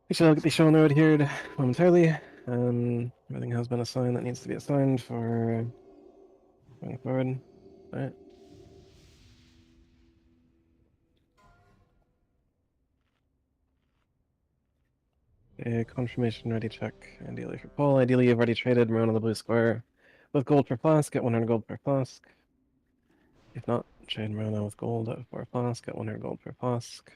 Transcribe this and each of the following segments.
We shall get the show note here momentarily. Everything has been assigned that needs to be assigned for going forward. All right. A confirmation ready check. Ideally for Paul. Ideally, you've already traded Maroon on the blue square with gold per flask. Get 100 gold per flask. If not, trade Maroon with gold for a flask. Get 100 gold per flask.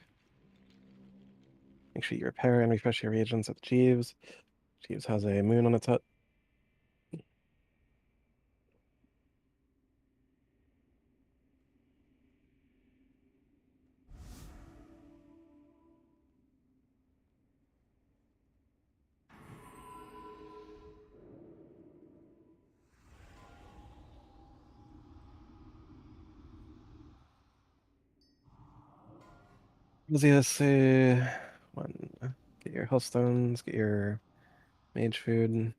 Make sure you repair and refresh your reagents at Jeeves. Jeeves has a moon on its hut. Let's one. Get your health stones. Get your mage food.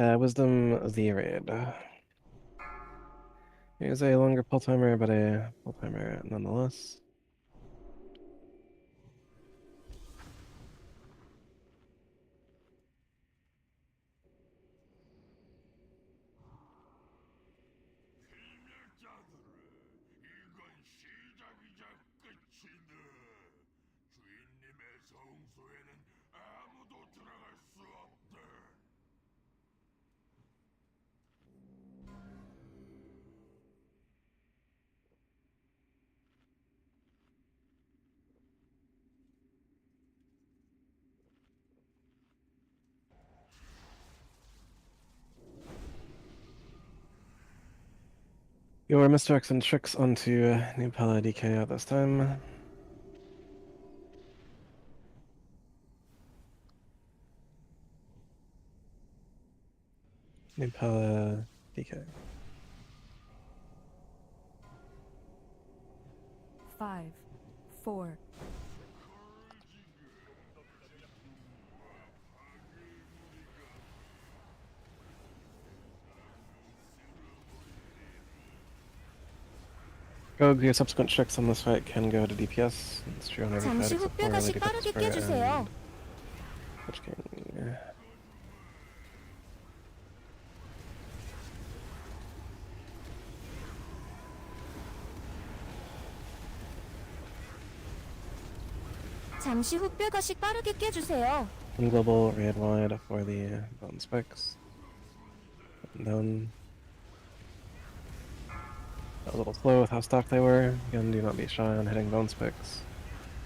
Uh, Wisdom the raid. Here's a longer pull timer, but a pull timer nonetheless. Your misdirects and tricks onto New Pala DK at this time. New Pala DK. 5, 4. Your subsequent tricks on this fight can go to DPS. It's true on every fight 잠시 후 except for 뼈가시 Lady 빠르게 Pittsburgh 깨주세요. and Witch King. 잠시 후 뼈가시 빠르게 깨주세요. And global raid wide for the bone specs. Down. A little slow with how stacked they were. Again, do not be shy on hitting bone specs.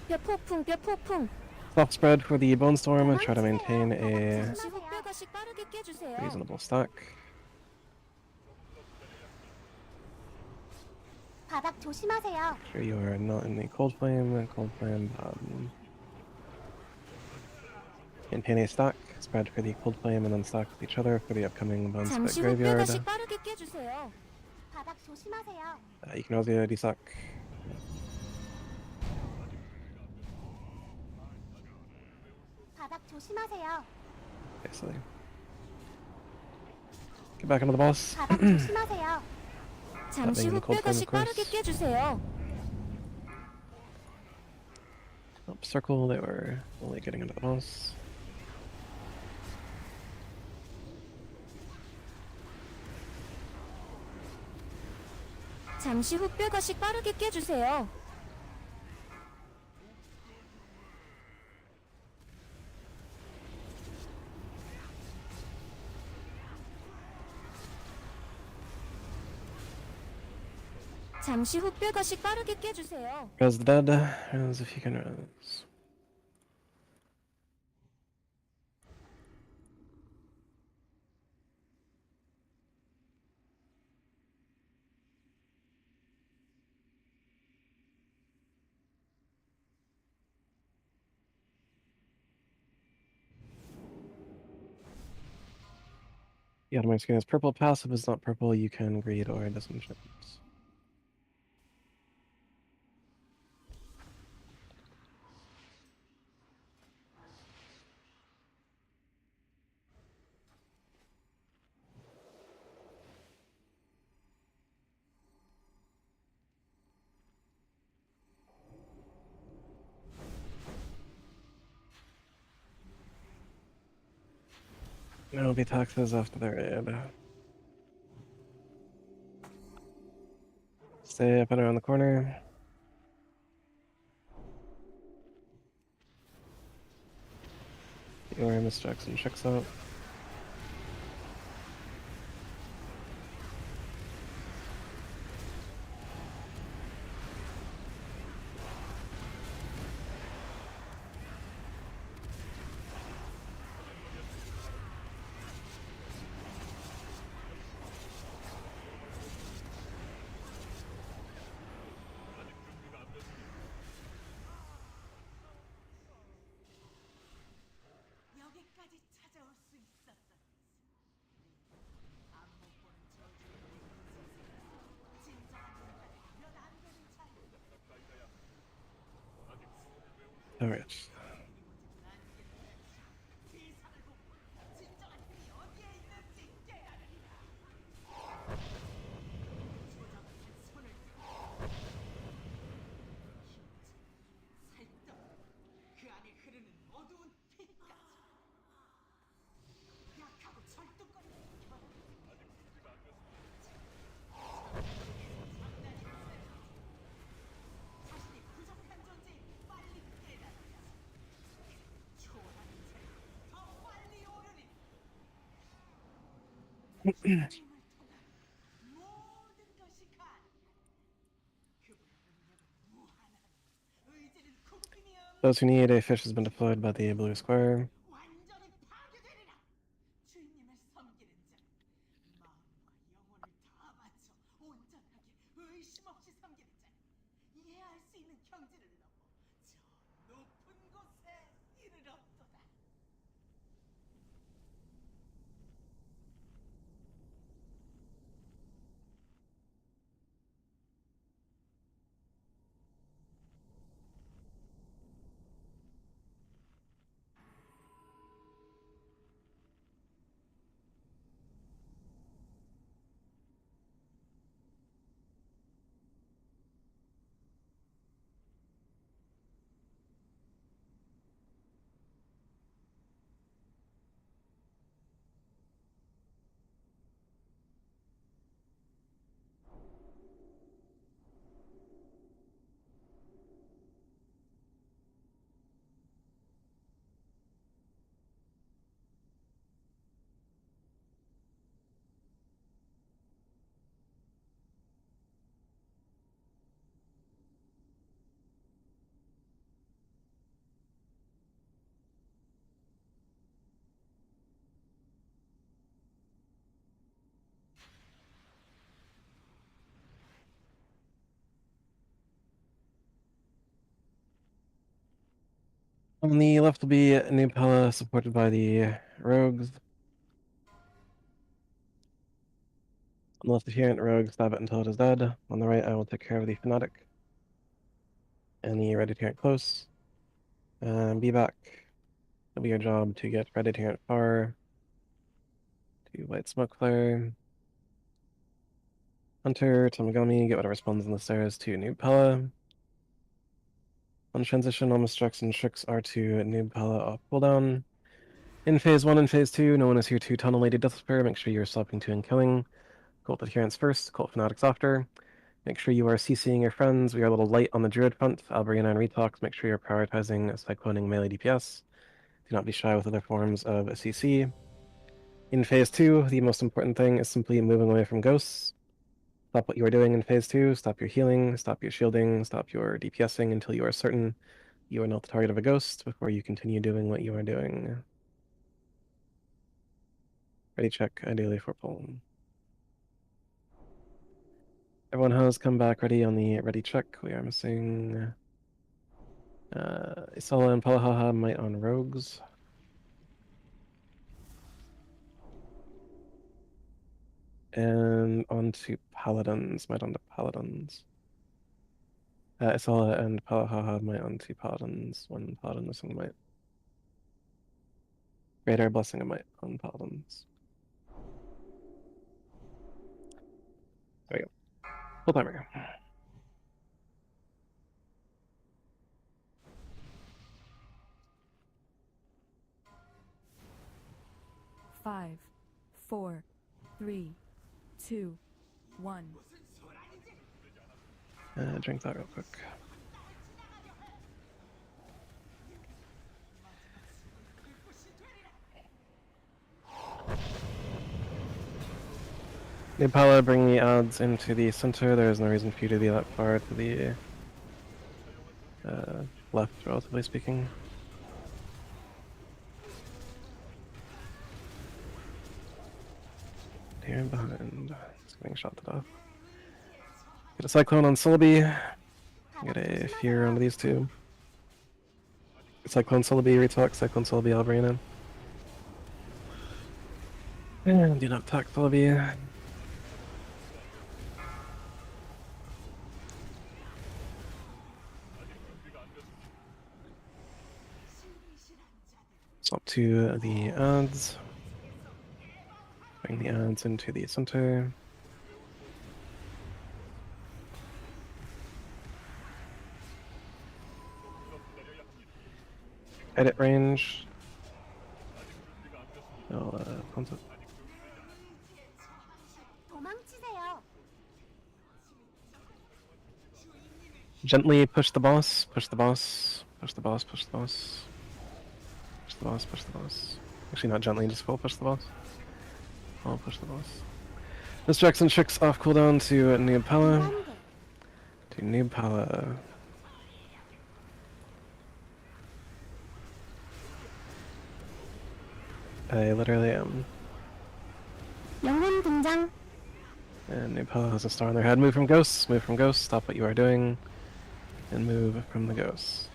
뼈 폭풍, 뼈 폭풍. Soft spread for the bone storm. Try to maintain a 잠시 후 뼈가시 빠르게 깨주세요. reasonable stack. 바닥 조심하세요. Sure you are not in the cold flame. Cold flame. Maintain a stack. Spread for the cold flame and then stack with each other for the upcoming bone spec 잠시 후 graveyard. 뼈가시 빠르게 깨주세요. 바닥 조심하세요. You can also desack. 바닥 조심하세요. Basically. Get back into the boss. 바닥 조심하세요. 잠시 후 the cold flame, 뼈가시 of course. 빠르게 깨주세요. Up circle, they were only getting into the boss. 잠시 후 뼈가시 빠르게 깨주세요. 잠시 후 뼈가시 빠르게 깨주세요. Res the dead, res if you can res. The automatic scan is purple. Passive is not purple. You can greed or disenchant. No, be taxes after the raid. Stay up and around the corner. Your Miss Jackson checks out. 여기까지 찾아올 수 있었던 안못 보는 저주의 진정한 인간의 몇안 되는 차이. Alright. 세상을 보고 진정한 힘이 어디에 있는지 깨달으리라. 조잡한 손을 살떡 그 안에 흐르는 어두운 피까지 약하고 절뚝거리는 자신이 부족한 존재에 빨리 깨달으라. 초라한 자에 더 빨리 오르리. 힘을 통한 모든 것이 가능해. 그분의 능력은 무한하니 의지는 굽힘이 없는 Those who need a fish has been deployed by the blue square. 완전히 파괴되리라. 주님을 섬기는 자, 마음과 영혼을 다 바쳐 온전하게 의심 없이 섬기는 자, 이해할 수 있는 경지를 넘어 저 높은 곳에 이르렀도다. On the left will be New Pella supported by the rogues. On the left adherent rogue, stab it until it is dead. On the right, I will take care of the fanatic. And the red adherent close. And be back. It'll be your job to get red adherent far. To white smoke flare. Hunter, Tamagami, get whatever spawns on the stairs to New Pella. On transition, all Mistructs and Tricks are to New Pella off cooldown. In phase 1 and phase 2, no one is here to tunnel Lady Deathspear. Make sure you're stopping to and killing. Cult adherents first, cult fanatics after. Make sure you are CCing your friends. We are a little light on the Druid front. Albriana and Retox, make sure you're prioritizing Cycloning melee DPS. Do not be shy with other forms of CC. In phase 2, the most important thing is simply moving away from ghosts. Stop what you are doing in phase 2, stop your healing, stop your shielding, stop your DPSing until you are certain you are not the target of a ghost before you continue doing what you are doing. Ready check, ideally for pull. Everyone has come back ready on the ready check. We are missing Isala and Palahaha might on rogues. And onto paladins. Might onto paladins. Isala and Palahaha might onto paladins when paladin missing might. Greater blessing of might on paladins. There we go. Full timer. Five, 4, 3, 2, 1. Drink that real quick. Nepala, bring the odds into the center. There is no reason for you to be that far to the left, relatively speaking. Here and behind. It's getting shot to death. Get a Cyclone on Sulby. Get a Fear onto these two. Cyclone Sulby, Retalk, Cyclone Sulby, Albrina. And do not attack Sulby. Swap to the odds. Bring the odds into the center. Edit range. Concept. 도망치세요. Gently push the boss, push the boss, push the boss, push the boss. Push the boss, push the boss. Actually, not gently, just full push the boss. I'll push the boss. Distracts and tricks off cooldown to Noob Pala. 2단계. To Noob Pala. I literally am. 영혼 등장. And Noob Pala has a star on their head. Move from ghosts, move from ghosts, stop what you are doing, and move from the ghosts.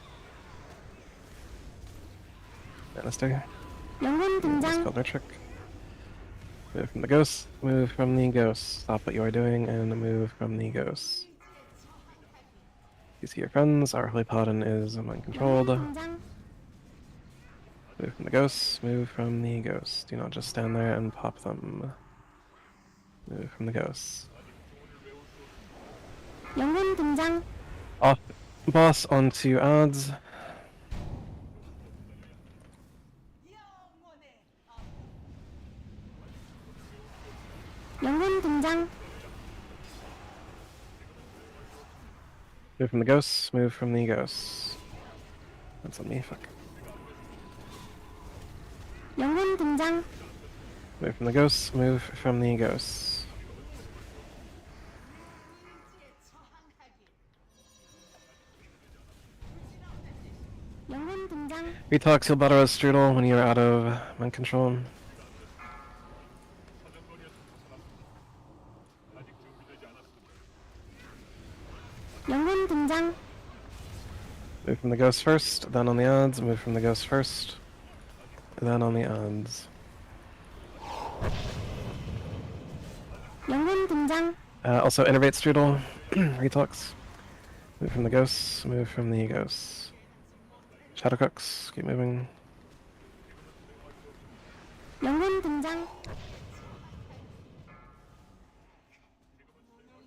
Minister. 영혼 Just 등장. called their trick. Move from the ghosts, move from the ghosts. Stop what you are doing and move from the ghosts. You see your friends, our Holy Paladin is mind controlled. 영혼 등장. Move from the ghosts, move from the ghosts. Do not just stand there and pop them. Move from the ghosts. 영혼 등장. Off boss onto odds. 영혼 등장. Move from the ghosts, move from the ghosts. That's on me, fuck. 영혼 등장. Move from the ghosts, move from the ghosts. 영혼 등장. Retox, he'll battle as Strudel when you're out of mind control. 영혼 등장. Move from the ghosts first, then on the odds. Move from the ghosts first, then on the odds. 영혼 등장. Also, innervate Strudel. Retox. Move from the ghosts, move from the ghosts. Shadowcooks, keep moving. 영혼 등장.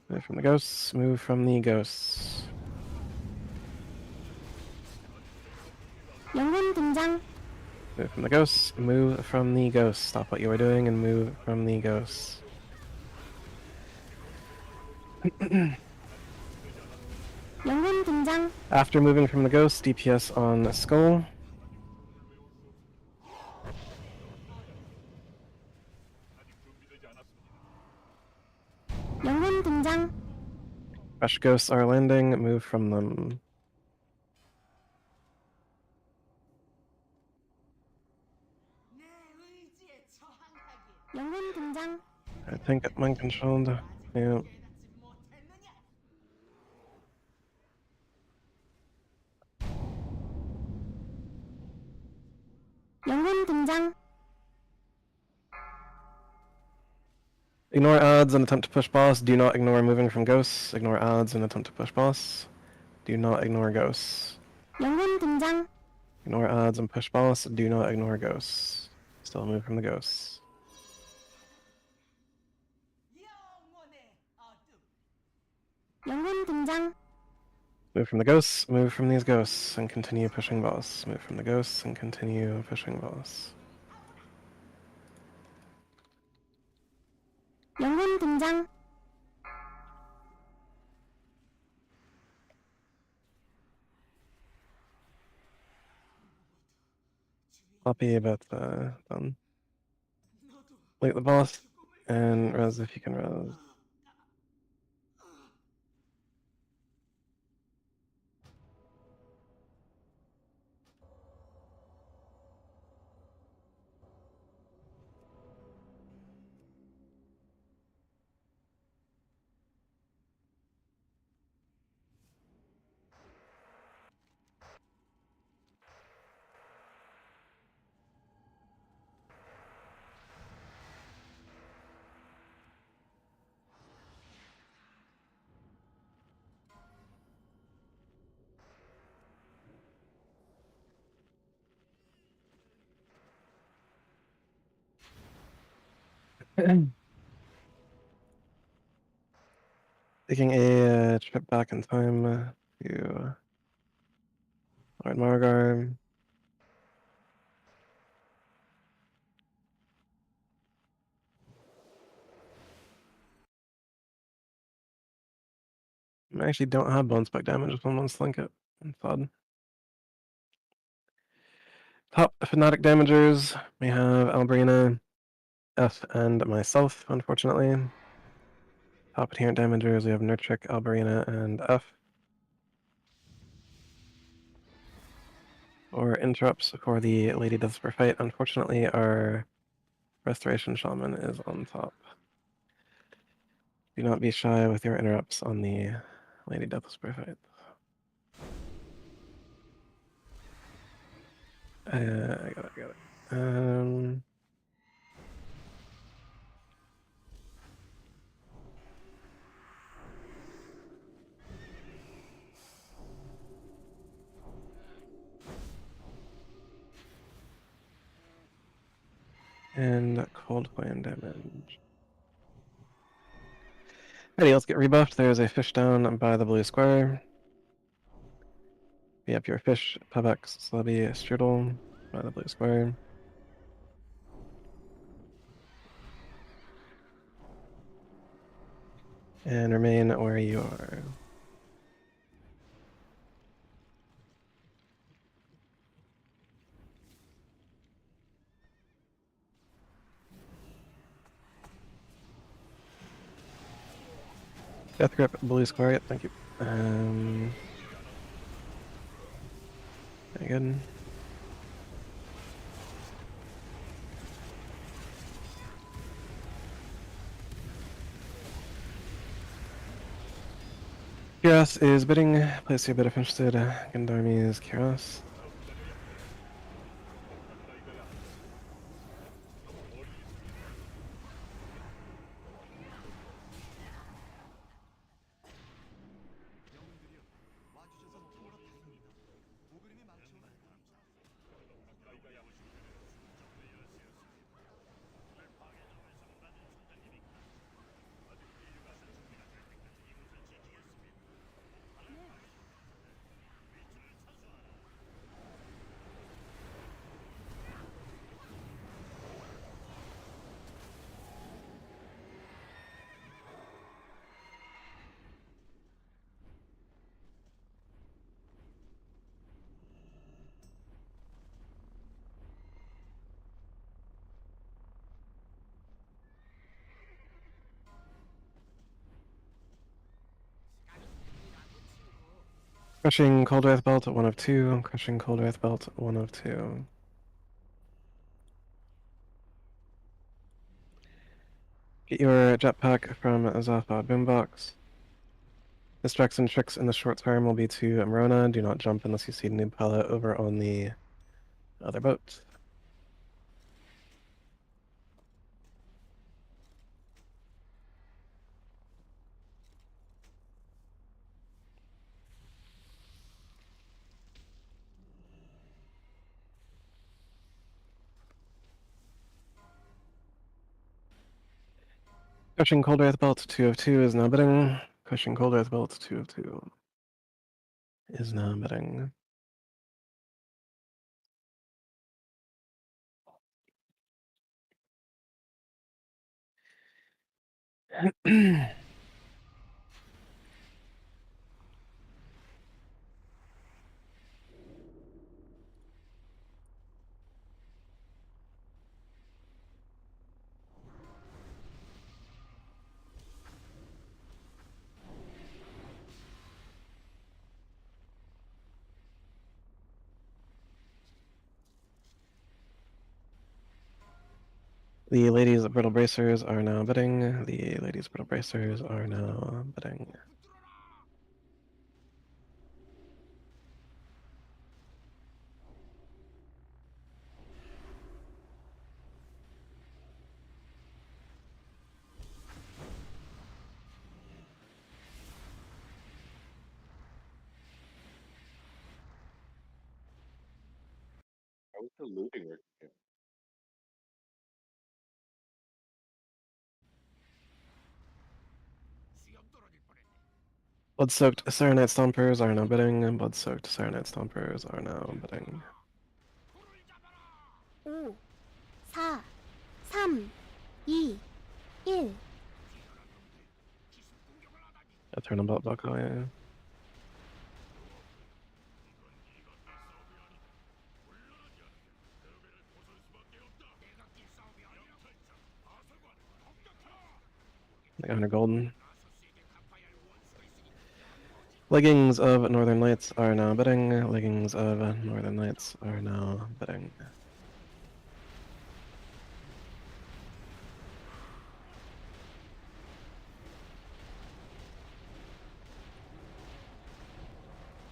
Move from the ghosts, move from the ghosts. 영혼 등장. Move from the ghosts, move from the ghosts. Stop what you are doing and move from the ghosts. 영혼 등장. After moving from the ghosts, DPS on Skull. 영혼 등장. Fresh ghosts are landing, move from them. 영혼 등장. I think mind controlled. Yeah. 영혼 등장. Ignore ads and attempt to push boss. Do not ignore moving from ghosts. Ignore ads and attempt to push boss. Do not ignore ghosts. 영혼 등장. Ignore ads and push boss. Do not ignore ghosts. Still move from the ghosts. 영혼의 어둠. 영혼 등장. Move from the ghosts, move from these ghosts, and continue pushing boss. Move from the ghosts and continue pushing boss. 영혼 등장. Floppy about done. Late the boss, and res if you can res. Taking a trip back in time to Lord Margar. I actually don't have bone spec damage if someone slink it. That's odd. Top fanatic damagers, we have Albrina, F, and myself, unfortunately. Top adherent damagers, we have Nurtric, Albrina, and F. For interrupts for the Lady Desper fight, unfortunately, our Restoration Shaman is on top. Do not be shy with your interrupts on the Lady Desper fight. I got it. And cold flame damage. Alrighty, let's get rebuffed. There's a fish down by the blue square. We have your fish, Pubex, Slubby, Strudel by the blue square. And remain where you are. Death grip, blue square, yep, thank you. Very good. Kiras is bidding. Place your bid if interested. Gendarme's Kiras. Crushing Cold Wrath Belt at 1 of 2. Crushing Cold Wrath Belt at 1 of 2. Get your jetpack from Zaphod Boombox. Distracts and tricks in the short term will be to Amrona. Do not jump unless you see Noob Pellet over on the other boat. Crushing Cold Earth Belt 2 of 2 is now bidding. Crushing Cold Earth Belt 2 of 2 is now bidding. The ladies' brittle bracers are now bidding. The ladies' brittle bracers are now bidding. How was the looting working here? Blood-soaked Serenite Stompers are now bidding. Blood-soaked Serenite Stompers are now bidding. 5, 4, 3, 2, 1. Eternal Belt Buckle, yeah. Like 100 golden. Leggings of Northern Lights are now bidding. Leggings of Northern Lights are now bidding.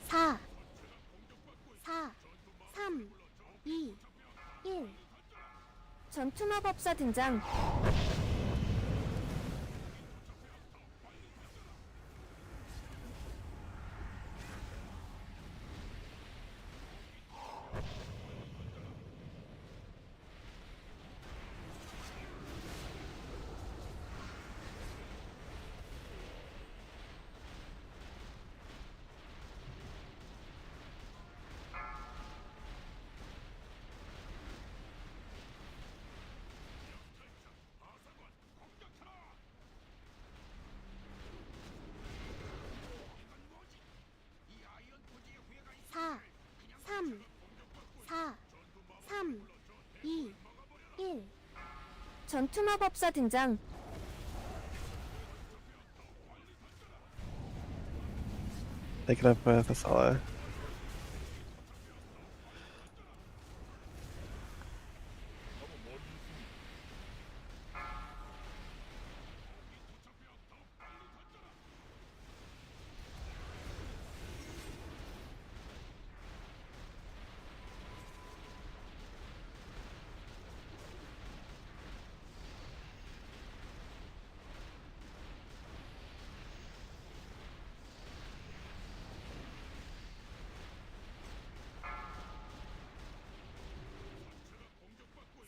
사, 4, 3, 2, 1. 전투마법사 등장. 사, 3, 4, 3, 2, 1. 전투마법사 등장. Take it up with Asala.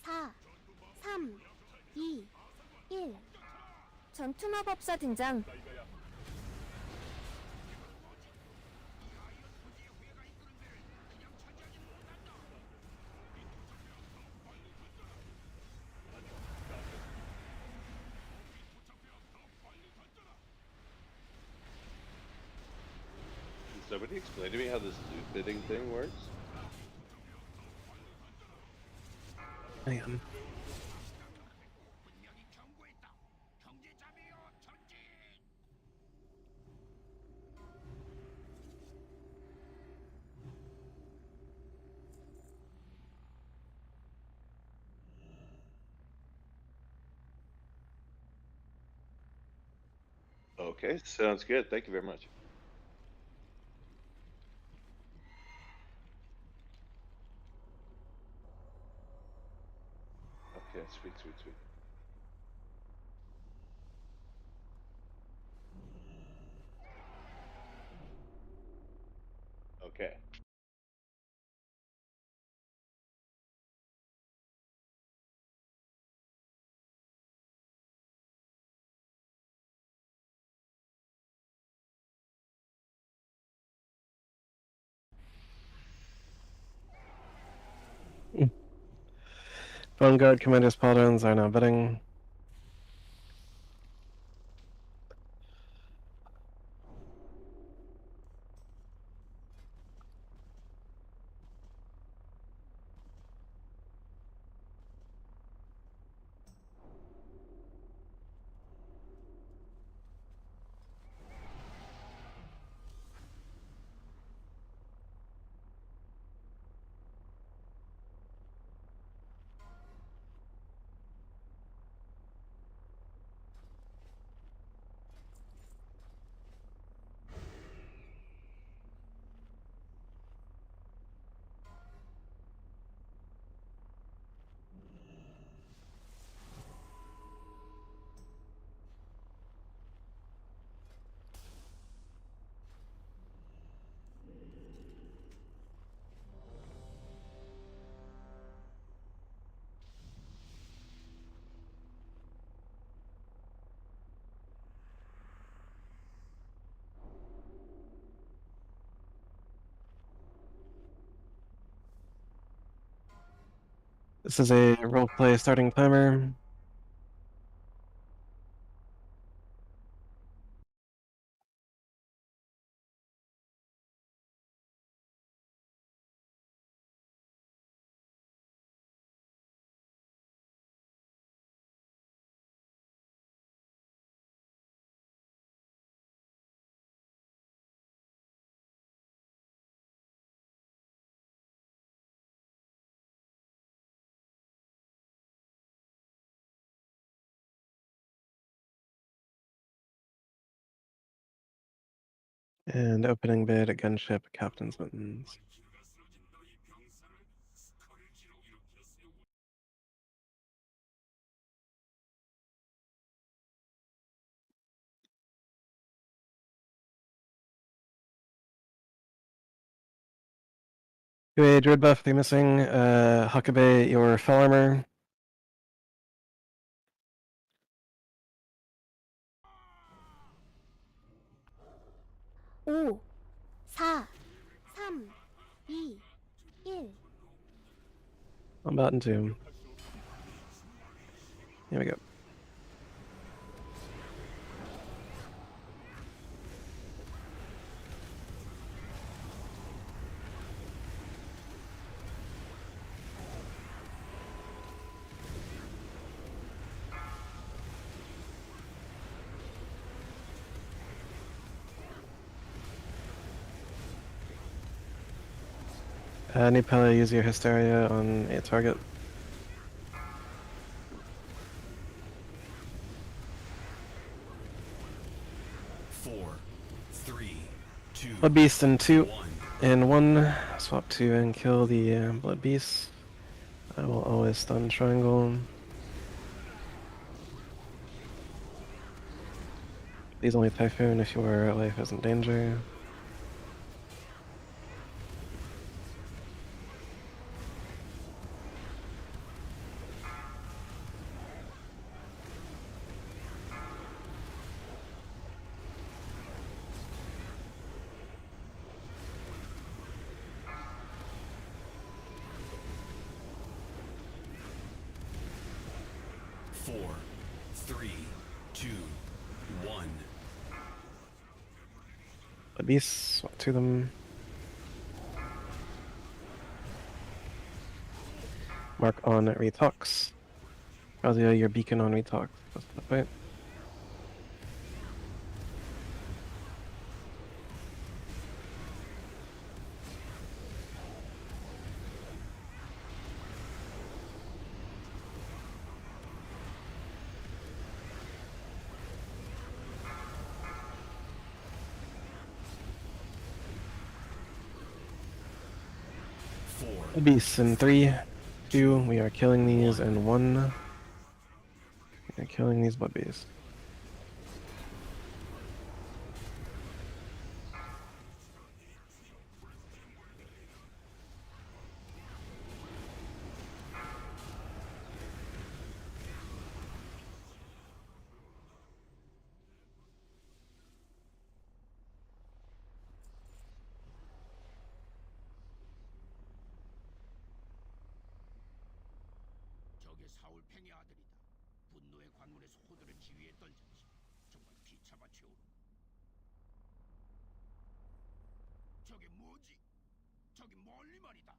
사, 3, 2, 1. 전투마법사 등장. Can somebody explain to me how this loot bidding thing works? Hang on. Okay, sounds good. Thank you very much. Okay, sweet, sweet, sweet. Okay. Vanguard Commander's Paladins are now betting. This is a roleplay starting timer. And opening bid at gunship, Captain's Mittens. Do a druid buff if you're missing. Huckabee, your fell armor. 오, 4, 3, 2, 1. Combat in 2. Here we go. Nipele, use your Hysteria on a target. Four, three, two, Blood Beast in 2. 1. In 1. Swap 2 and kill the Blood Beast. I will always stun triangle. Please only Typhoon if your life is in danger. Four, three, two, 1. Blood Beast, swap to them. Mark on Retox. Razia, your beacon on Retox. That's the fight. Four, Beasts in 3, 2, we are killing these, and 1. We are killing these blood beasts. 사울팽의 아들이다. 분노의 관문에서 호들을 지휘에 던졌지. 정말 비참한 최후로. 저게 뭐지? 저기 멀리 말이다.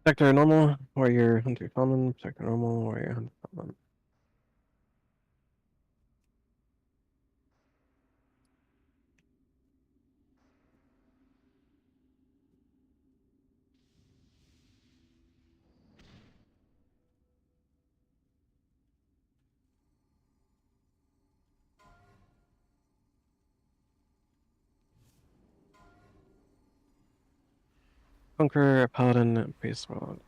Protector normal, warrior hunter shaman, protector normal, warrior hunter shaman. Conqueror, paladin, priest world.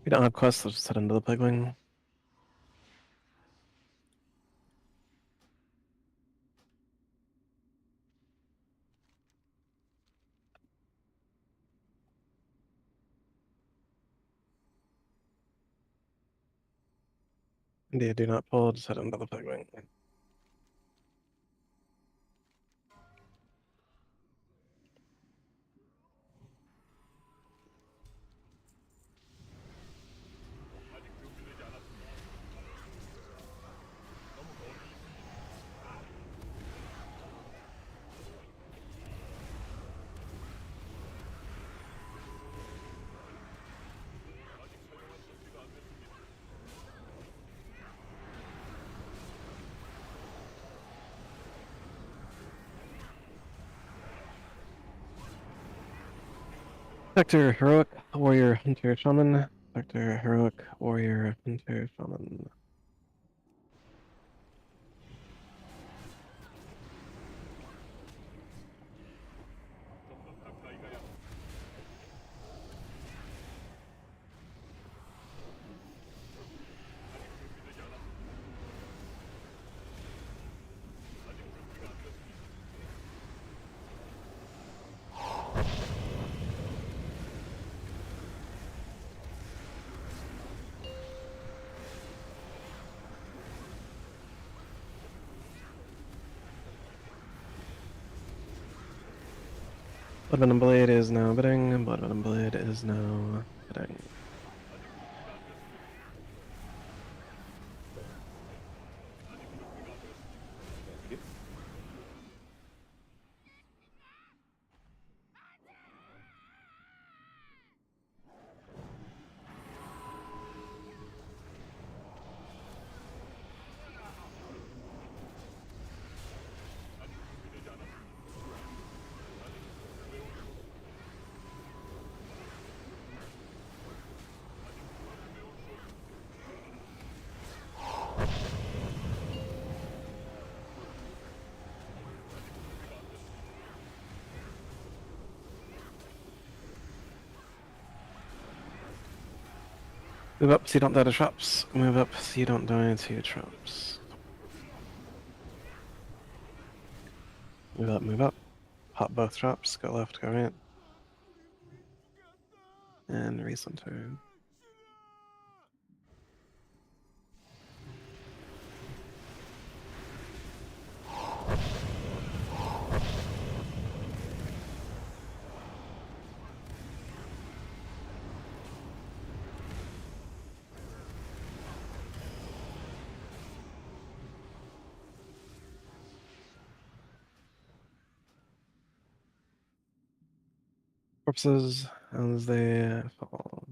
We don't have quests, let's just head into the Plaguewing. Indeed, do not pull, just head into the Plaguewing. Protector, heroic, warrior, hunter, shaman. Protector, heroic, warrior, hunter, shaman. Bloodvenom Blade is now bidding. Bloodvenom Blade is now bidding. Move up so you don't die to traps. Move up so you don't die to traps. Move up, move up. Pop both traps, go left, go right. And recent turn. Corpses as they fall.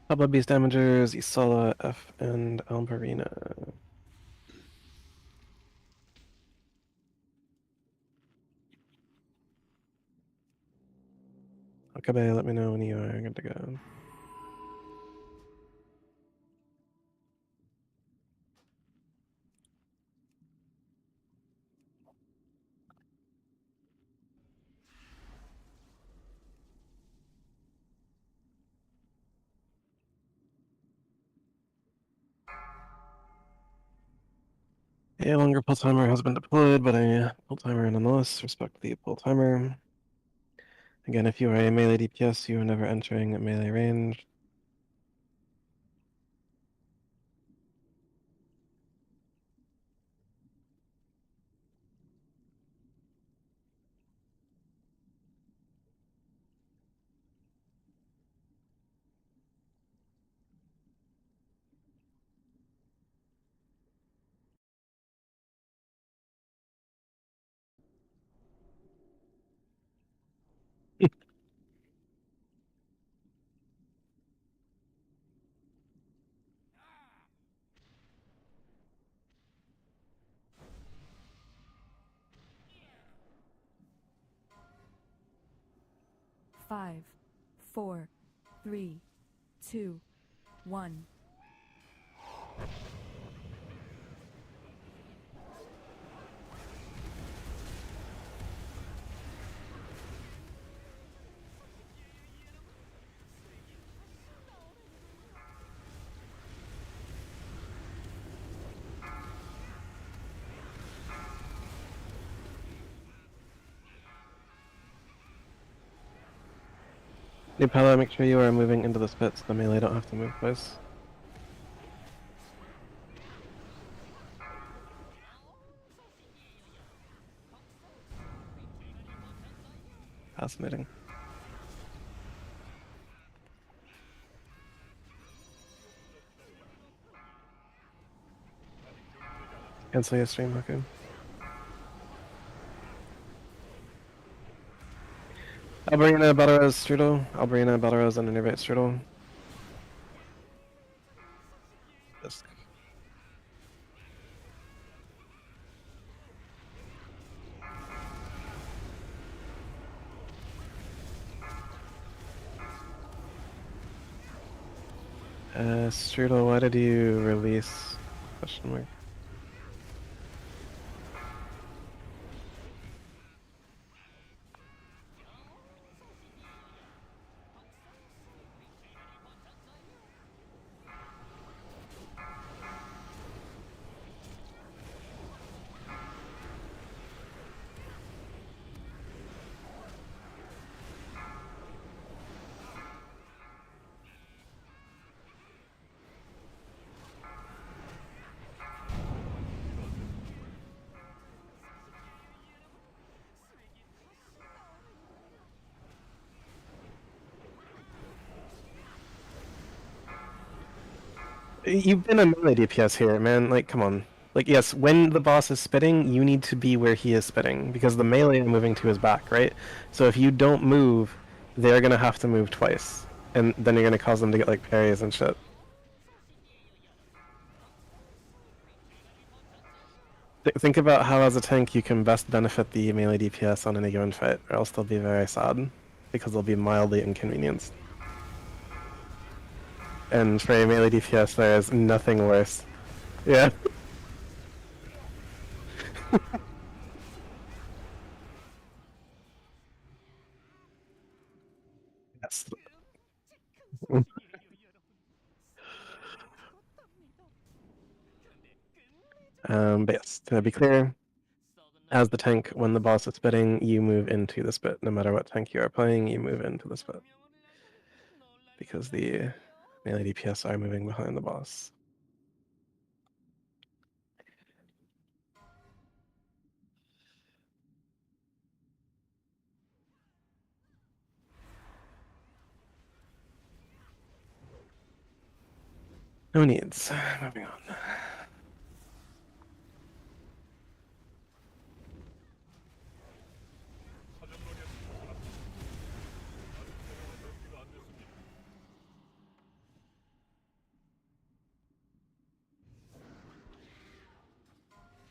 Pablo Beast Damagers, Isala, F, and Albarina. Okabe, let me know when you are good to go. A longer pull timer has been deployed, but a pull timer nonetheless. Respect the pull timer. Again, if you are a melee DPS, you are never entering melee range. Five, four, three, two, one. New Pala, make sure you are moving into the spit so the melee don't have to move twice. Fascinating. Cancel your stream, okay. Albarina, Balaros, Strudel. Albarina, Balaros, and Innervate Strudel. Disc. Strudel, why did you release? Question mark. You've been a melee DPS here, man. Like, come on. Like, yes, when the boss is spitting, you need to be where he is spitting, because the melee are moving to his back, right? So if you don't move, they're gonna have to move twice. And then you're gonna cause them to get, like, parries and shit. Think about how, as a tank, you can best benefit the melee DPS on any given fight, or else they'll be very sad, because they'll be mildly inconvenienced. And for a melee DPS, there is nothing worse. Yeah. Yes. But yes, to be clear, as the tank, when the boss is spitting, you move into the spit. No matter what tank you are playing, you move into the spit. Because the melee DPS are moving behind the boss. No needs. Moving on.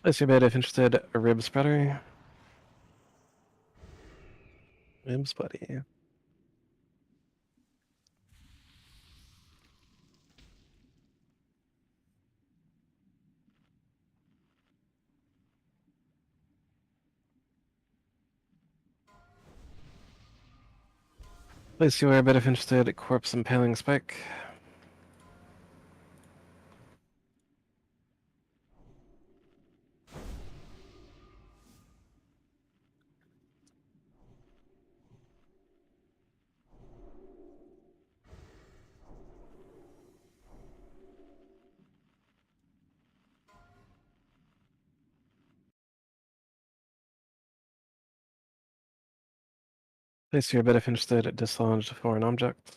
Place your bid if interested. A rib spreader. Rib splitty. Place your bid if interested. Corpse impaling spike. Place your bid if interested. Dislodged foreign object.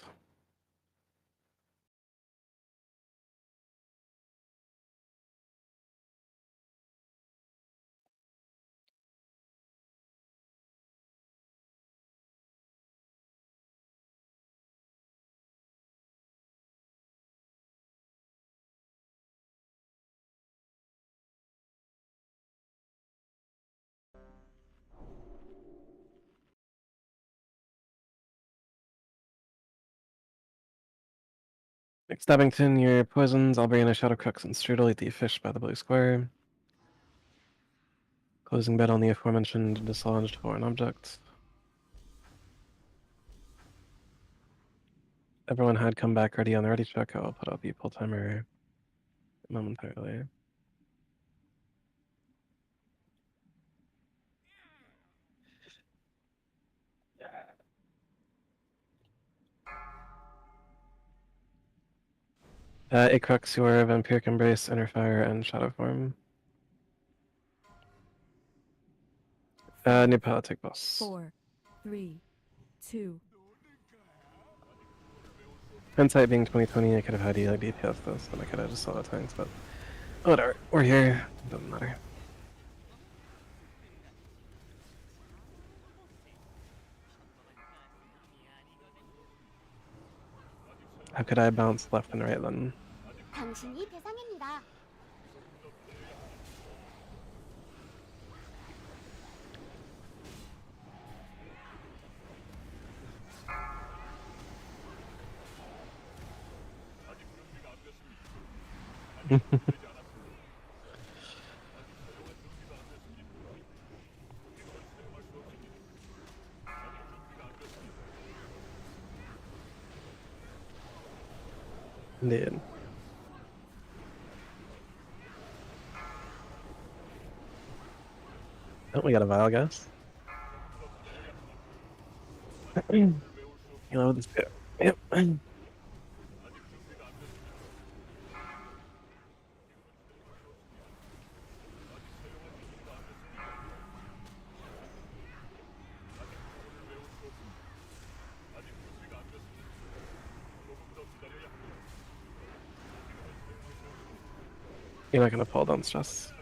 Next Abington, your poisons, Albriana, Shadowcrux, and Strudel eat the fish by the blue square. Closing bid on the aforementioned dislodged foreign objects. Everyone had come back ready on the ready check. I'll put up the pull timer momentarily. Acrux, your Vampiric Embrace, Inner Fire, and Shadow Form. New Politic Boss. 4, 3, 2, Hindsight being 2020, I could have had you like DPS this, and I could have just saw the tanks, but whatever. We're here. Doesn't matter. How could I bounce left and right then? 당신이 대상입니다. Indeed. Oh, we got a vial, guys. You know this bit. Yep. You're not gonna pull down stress.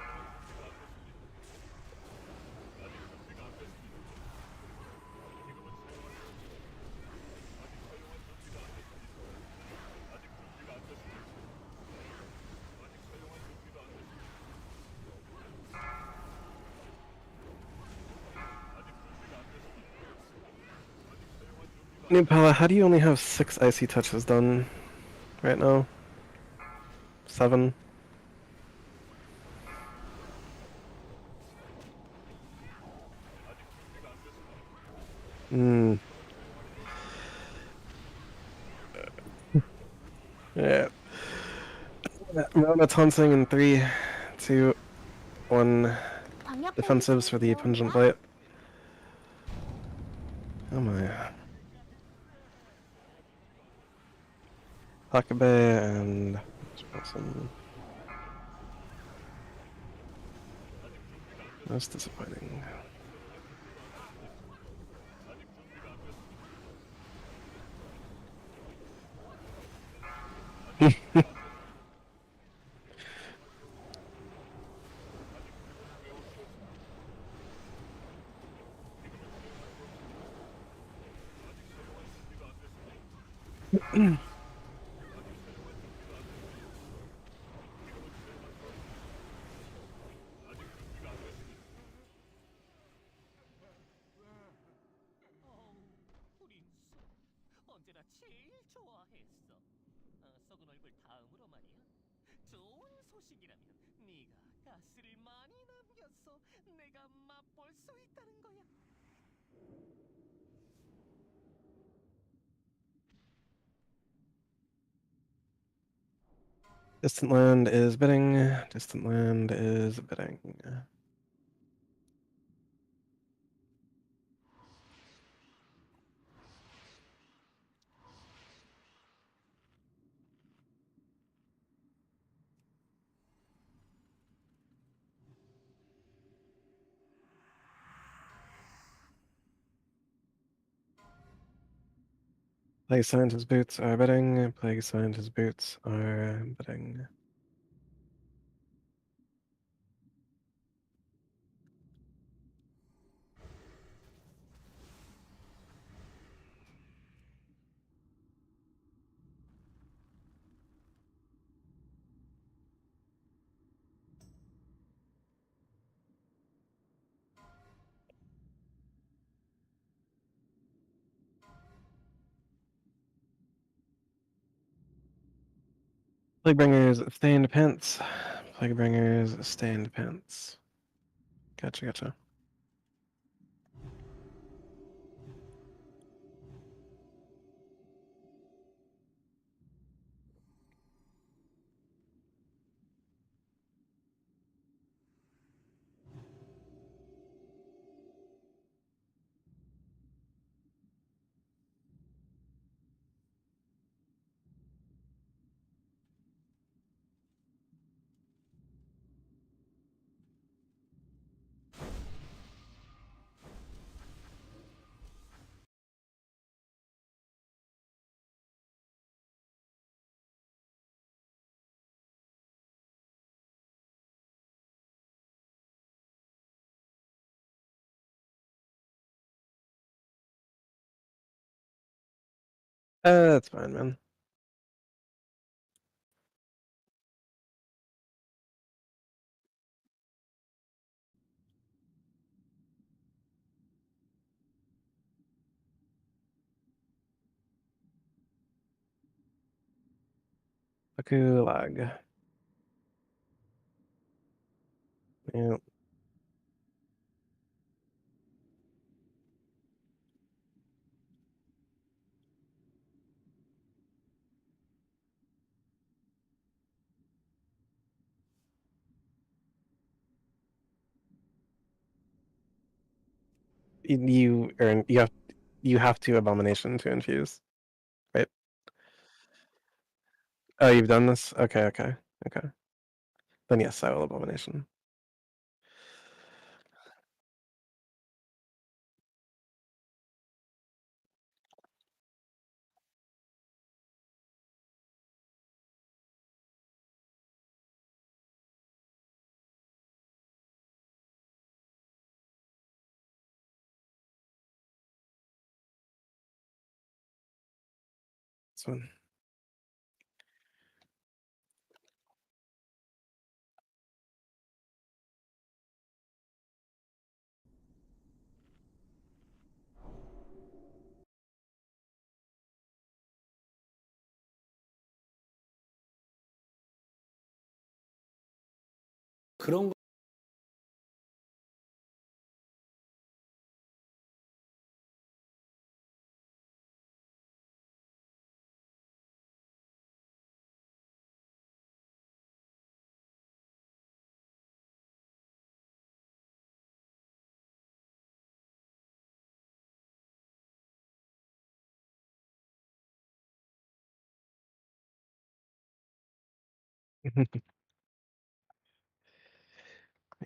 New Pala, how do you only have 6 icy touches done right now? 7? Hmm. Yeah. Rona taunting in 3, 2, 1. 광역 Defensives for the Pungent Blade. Oh my. Hakabe and Johnson. That's disappointing. 언제나 제일 좋아했어. 썩은 얼굴 다음으로 말이야. 좋은 소식이라면 네가 가스를 많이 남겼어. 내가 맛볼 수 있다는 거야. Distant land is bidding. Distant land is bidding. Plague Scientist boots are bidding. Plague Scientist boots are bidding. Plaguebringers stained pants. Plaguebringers stained pants. Gotcha. That's fine, man. Lag. Yeah. You have to abomination to infuse, right? Oh, you've done this? Okay. Then yes, I will abomination. This one. 그런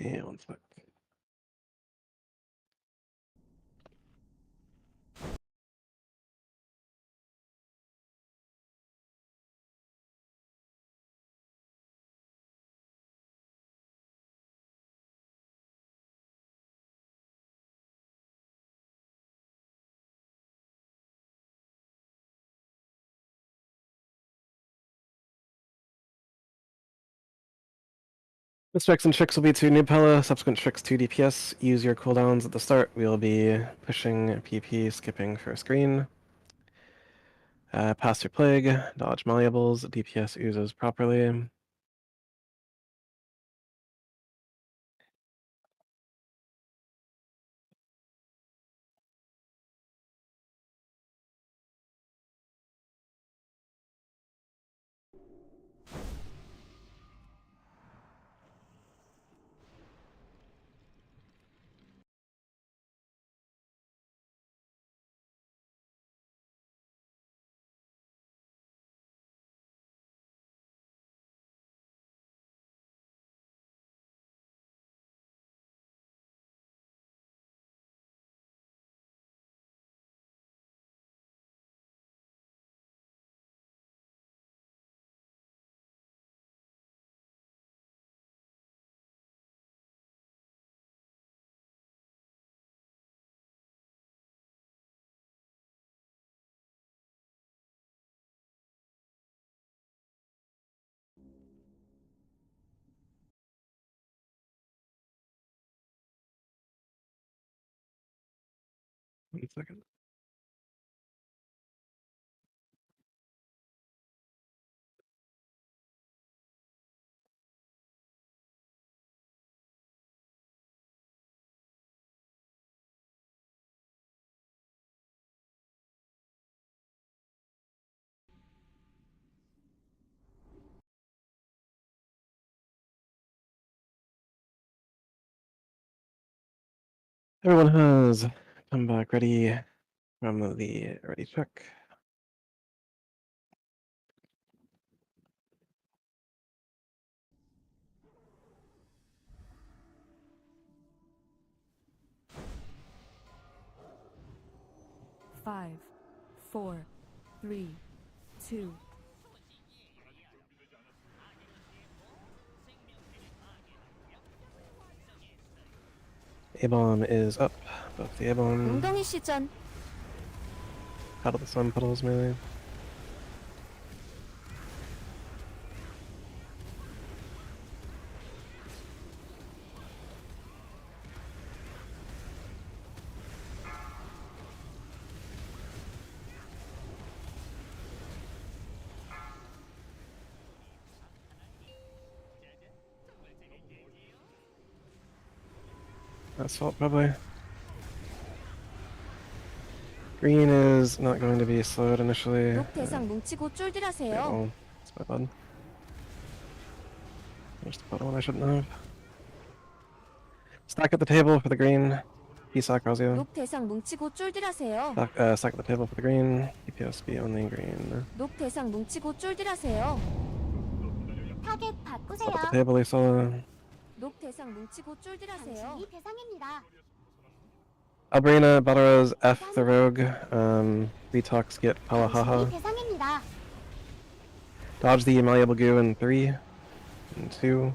Yeah, one sec. The strikes and tricks will be 2 new Pella, subsequent tricks 2 DPS. Use your cooldowns at the start. We will be pushing PP, skipping first green. Pass through plague, dodge malleables, DPS oozes properly. One second. Everyone has come back ready from the ready check. Five, 4, 3, 2. A-bomb is up. Buff the A-bomb. 웅덩이 시전. Out of the sun puddles melee. Assault probably. Green is not going to be slowed initially. 녹 대상 뭉치고 쫄들하세요. Oh, that's my bad. There's the bottom one I shouldn't have. Stack at the table for the green. Isak Razio. 녹 대상 뭉치고 쫄들하세요. Stack at the table for the green. DPS be only green. 녹 대상 뭉치고 쫄들하세요. 타겟 Stack at 바꾸세요. the table, Lisa. 녹 대상 뭉치고 쫄들하세요. 당신이 대상입니다. Albrina, Balaraz, F the rogue. Retox, get Palahaha. 당신이 대상입니다. Dodge the malleable goo in 3, and 2,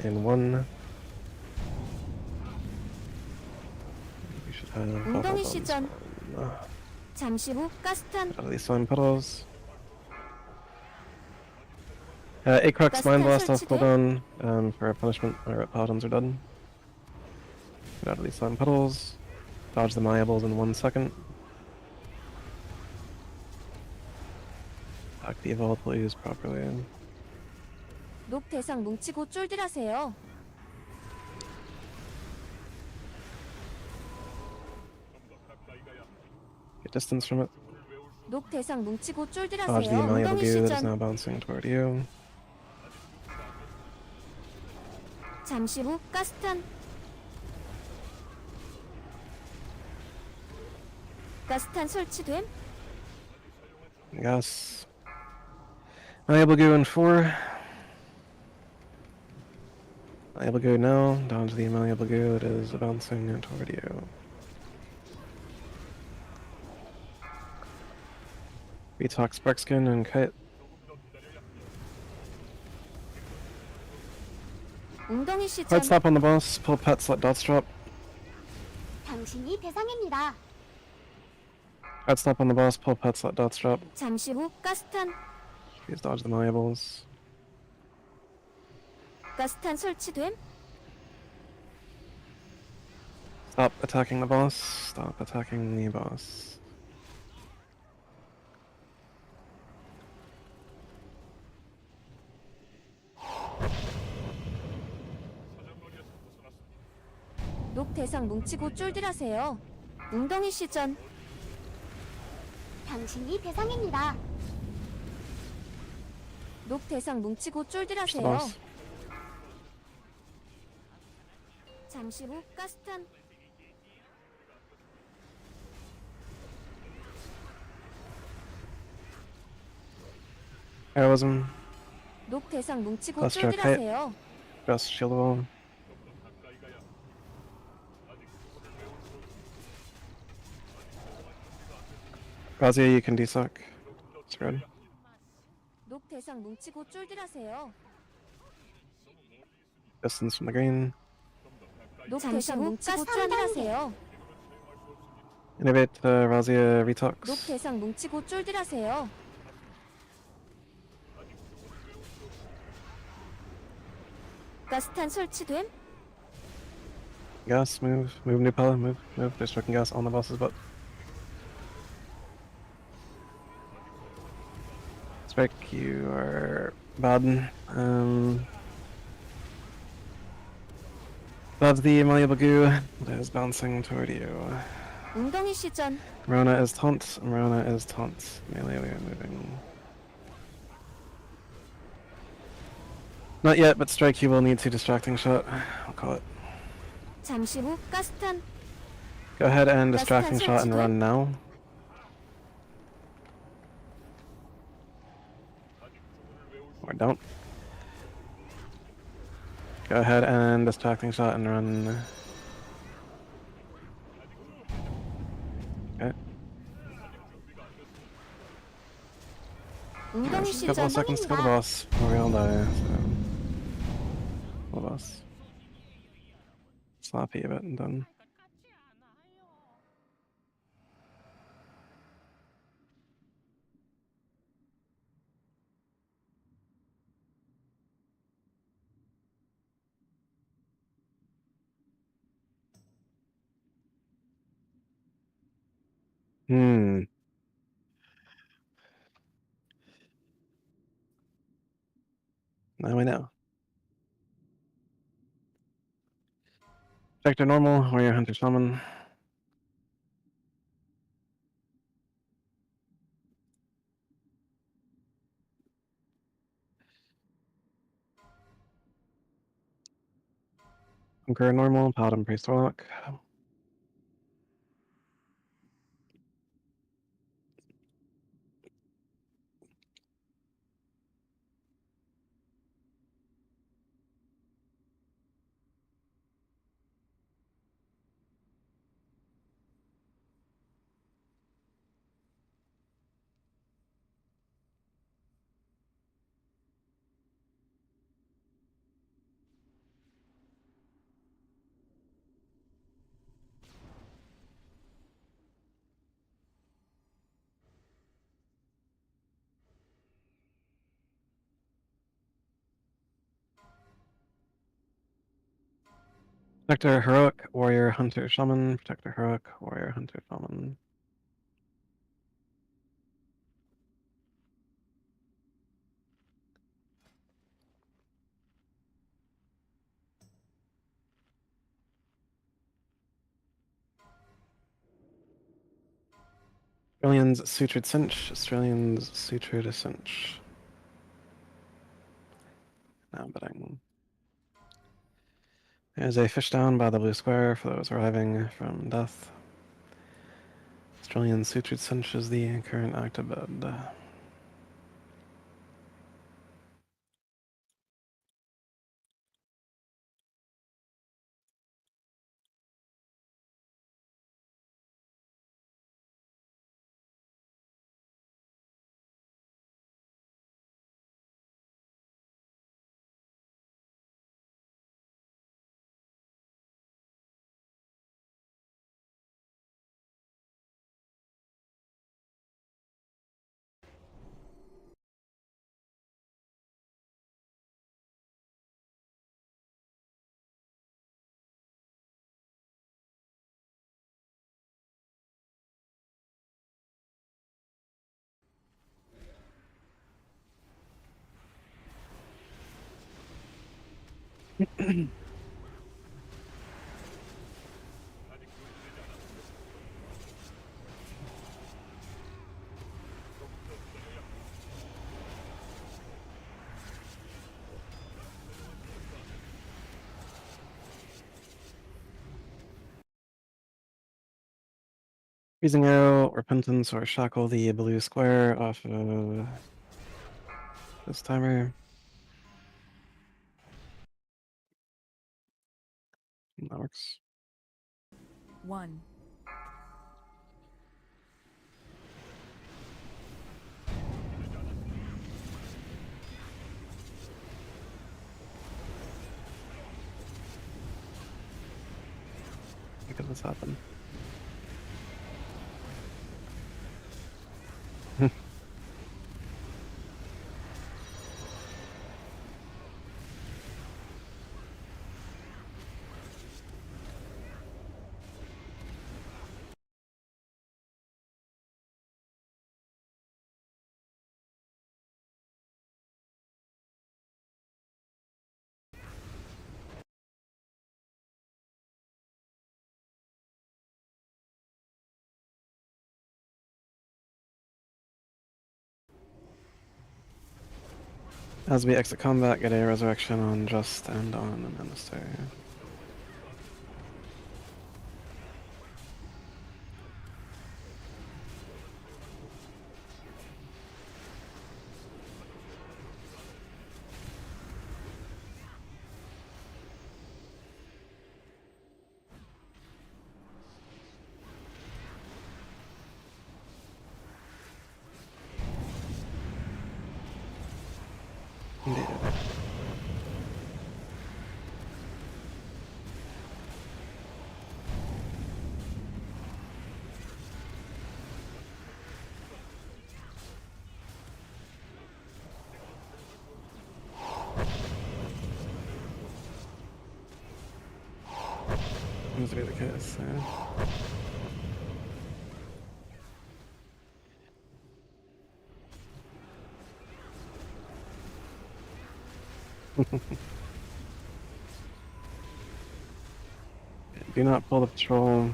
and 1. We should have 웅덩이 bubble 시전. bombs. 잠시 후 가스탄. Out of these slime puddles. Acrux Mind Blast off cooldown for punishment or paladins are done. Get out of these slime puddles. Dodge the malleables in 1 second. Attack the evolve, please, properly. 녹 대상 뭉치고 쫄들하세요. Get distance from it. 녹 대상 뭉치고 Dodge the 쫄들하세요. malleable 웅덩이 goo that is 시전. now bouncing toward you. 잠시 후 가스탄. 가스탄 설치됨. Yes. Malleable goo in 4. Malleable goo now. Dodge the malleable goo that is bouncing toward you. Retox Sparkskin and Kite. 웅덩이 시전. Hard stop on the boss. Pull pets, let dots drop. 당신이 대상입니다. Hard stop on the boss. Pull pets, let dots drop. 잠시 후 가스탄. Please dodge the malleables. 가스탄 설치됨. Stop attacking the boss. Stop attacking the boss. 녹 대상 뭉치고 쫄들하세요. 웅덩이 시전. 당신이 대상입니다. 녹 대상 뭉치고 Push the 쫄들하세요. boss. 잠시 후 가스탄. Heroism. 녹 대상 뭉치고 Plus stroke 쫄들하세요. Just shield wall. Razia, you can desuck. It's good. 녹 대상 뭉치고 쫄들하세요. Distance from the green. 녹 대상 뭉치고 쫄들하세요. Innovate Razia Retox. 녹 대상 뭉치고 쫄들하세요. 가스탄 설치됨. Gas, move. Move new pella, move. There's stroking gas on the boss's butt. Strike, you are bad. That's the malleable goo that is bouncing toward you. 웅덩이 시전. Rona is taunt, Rona is taunt. Melee, we are moving. Not yet, but strike, you will need to distracting shot. I'll call it. 잠시 후 가스탄. Go ahead and distracting shot and run now. Or don't. Go ahead and distracting shot and run. Okay. 웅덩이 Just a couple 시전. of seconds to kill the boss before we all die, so. Kill the boss. Sloppy a bit and done. Now we know. Protector normal, warrior hunter shaman. Conqueror normal, paladin priest warlock. Protector heroic, warrior hunter shaman. Protector heroic, warrior hunter shaman. Australians sutured cinch. Australians sutured cinch. Now betting. There's a fish down by the blue square for those arriving from death. Australian sutured cinch is the current active bed. Freezing out, Repentance, or Shackle the blue square off of this timer. That works. 1. How could this happen? As we exit combat, get a resurrection on Just and on the Minister. Indeed. Seems to be the case. Do not pull the patrol.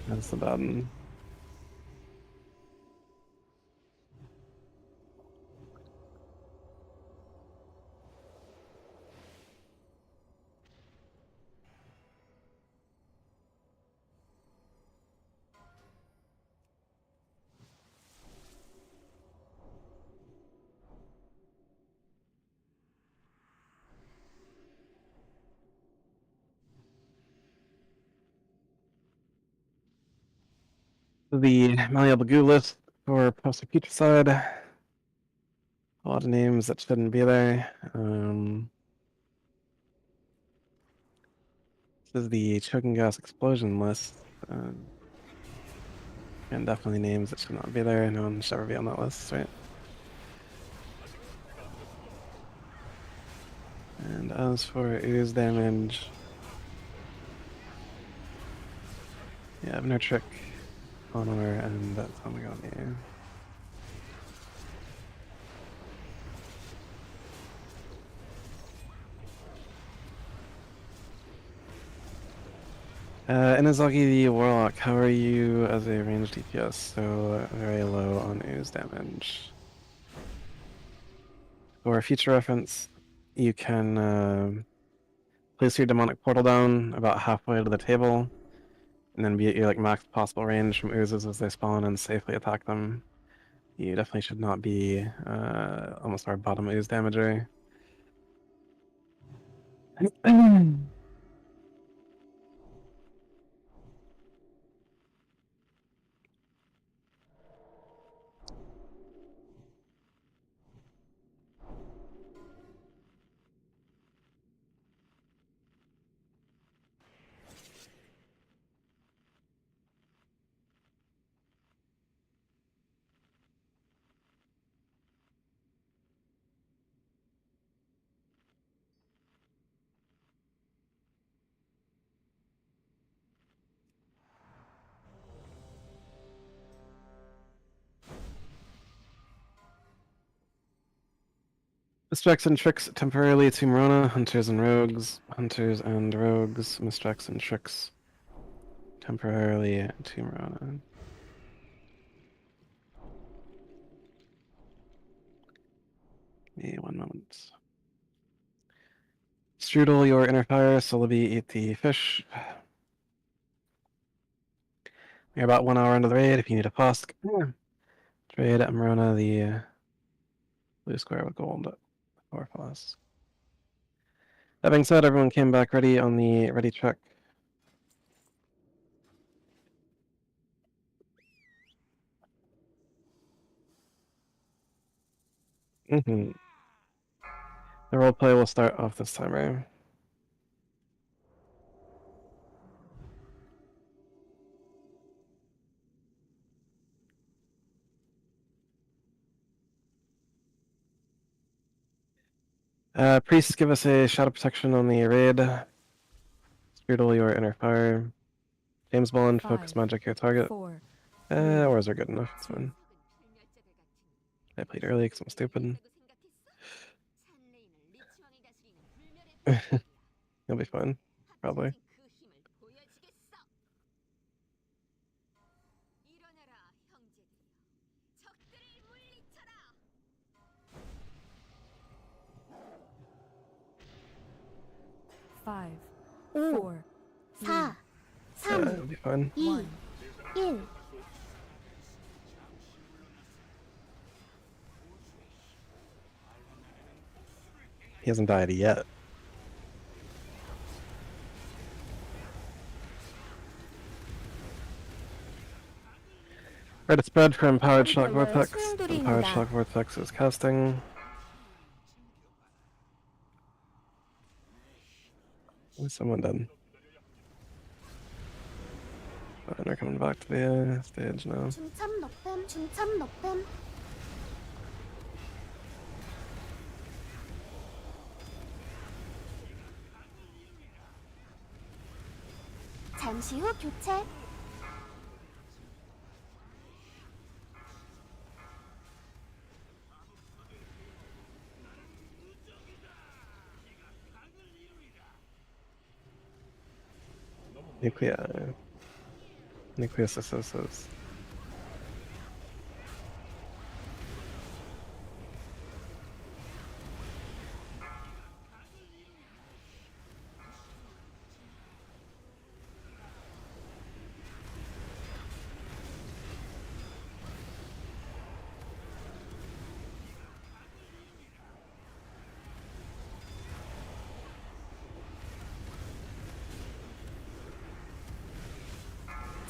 That's the bad one. The malleable goo list for post future side. A lot of names that shouldn't be there. This is the choking gas explosion list. And definitely names that should not be there. No one should ever be on that list, right? And as for ooze damage, yeah, I have no trick on our end. That's how we got here. Inazaki the Warlock, how are you as a ranged DPS? So very low on ooze damage. For future reference, you can place your demonic portal down about halfway to the table, and then be at your like max possible range from oozes as they spawn and safely attack them. You definitely should not be almost our bottom ooze damager. Mistracks and tricks temporarily to Morona, hunters and rogues, mistracks and tricks temporarily to Morona. Give me 1 moment. Strudel, your inner fire, Celebi, eat the fish. You're about 1 hour into the raid. If you need a flask, trade at Marona the blue square with gold or flask. That being said, everyone came back ready on the ready check. The roleplay will start off this time, right? Priests, give us a shadow protection on the raid. Strudel, your inner fire. James Bond, focus 5, magic your target. 4, Ours are good enough, it's 2, fine. I played early because I'm stupid. You'll be fine, probably. five, 5, 4, 4, 3, You'll be fine. 2, 1. 1. He hasn't died yet. Right, it's spread from Powered Shock 별로의 Vortex. 소용돌이 And Powered 있는다. Shock Vortex is casting. Is someone done? And we're coming back to the stage now. 중첩 높음, 중첩 높음. 잠시 후 교체. Nucleosystosis.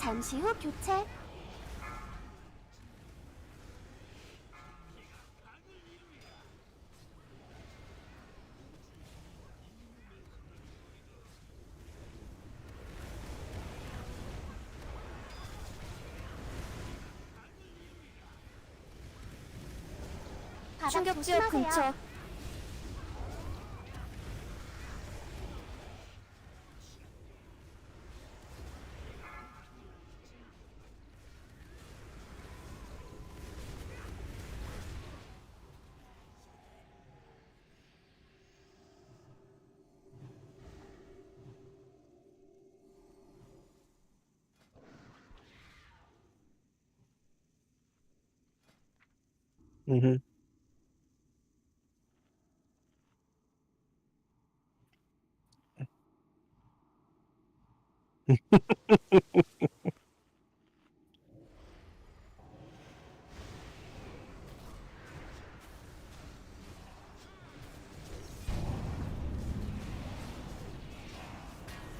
잠시 후 교체. 바닥 충격 지역 조심하세요. 근처.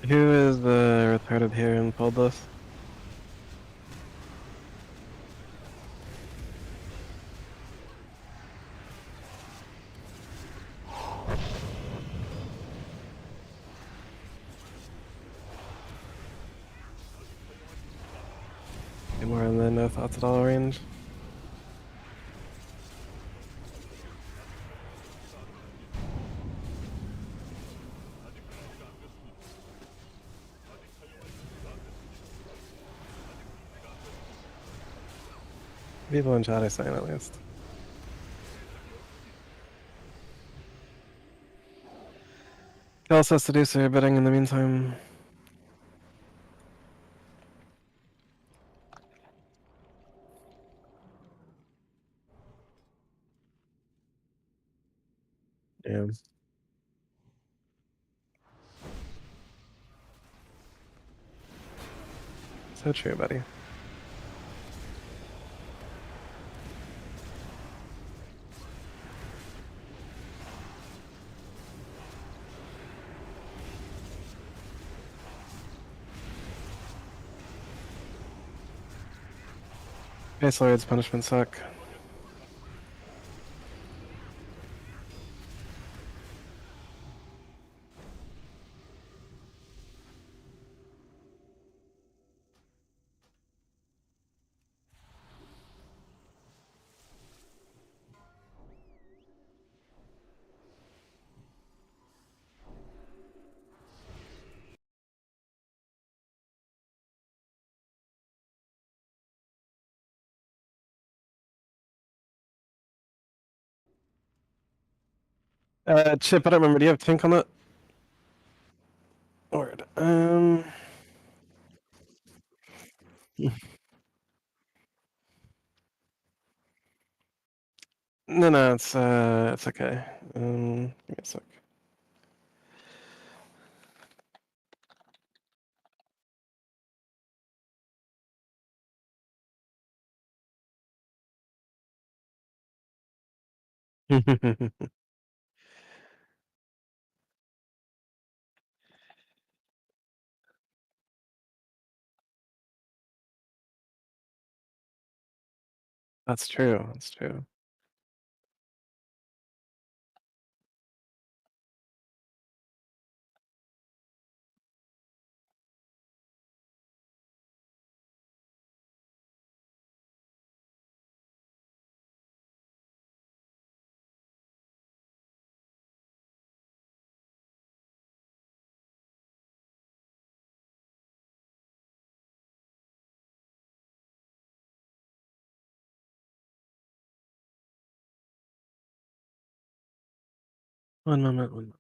Who is the retarded here and pulled this? Any more in the no thoughts at all range? People in chat are saying at least. Tell us to do so bidding in the meantime. Yeah. So true, buddy. Base Lord's punishment suck. Chip, I don't remember. Do you have Tink on that? Word. No, it's okay. Give me a sec. That's true. That's true. One moment. One moment.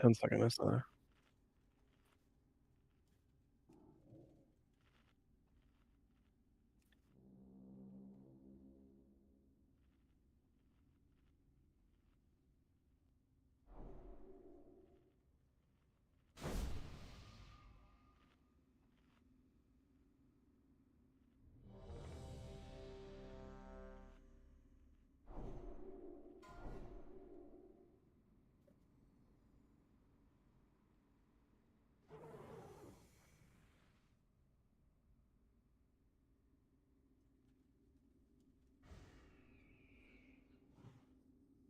One second. That's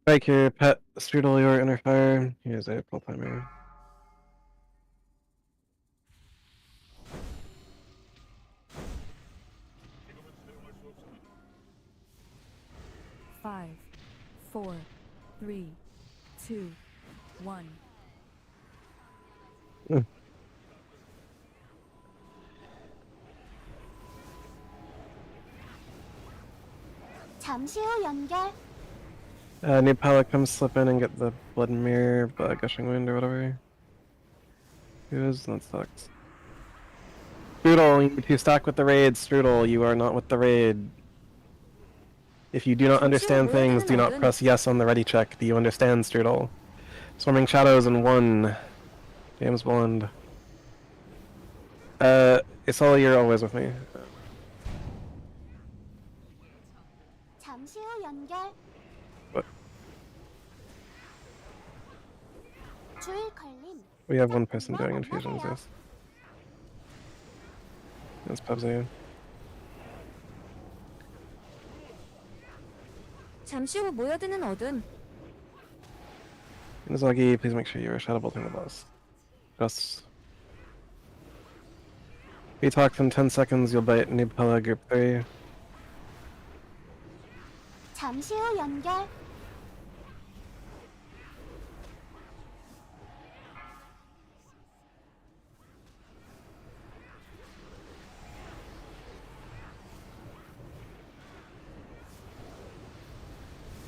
'Spike here, pet strudel your inner fire. Here's a pull timer. Five, four, three, two, one. 잠시 후 연결. Need Palak come slip in and get the blood mirror, gushing wind or whatever. Who is? That sucks. Strudel, you need to stack with the raid. Strudel, you are not with the raid. If you do not understand things, do not press yes on the ready check. Do you understand, Strudel? Swarming shadows in 1. James Bond. It's all you're always with me. 잠시 후 연결. What? 주일 걸림. We have one person doing infusions, yes. That's Pubsy. 잠시 후 모여드는 어둠. Inazagi, please make sure you are shadow bolting the boss. Just. Detox in 10 seconds, you'll bite Nibhala group 3. 잠시 후 연결.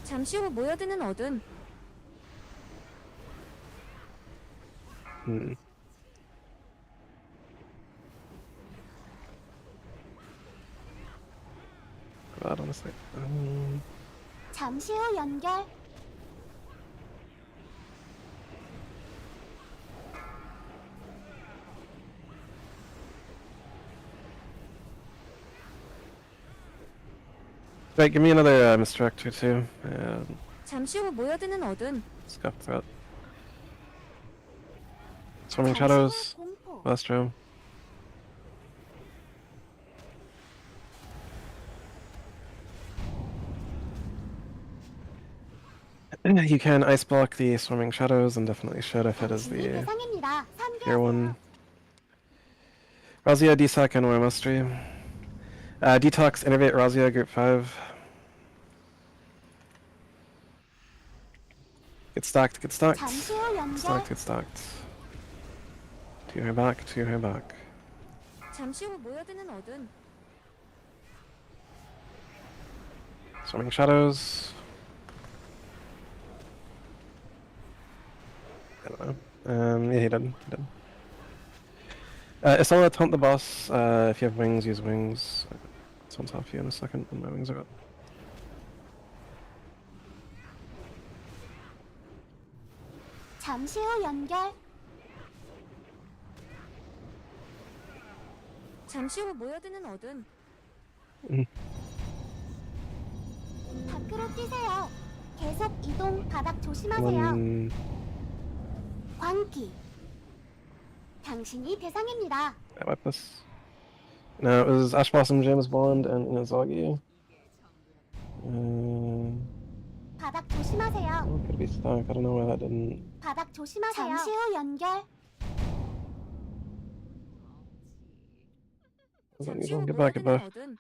잠시 후 모여드는 어둠. God, honestly. 잠시 후 연결. Right, give me another Misdirector too. 잠시 후 모여드는 어둠. Scuff Threat. Swarming 잠시 후 Shadows. 공포. Lestro. You can ice block the Swarming Shadows and definitely should if it is 당신이 the 대상입니다. tier 선계하세요. 1. Razia, Desac, and War Mastery. Detox, Innervate, Razia, Group 5. Get stacked, get stacked. 잠시 후 Get 연결. stacked, get stacked. To her back, to her back. 잠시 후 모여드는 어둠. Swarming Shadows. I don't know. Yeah, he did. He did. Isala, taunt the boss. If you have wings, use wings. It's on top of you in a second when my wings are up. 잠시 후 연결. 잠시 후 모여드는 어둠. 밖으로 뛰세요. 계속 이동. 바닥 조심하세요. One. 광기. 당신이 대상입니다. I wipe this. No, it was Ash Blossom, James Bond, and Inazagi. 바닥 조심하세요. Oh, could be stuck. I don't know why that didn't. 바닥 조심하세요. 잠시 후 연결. 잠시 후 Get back, get 모여드는 back. 어둠.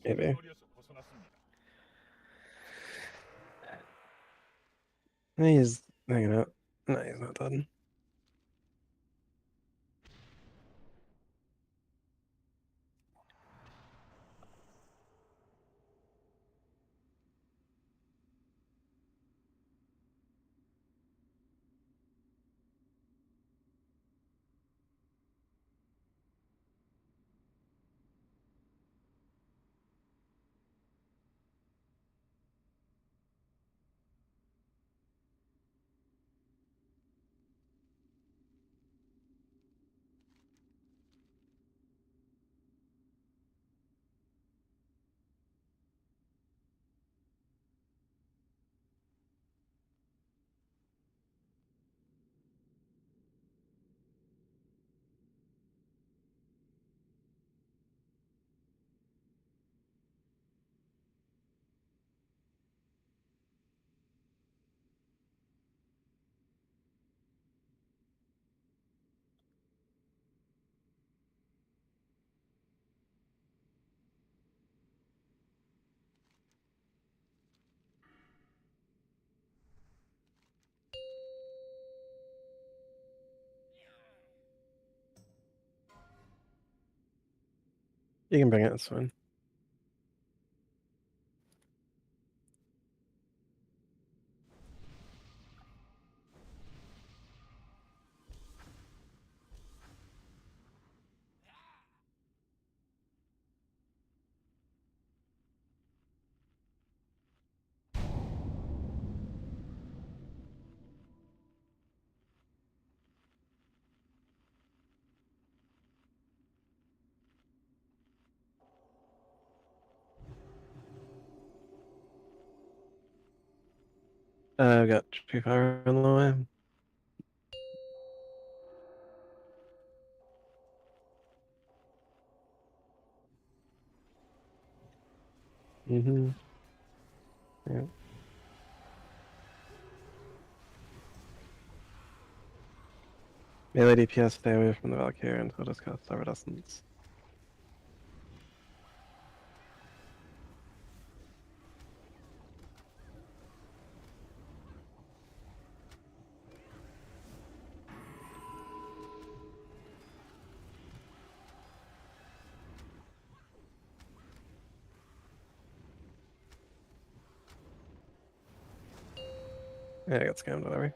Maybe. He's hanging out. No, he's not done. You can bring it, it's fine. I've got tree fire on the way. Mm-hmm. Yeah. Melee DPS, stay away from the Valkyrie until it just casts Iridescence. Yeah, I got scammed, whatever.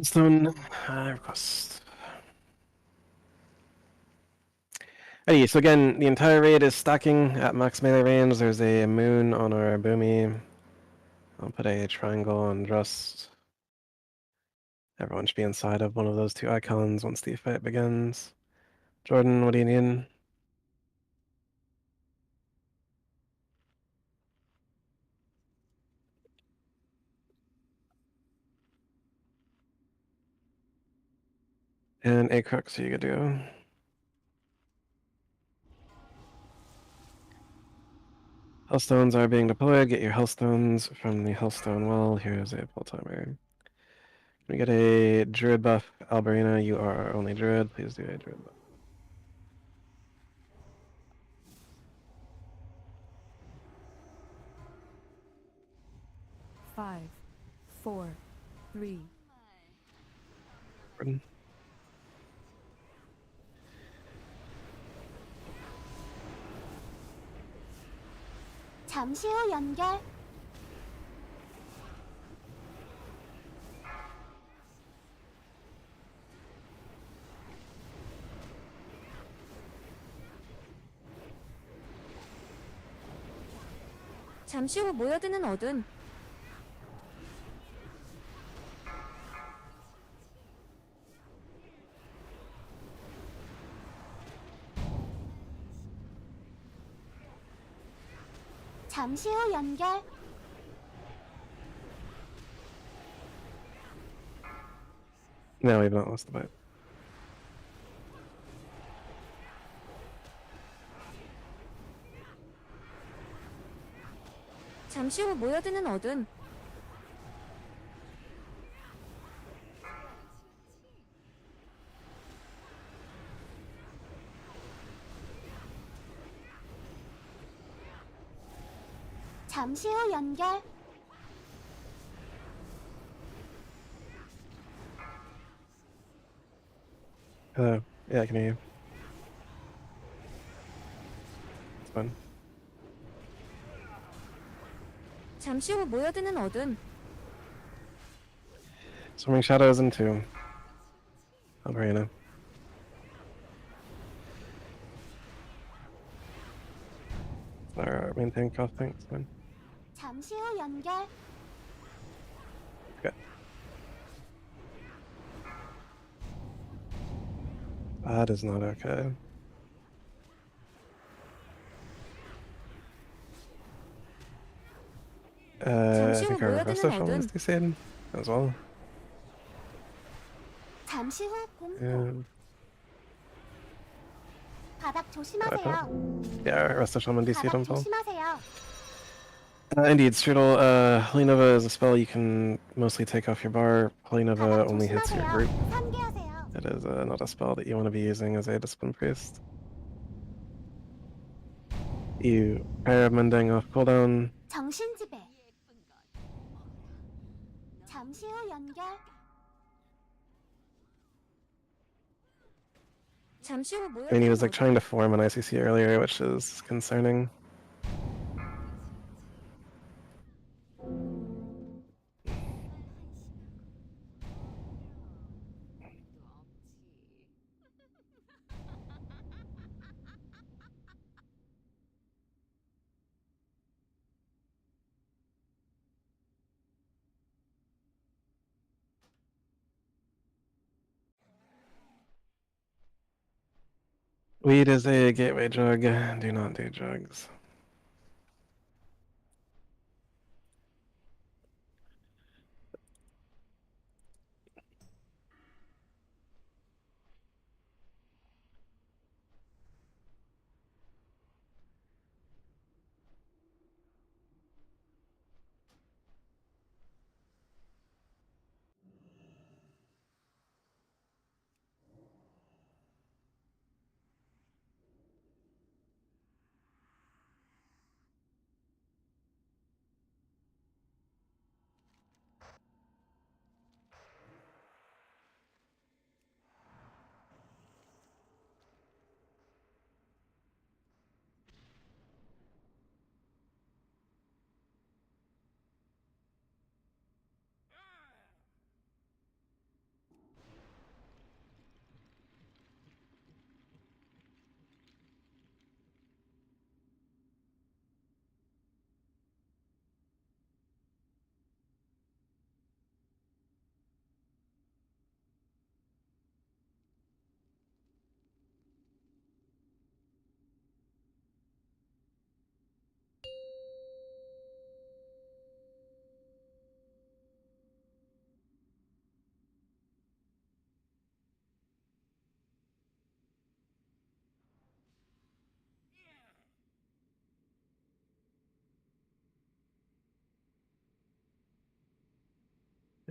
Stone request. Alrighty, so again, the entire raid is stacking at max melee range. There's a moon on our boomy. I'll put a triangle on Drust. Everyone should be inside of one of those two icons once the fight begins. Jordan, what do you need? And a crux, so you could do. Hellstones are being deployed. Get your Hellstones from the Hellstone well. Here's a pull timer. Can we get a Druid buff? Alberina, you are our only Druid. Please do a Druid buff. Five, four, three. Pardon? 잠시 후 연결. 잠시 후 모여드는 어둠. 잠시 후 연결. No, we've not lost the fight. 잠시 후 모여드는 어둠. 잠시 후 연결. Hello. Yeah, I can hear you. It's fine. 잠시 후 모여드는 어둠. Swimming Shadows into Alberina. Our main tank off tank, it's fine. 잠시 후 연결. Okay. That is not okay. I think our Resto Shaman is decent as well. 잠시 후 공포. And 바닥 조심하세요. yeah, our Resto Shaman DC 바닥 don't fall. 조심하세요. Indeed, Strudel, Holy Nova is a spell you can mostly take off your bar. Holy Nova 바닥 only hits your group. 조심하세요. 산계하세요. It is not a spell that you want to be using as a Discipline Priest. You pair mending off cooldown. 정신 지배. 잠시 후 연결. 잠시 후 I mean, he 모여드는 was like 어둠. trying to form an ICC earlier, which is concerning. Weed is a gateway drug. Do not do drugs.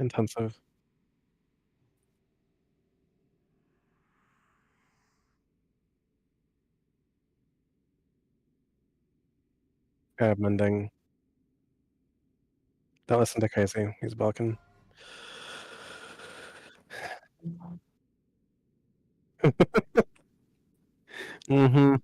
Intensive. Crab mending. Don't listen to Crazy. He's balking. Mm-hmm.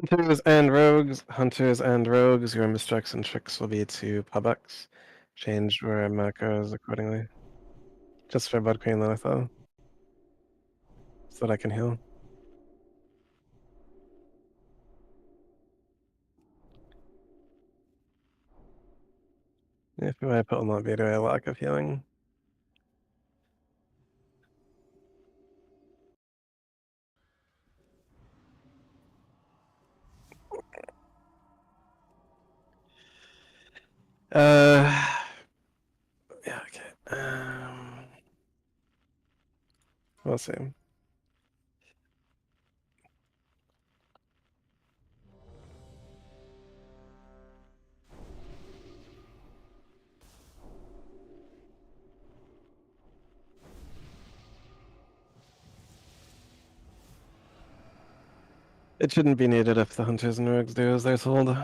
Hunters and rogues, your mistakes and tricks will be to PubX. Change where macros accordingly. Just for Bud Queen Lilith, so that I can heal. If I put on that video, a lack of healing. Yeah, okay. We'll see. It shouldn't be needed if the hunters and rogues do as they're told.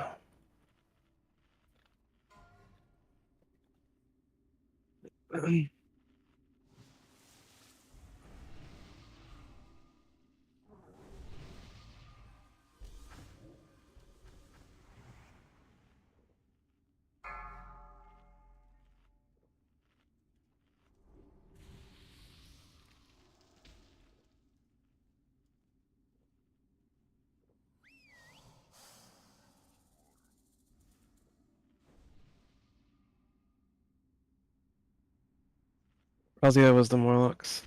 Razia was the Morlocks.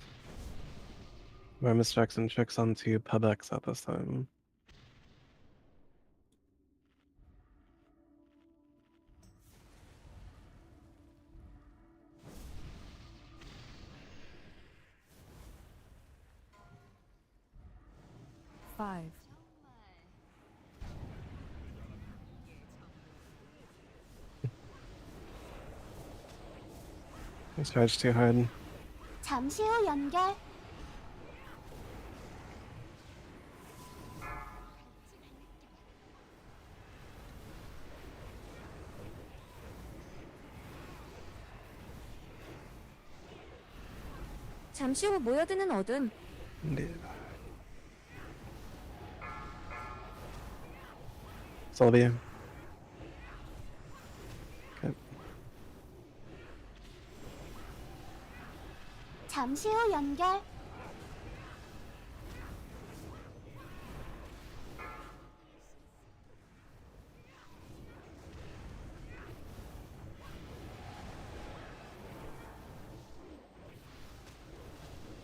Where Miss Jackson tricks onto PubX at this time. Five, He's charged too hard. 잠시 후 연결. 잠시 후 모여드는 어둠. Indeed. Sylvia. Okay. 잠시 후 연결.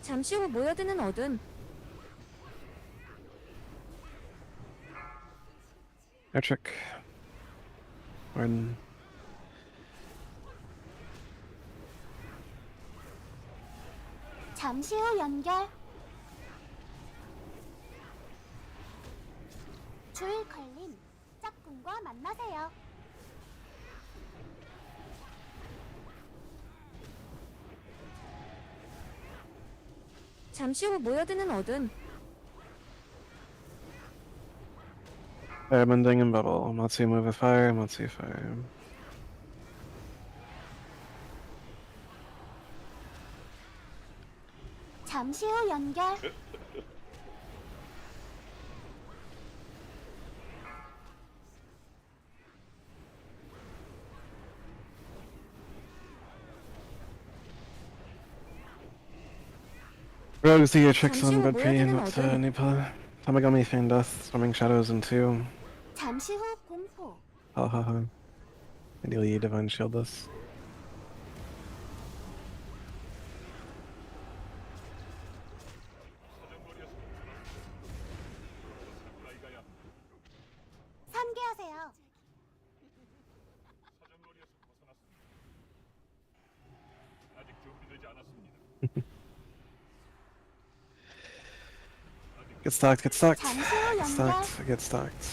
잠시 후 모여드는 어둠. Patrick. Warden. 잠시 잠시 후 연결. 줄 걸림. 짝꿍과 만나세요. 잠시 후 모여드는 어둠. Firebending and bubble. Matsu move with fire. Matsu fire. 잠시 후 연결. Rogues, do your tricks 잠시 on 후 Budpri and 모여드는 not 어둠. Nipa. Tamagami Feign Death. Swimming Shadows in 2. 잠시 후 공포. Ha ha ha. Ideally, you Divine Shield this. 산계하세요. Get stacked, get stacked. 잠시 후 Get 연결. stacked, get stacked.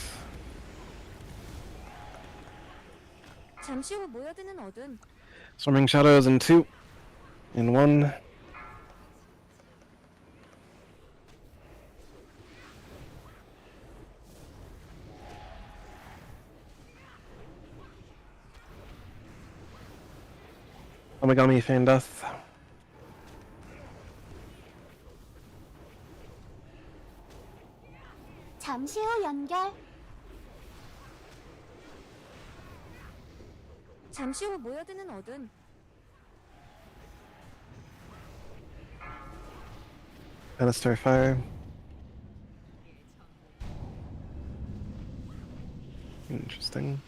잠시 후 모여드는 어둠. Swimming Shadows in 2. In 1. Tamagami Feign Death. 잠시 후 연결. 잠시 후 모여드는 어둠. Minister Fire. Interesting.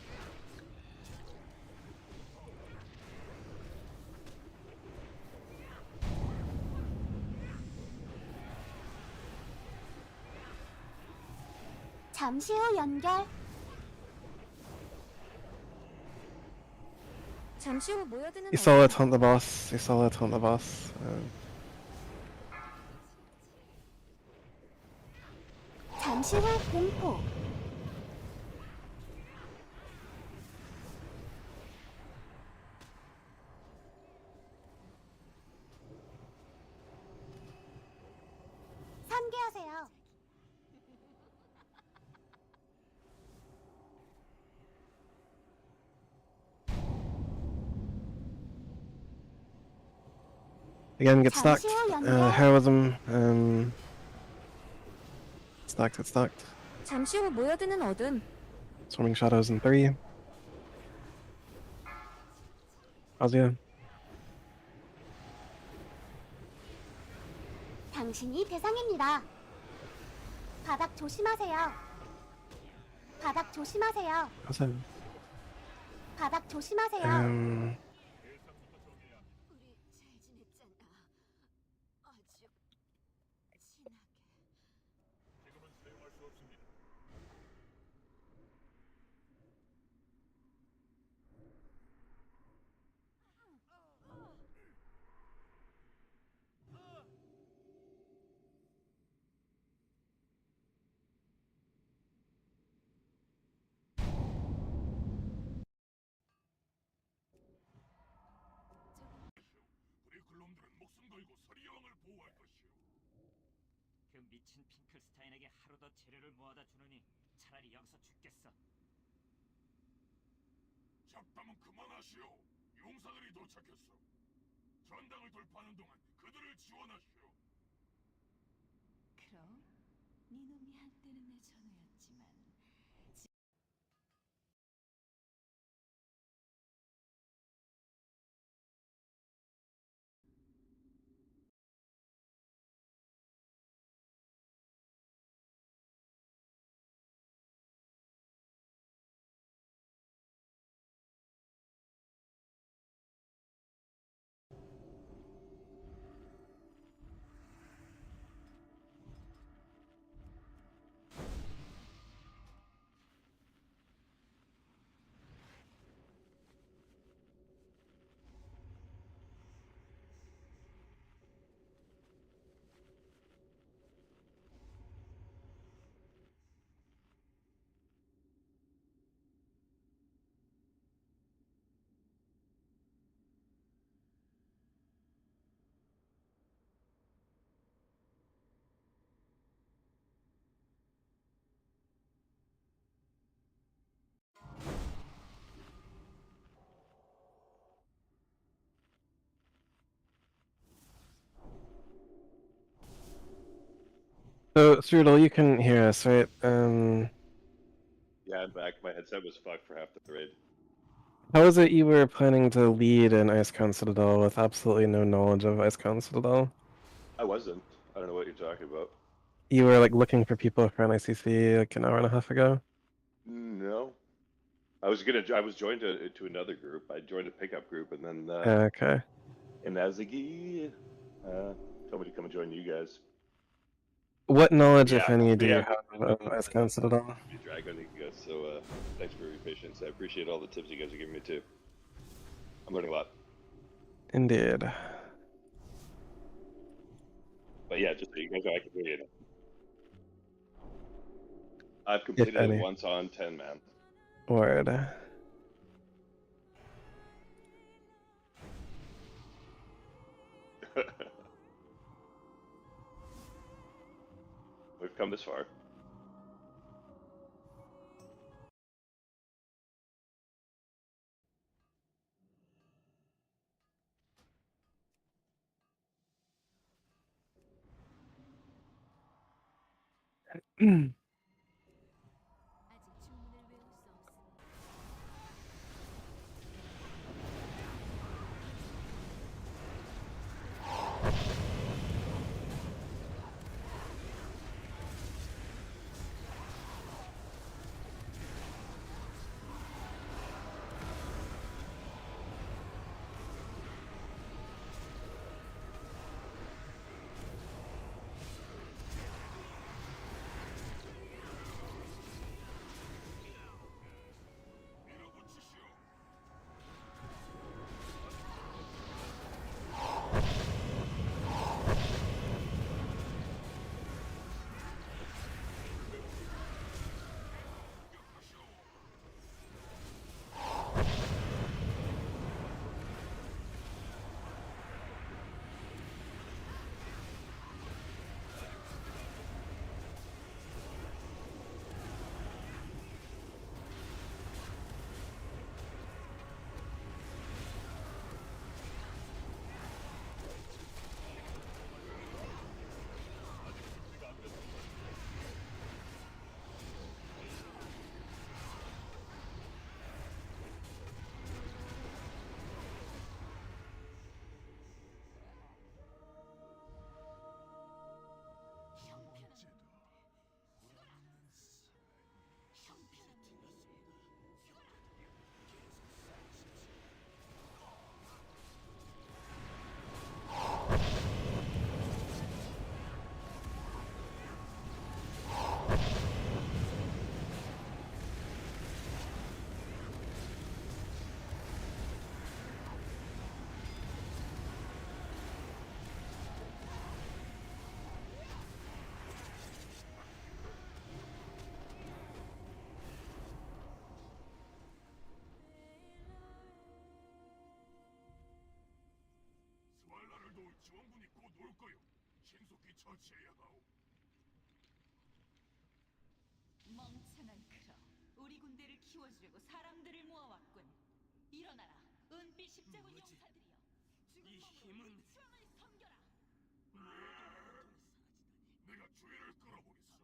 잠시 후 연결. 잠시 후 모여드는 You saw 어둠. it on the boss. You saw it on the boss. 잠시 후 공포. 산계하세요. Again, get stacked. 잠시 후 연결. Heroism. Stacked, get stacked. 잠시 후 모여드는 어둠. Swimming Shadows in 3. Azia. 당신이 대상입니다. 바닥 조심하세요. 바닥 조심하세요. Azia. 바닥 조심하세요. 우리 잘 지냈잖아. 아주 진하게. 우리 글놈들은 목숨 걸고 서리 여왕을 보호할 것이오. 그 미친 핑클스타인에게 하루 더 재료를 모아다 주느니 차라리 여기서 죽겠어. 잡담은 그만하시오. 용사들이 도착했어. 전당을 돌파하는 동안 그들을 지원하시오. 그럼 네 놈이 한때는 내 전우였지만 So, Strudel, you can hear us, right? Yeah, I'm back. My headset was fucked for half the raid. How is it you were planning to lead an Icecrown Citadel with absolutely no knowledge of Icecrown Citadel? I wasn't. I don't know what you're talking about. You were like looking for people for an ICC like an hour and a half ago? No. I was joined to another group. I joined a pickup group, and then Okay. Inazagi told me to come and join you guys. What knowledge, if Yeah, any, do but you yeah, have of Icecrown Citadel? be dragging you guys. So thanks for your patience. I appreciate all the tips you guys are giving me too. I'm learning a lot. Indeed. But yeah, just so you guys know, I can hear you now. I've If completed it any. once on 10 man. Word. We've come this far. 지원군이 곧 올 거요. 신속히 처치해야 하오. 멍청한 크로. 우리 군대를 키워주려고 사람들을 모아왔군. 일어나라. 은빛 십자군 용사들이여. 이 힘은 수왕을 섬겨라. 내가 주의를 끌어보겠어.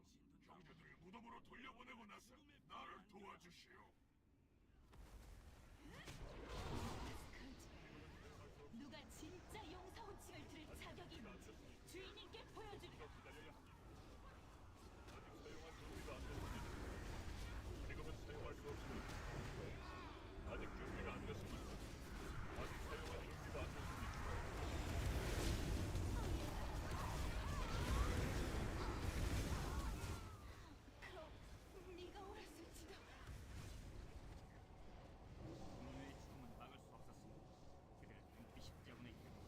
형제들을 무덤으로 돌려보내고 나서 나를 도와주시오. 누가 진짜 용사 호칭을 들을 자격이 있는지 주인님께 보여주리라. 그럼 네가 옳았을지도. 분노의 죽음은 막을 수 없었습니다. 그들은 은빛 십자군의 힘으로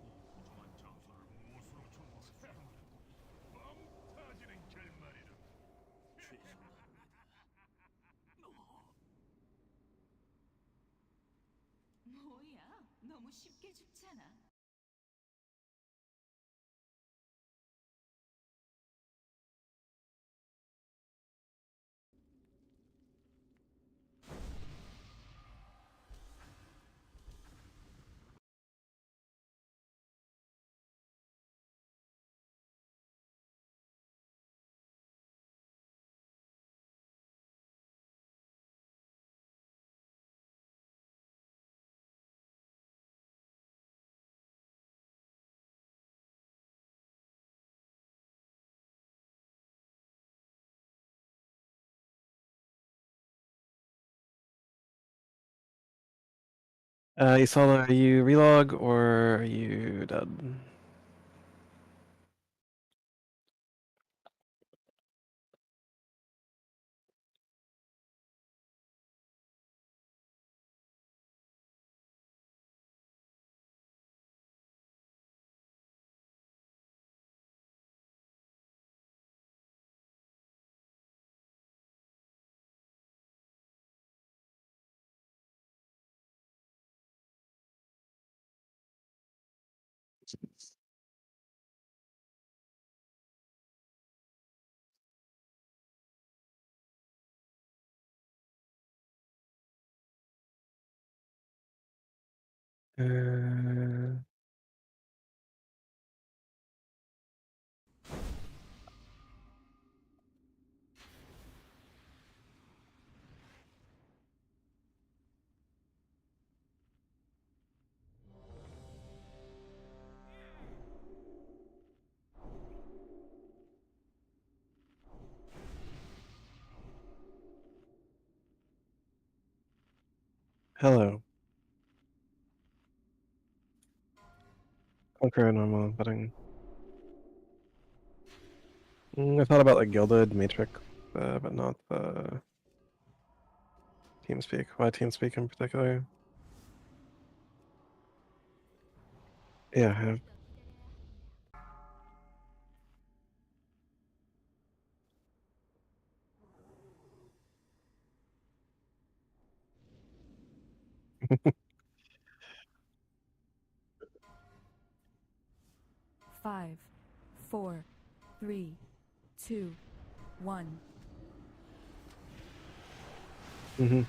이 부정한 장소를 무엇으로 정복했어? 뻥 터지는 결말이다. 뭐야? 너무 쉽게 죽잖아. Isala, are you relog or are you dead? Uh, hello. Conqueror normal betting. I thought about like Gilded, Matrix, but not the TeamSpeak. Why TeamSpeak in particular? Yeah, I have. Five, four, three, two, one. Mm-hmm.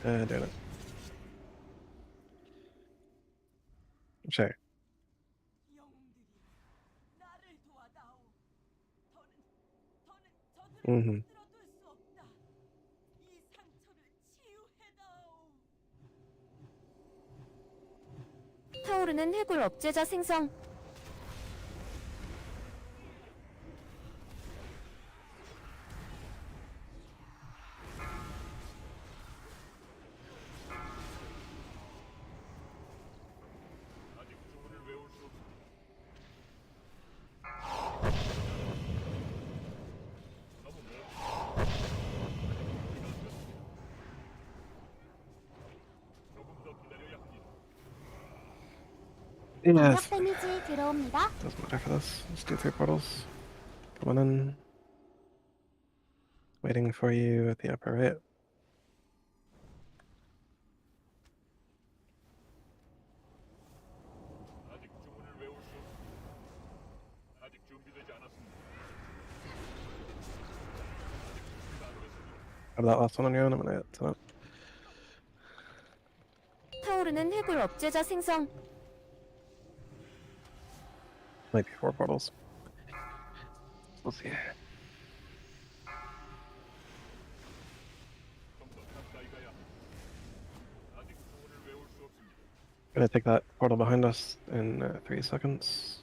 Damn it. Sure. 영웅들이여, 나를 도와다오. 더는 저들을 Mm-hmm. 붙들어둘 수 없다. 이 상처를 치유해다오. 타오르는 해골 억제자 생성. 광역 Yes. 데미지 들어옵니다. Doesn't matter for this. Let's do 3 portals. Coming in. Waiting for you at the upper right. Have that last one on your own. I'm gonna get to that. 타오르는 해골 억제자 생성. Might be 4 portals. We'll see. Gonna take that portal behind us in 3 seconds.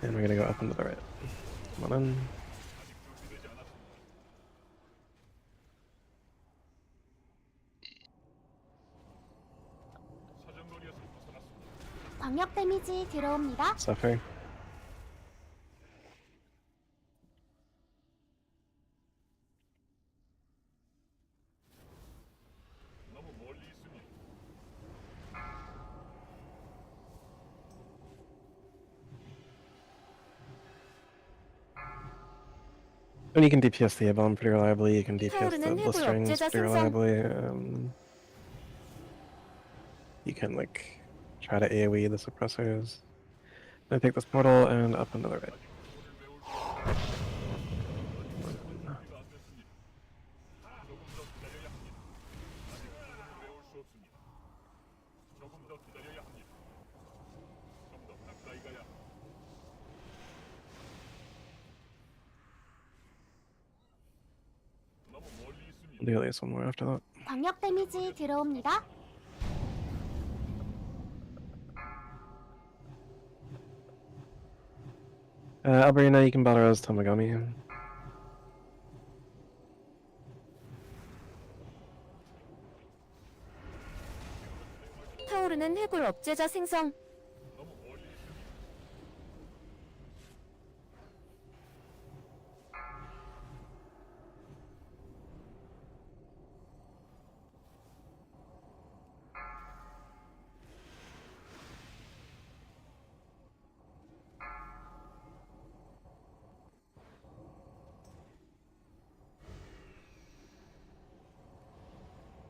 And we're gonna go up and to the right. Come on in. 광역 데미지 들어옵니다. Suffer. And you can DPS the A-bomb pretty reliably, you can DPS the blisterings pretty reliably. You can like try to AoE the suppressors. I'm gonna take this portal and up into the right. I'll do at least one more after that. 광역 데미지 들어옵니다. Alberina, you can battle as Tamagami. 타오르는 해골 업체자 생성.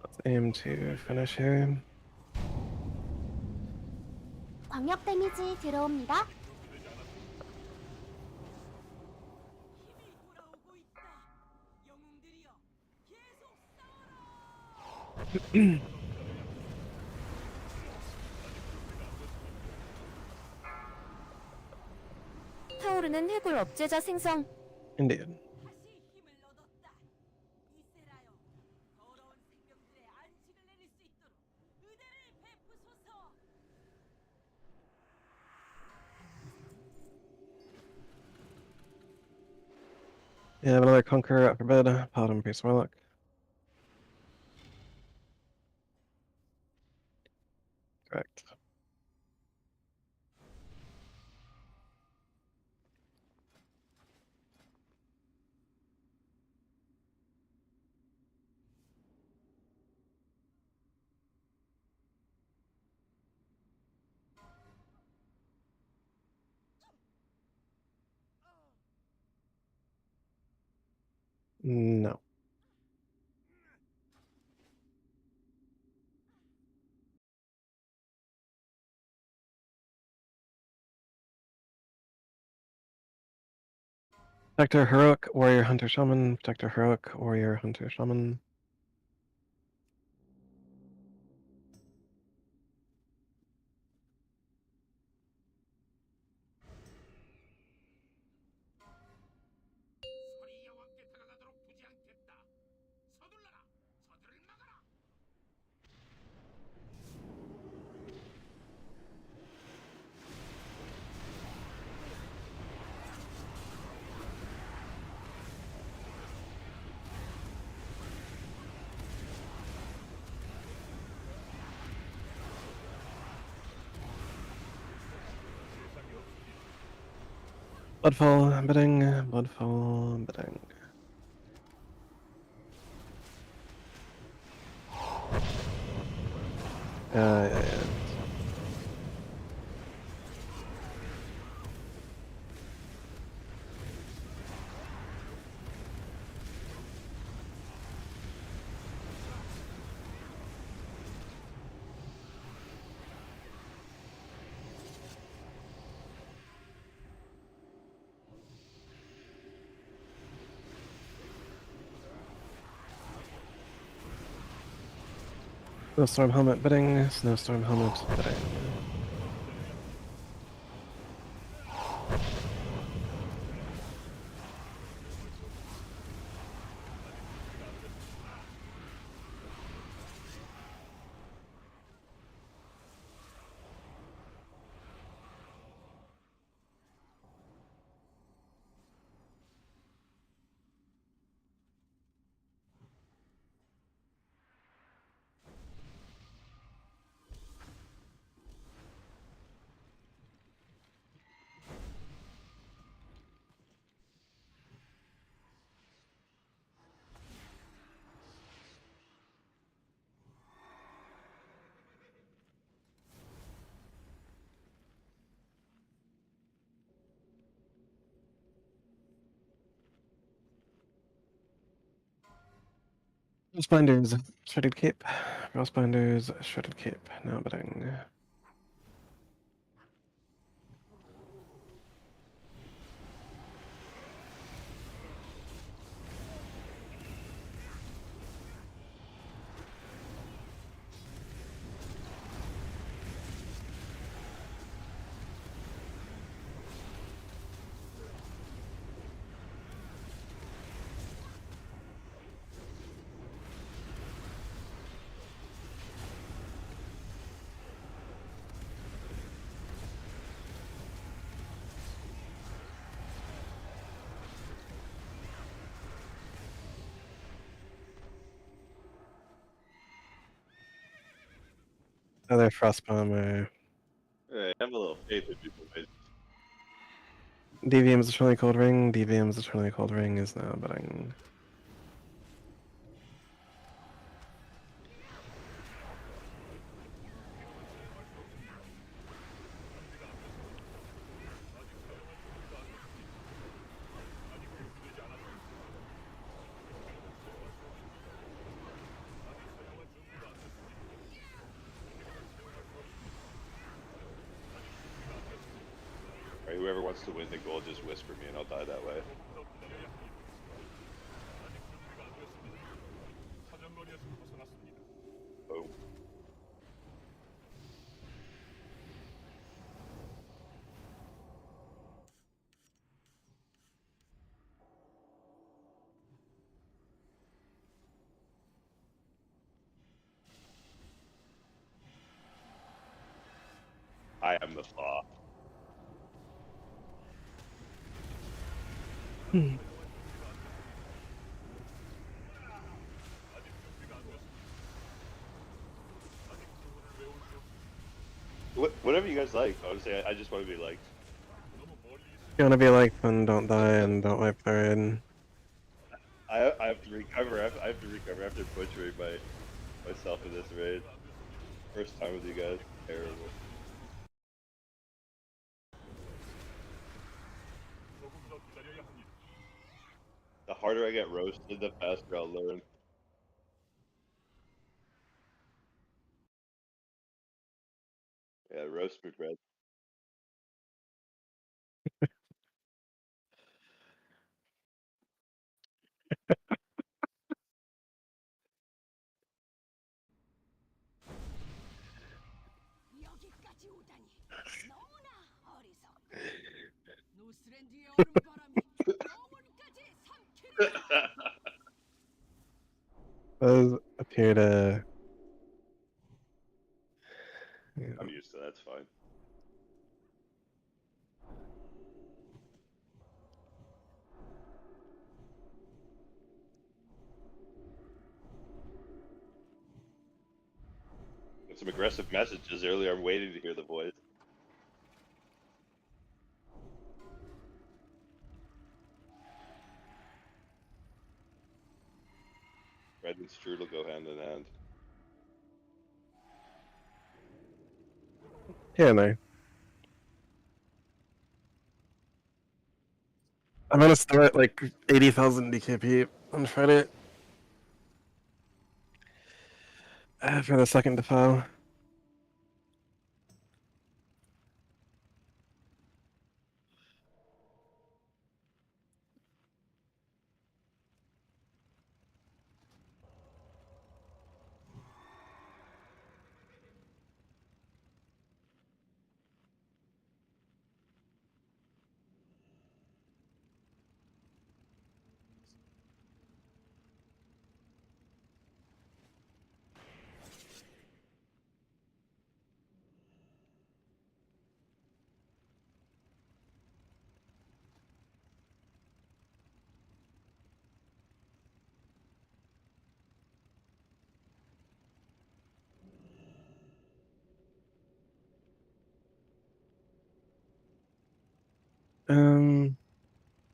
Let's aim to finish here. 광역 데미지 들어옵니다. 힘이 돌아오고 있다. 영웅들이여, 계속 싸워라. 타오르는 해골 업체자 생성. Indeed. 다시 힘을 얻었다. 이세라여, 더러운 생명들의 안식을 내릴 수 있도록 의대를 베푸소서. Yeah, another Conqueror up for bed. Paladin Priest Warlock. Correct. No. Protector Heroic, Warrior Hunter Shaman. Protector Heroic, Warrior Hunter Shaman. 서리 여왕께 다가가도록 두지 않겠다. 서둘러라. 서들을 막아라. Bloodfall bidding. Bloodfall bidding. Yeah. Snowstorm Helmet bidding. Snowstorm Helmet bidding. Spinders, Shredded Cape. Spinders, Shredded Cape. Now bidding. Other frost bomb or Alright, have a little faith in people, mate. DVM's Eternally Cold Ring. DVM's Eternally Cold Ring is now betting. Alright, whoever wants to win the gold, just whisper me and I'll die that way. Boom. I am the thaw. Whatever you guys like. Honestly, I just want to be liked. You wanna be like, then don't die and don't wipe the raid. I have to recover. I have to recover after butchering myself in this raid. First time with you guys. Terrible. The harder I get roasted, the faster I'll learn. Yeah, roast me, Fred. 여기까지 오다니 너무나 어리석고 노스랜드의 얼음바람이 영혼까지 삼키리라. Those appear to. I'm used to that. That's fine. Got some aggressive messages earlier. I'm waiting to hear the voice. Red and Strudel go hand in hand. Yeah, no. I'm gonna start like 80,000 DKP on Friday. For the second defile.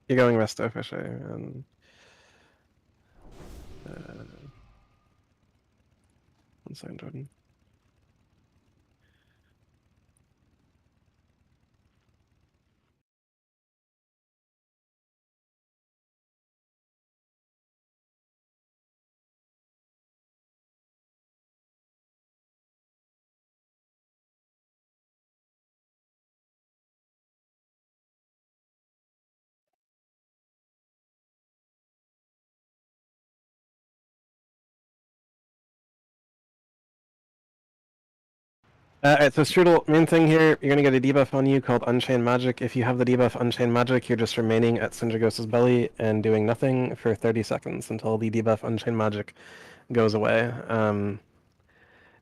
You're going resto for sure. And, one second, Jordan. Alright, so Strudel, main thing here, you're gonna get a debuff on you called Unchained Magic. If you have the debuff Unchained Magic, you're just remaining at Sindragos's belly and doing nothing for 30 seconds until the debuff Unchained Magic goes away.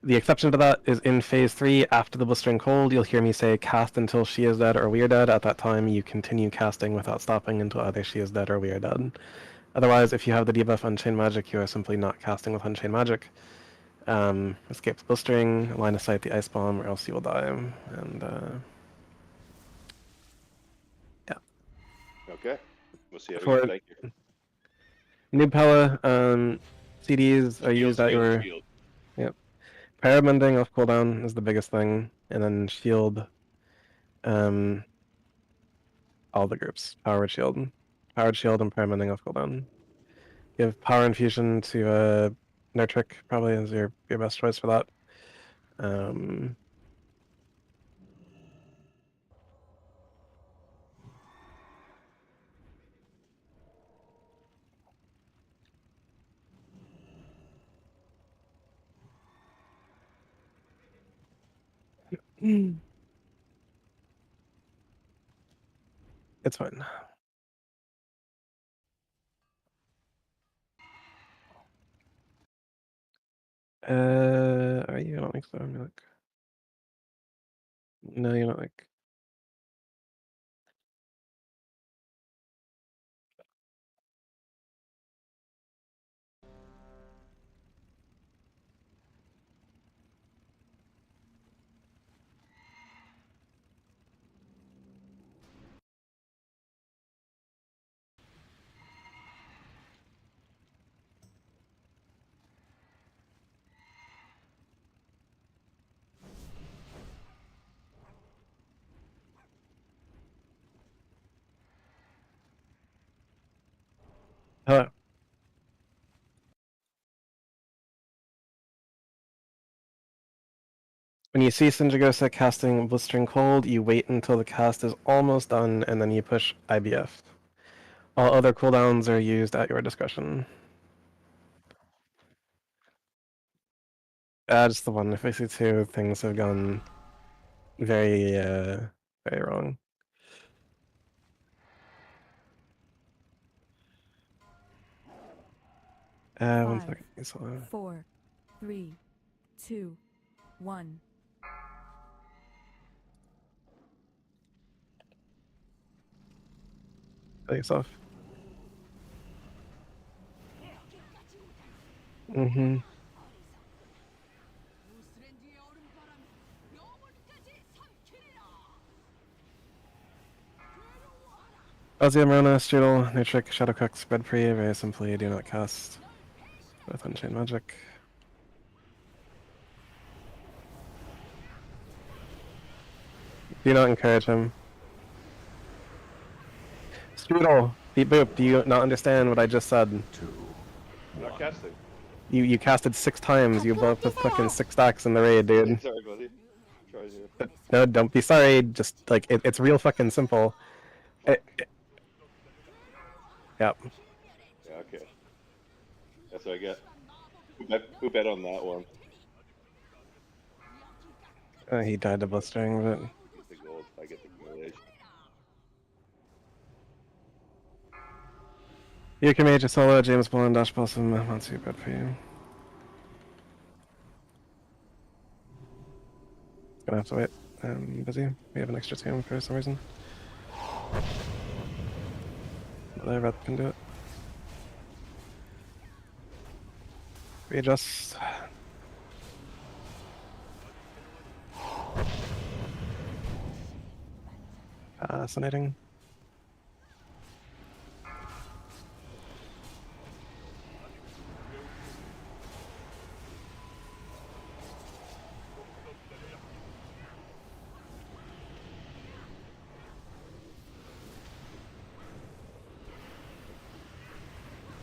The exception to that is in Phase 3, after the Blistering Cold, you'll hear me say cast until she is dead or we are dead. At that time, you continue casting without stopping until either she is dead or we are dead. Otherwise, if you have the debuff Unchained Magic, you are simply not casting with Unchained Magic. escape the blistering, line of sight the ice bomb, or else you will die. And yeah. Okay. We'll see how we For go. Thank you. Noob Pella, CDs are used at your. Shield. Yep. Paramending off cooldown is the biggest thing, and then shield. All the groups. Powered shield, and paramending off cooldown. Give power infusion to Nertrick probably is your best choice for that. It's fine. Are you? I don't think so. I'm like, no, you're not like. Hello. When you see Sinjagosa casting Blistering Cold, you wait until the cast is almost done, and then you push IBF. All other cooldowns are used at your discretion. Just the one. If I see two, things have gone very, very wrong. One Five, second. Please hold on. 4, 3, 2, 1. Kill yourself. Mm-hmm. 무스렌지의 얼음바람이 영혼까지 삼키리라. Ozzy, Marona, Strudel, Nutric, Shadowcock, Spread Free, very simply do not cast with Unchained Magic. Do not encourage him. Strudel, Beat Boop, do you not understand what I just said? I'm not casting. You casted 6 times, you blew up with fucking 6 stacks in the raid, dude. Sorry, buddy. Try to. No, don't be sorry, just, like, it's real fucking simple. Yep. Yeah, okay. That's what I get. Who bet on that one? He died to blistering, but... Get the gold. I get the accumulation. You can major solo, James Ball and Dash Blossom, not too bad for you. Gonna have to wait. I'm busy. We have an extra team for some reason. But Red can do it. Readjust. Fascinating.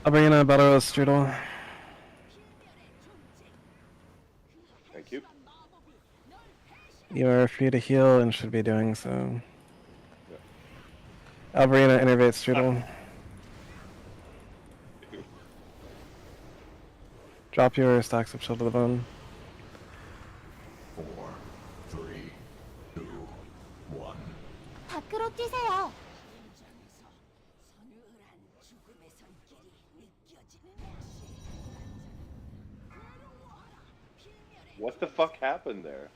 Arena, Battle Strudel. Thank you. You are free to heal and should be doing so. Alberina, innervate Strudel. Drop your stacks of Shield to the Bone. 4, 3, 2, 1. 밖으로 뛰세요. What the fuck happened there?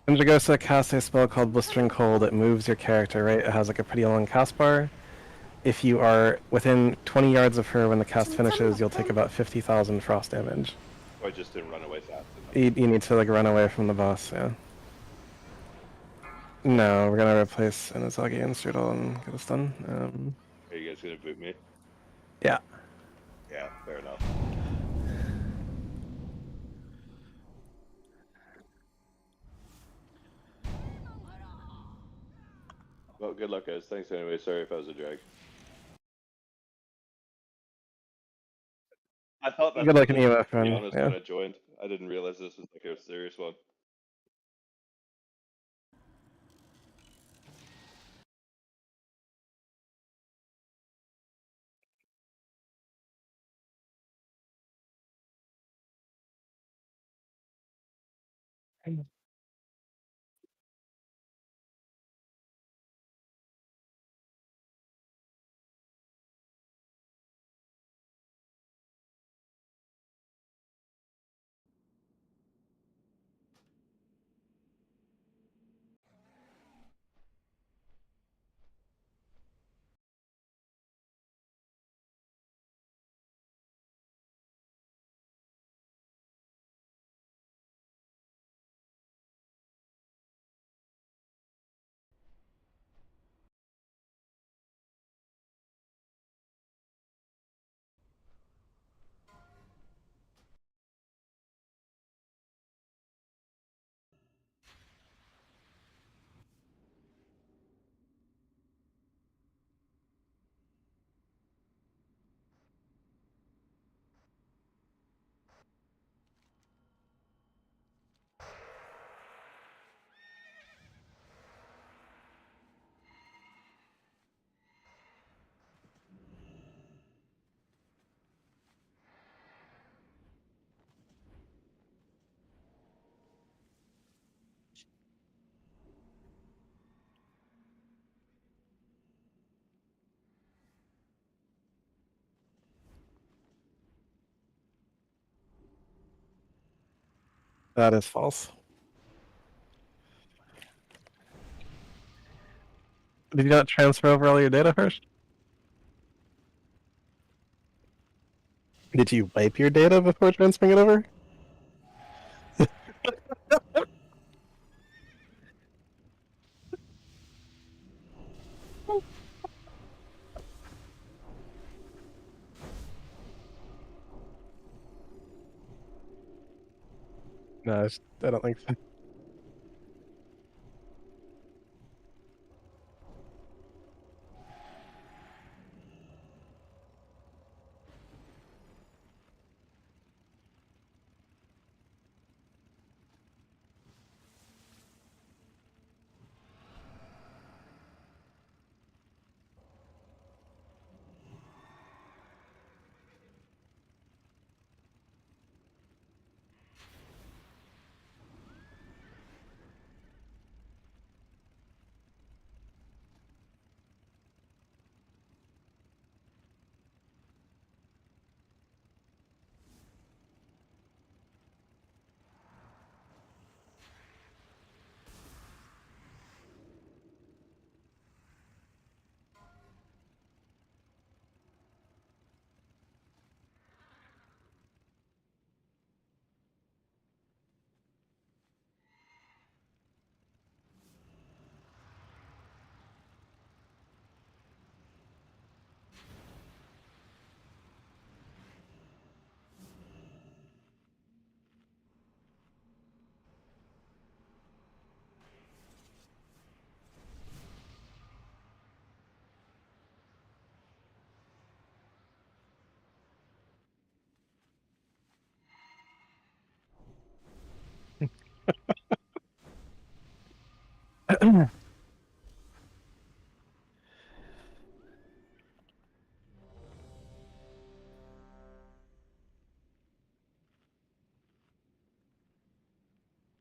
Sinjagosa casts a spell called Blistering Cold. It moves your character, right? It has like a pretty long cast bar. if you are within 20 yards of her when the cast finishes, you'll take about 50,000 frost damage. Oh, I just didn't run away fast enough. You need to like run away from the boss, yeah. No, we're gonna replace Inazagi and Strudel and get this done. Are you guys gonna boot me? Yeah. Yeah, fair enough. Well, good luck, guys. Thanks anyway. Sorry if I was a drag. I thought that's Good luck in what it was, EMF, to be man. honest, Yeah. when I joined. I didn't realize this was like a serious one. That is false. Did you not transfer over all your data first? Did you wipe your data before transferring it over? No, I don't think so.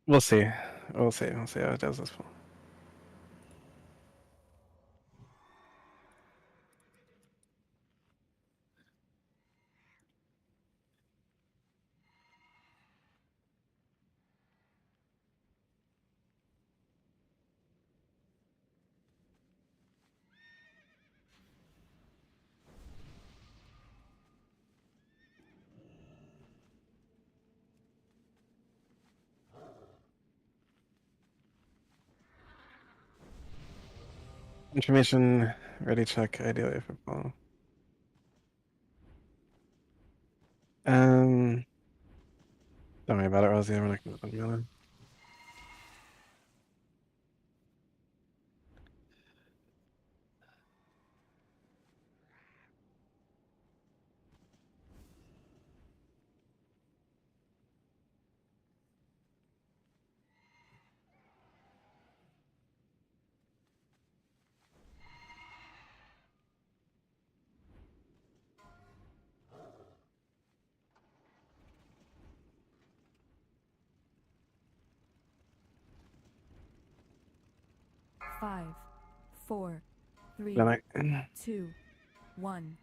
We'll see. We'll see. We'll see how it does this one. Information, ready check, ideally for Paul. Don't worry about it, Rosie. We're not gonna put on. 5, 4, 3, Then I 2, 1.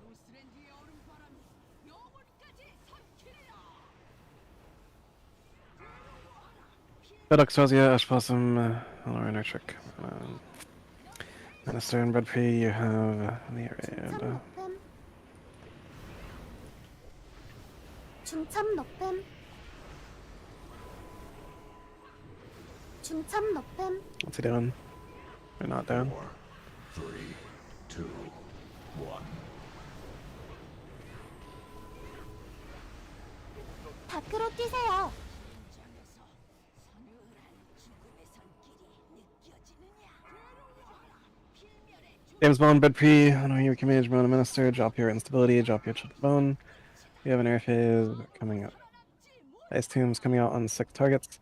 노스랜드의 얼음바람이 영혼까지 삼키리라. FedEx Rosia, Ash Blossom, Lorena Trick. Minister and Bread Free, you have the raid. 중참 높음. 중참 높음. What's he doing? We're not down. 4, 3, 2, 1. 밖으로 뛰세요. James Bond, Bread Free, I know you can manage Mona Minister, drop your instability, drop your chip bone. You have an air phase coming up. Ice Tombs coming out on 6 targets.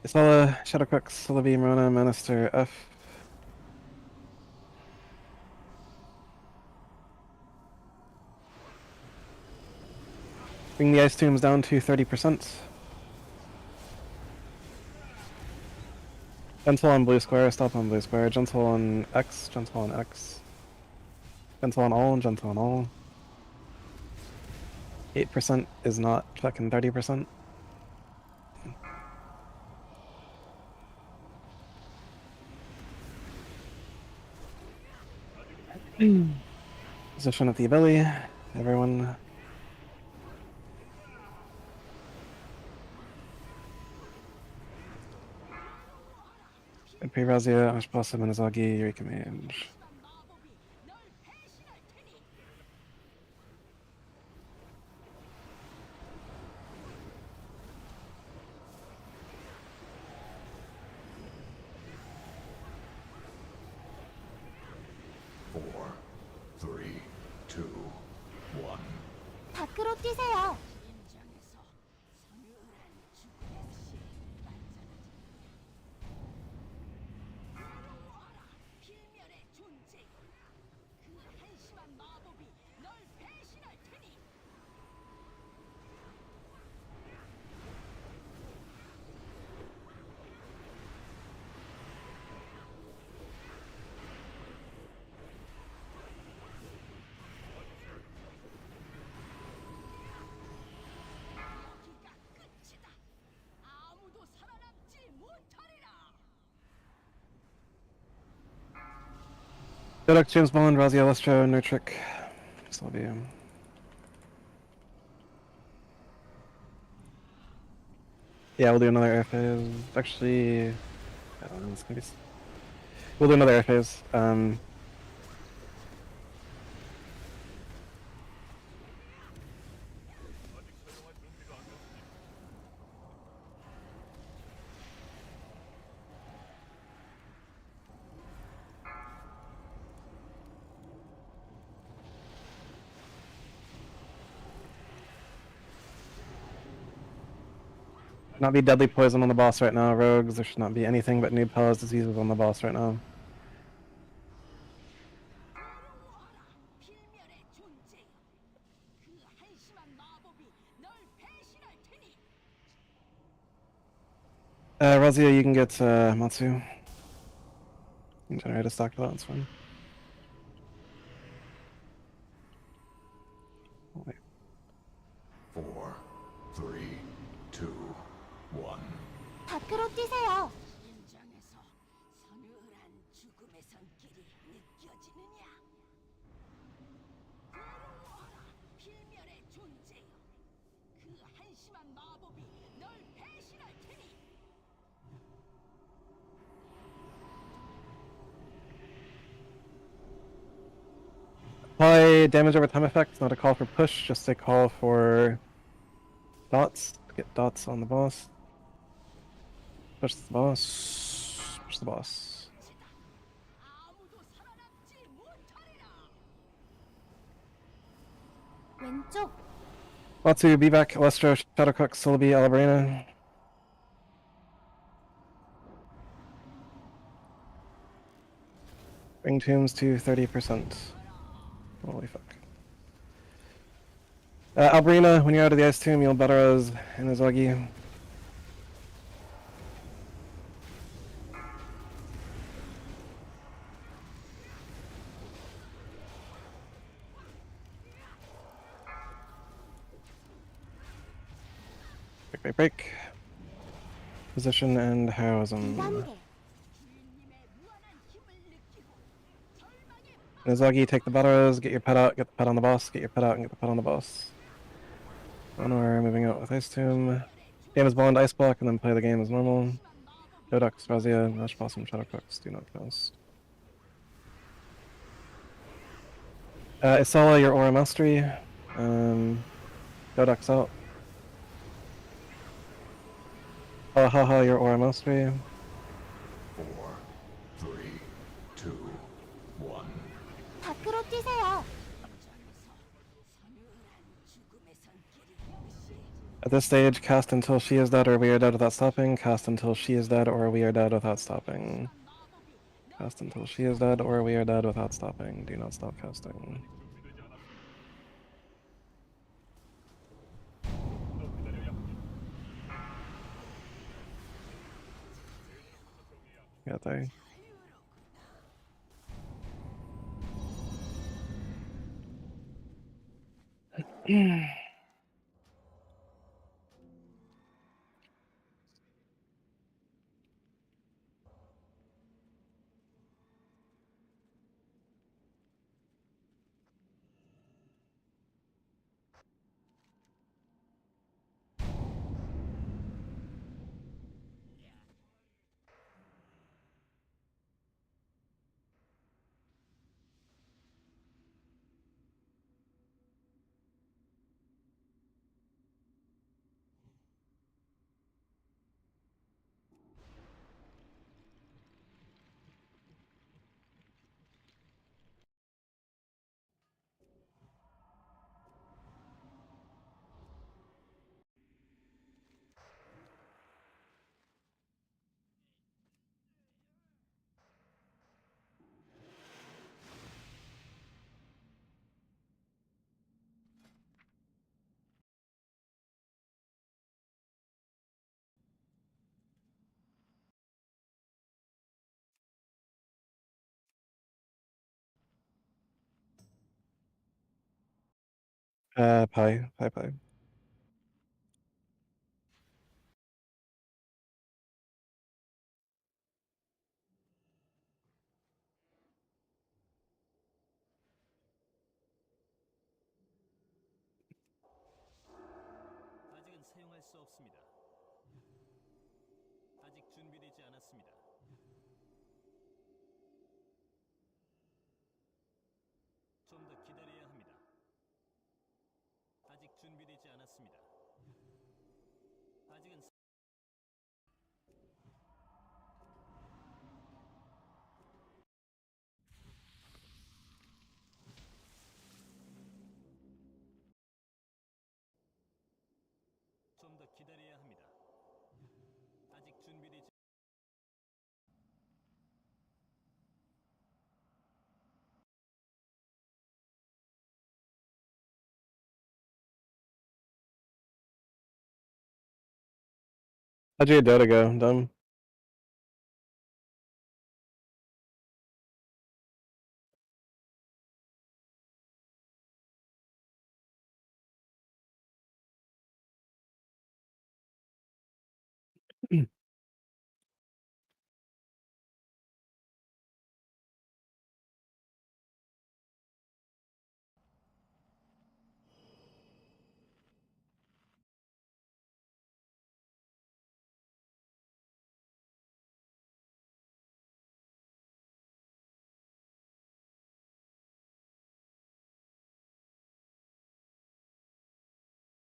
Isala, Shadow Crux, Livy, Mona, Minister, F. Bring the Ice Tombs down to 30%. Gentle on blue square, stop on blue square, gentle on X, gentle on X. Gentle on all, gentle on all. 8% is not fucking 30%. Position at the belly, everyone. Pre-Razia, Ash Blossom, Minazagi, Eureka Mage. 널 배신할 테니. 4, 3, 2, 1. 밖으로 뛰세요. 심장에서 서늘한 죽음의 씨 반짝아지는 괴로워하라 필멸의 존재 그 한심한 마법이 널 배신할 테니 여기가 끝이다 아무도 살아남지 못하리라 Doduck, James Bond, Razia, Lestro, no trick. Sylvia. Yeah, we'll do another air phase. Actually, I don't know, it's gonna be. We'll do another air phase. Not be deadly poison on the boss right now, rogues. There should not be anything but noob palace diseases on the boss right now. 괴로워하라 필멸의 존재 그 한심한 마법이 널 배신할 테니 Razia, you can get Matsu. You can generate a stock for that, it's fine. Oh, wait. 4, 3, 2, 1. 밖으로 뛰세요. 인장에서 서늘한 죽음의 손길이 느껴지느냐? 괴로워하라, 필멸의 존재여. 그 한심한 마법이 널 배신할 테니. Apply damage over time effect, not a call for push, just a call for dots. Get dots on the boss. Push the boss. Push the boss. 아무도 살아남지 못하리라. 왼쪽. Watsu, Beback, Lestro, Shadowcook, Syllabi, Alabrina. Bring tombs to 30%. Holy fuck. Albrina, when you're out of the ice tomb, you'll better as in Izagi. Break. Position and house them. 2단계. Nizagi, take the Butters, get your pet out, get the pet on the boss, get your pet out, and get the pet on the boss. Honor, moving out with Ice Tomb. Game is Bond, Ice Block, and then play the game as normal. Dodux, Razia, Rush Blossom, Shadowcooks, do not cast. Isala, your Aura Mastery. Dodux out. Haha, your Aura Mastery. 4, 3, 2, 1. 밖으로 뛰세요. At this stage, cast until she is dead or we are dead without stopping. Cast until she is dead or we are dead without stopping. Cast until she is dead or we are dead without stopping. Do not stop casting. Got there. Pie. 아직은 사용할 수 없습니다. 아직 준비되지 않았습니다. 좀 더 기다려야 합니다. 아직 준비되지 않았습니다. 아직은 좀 더 기다려야 합니다. 아직 준비되지 How'd your Dota go? Dumb.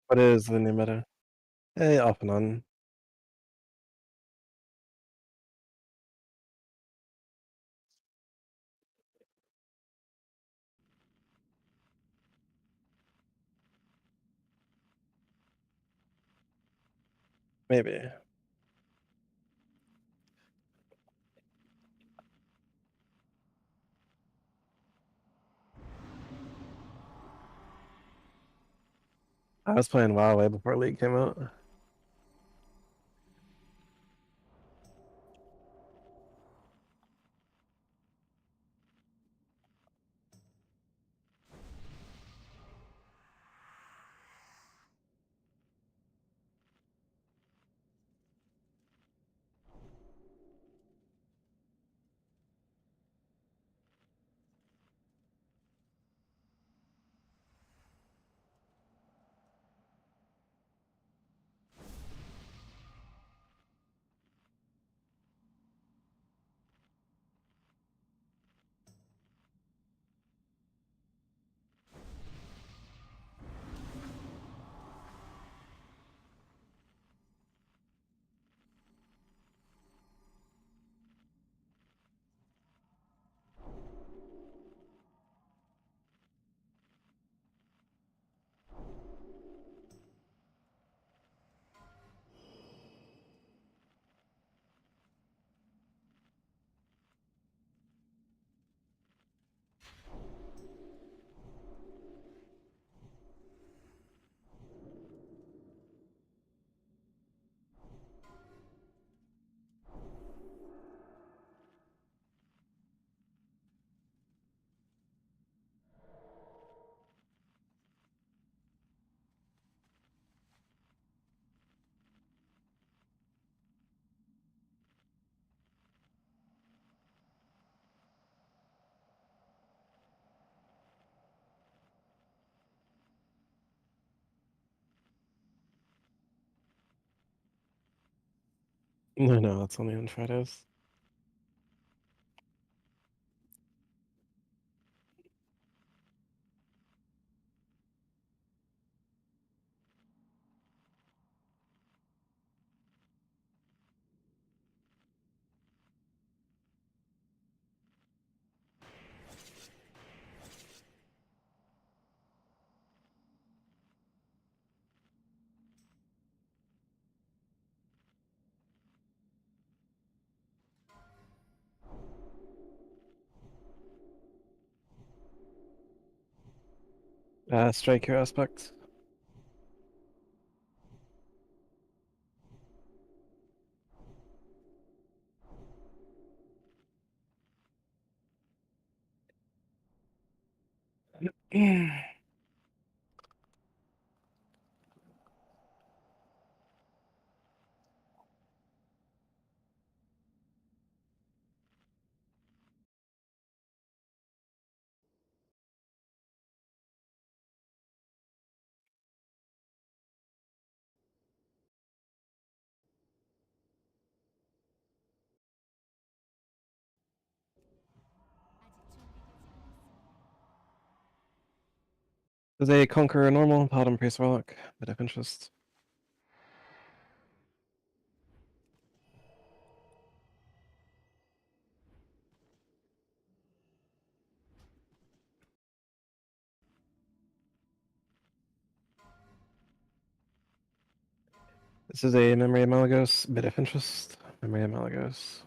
What is the new meta? Off and on. Maybe. I was playing WoW way before League came out. No, it's only on Fridays. Strike your aspect. Does a conqueror normal, paladin, priest, warlock, bit of interest. This is a memory of Malagos, bit of interest. Memory of Malagos.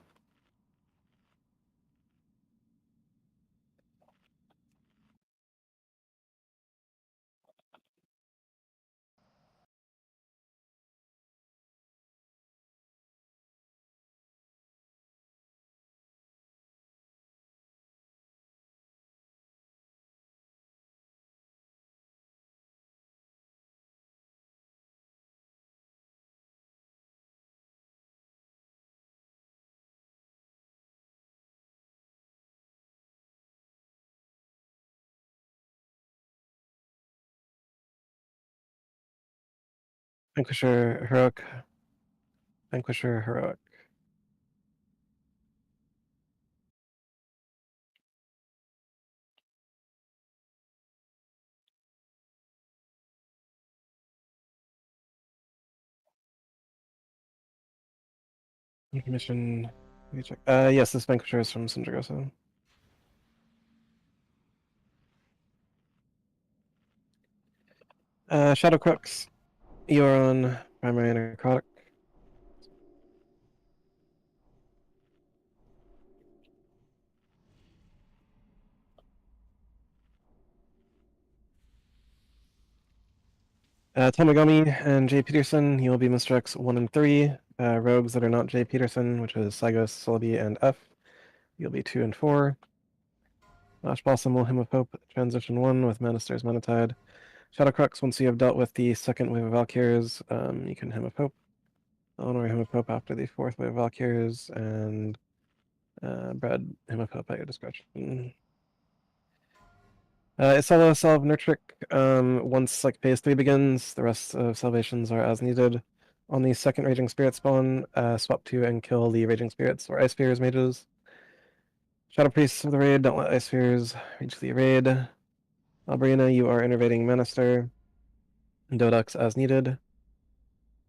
Vanquisher, heroic. Vanquisher, heroic. Information. Let me check. Yes, this Vanquisher is from Sindragosa. Shadow Crux. You are on primary necrotic. Tomagami and Jay Peterson, you will be Mr. X 1 and 3. Rogues that are not Jay Peterson, which is Sygos, Celebi, and F, you'll be 2 and 4. Ash Blossom will Hymn of Hope, Transition 1 with Manister's Manatide. Shadow Crux, once you have dealt with the second wave of Valkyrs, you can Hymn of Hope. Eleanor Hymn of Hope after the fourth wave of Valkyrs, and Brad Hymn of Hope at your discretion. Isella, Salve, Nurtric, once like phase 3 begins, the rest of salvations are as needed. On the second Raging Spirit spawn, swap to and kill the Raging Spirits or Ice Spheres mages. Shadow Priests of the raid, don't let Ice Spheres reach the raid. Albrina, you are innervating Manister. Dodux as needed.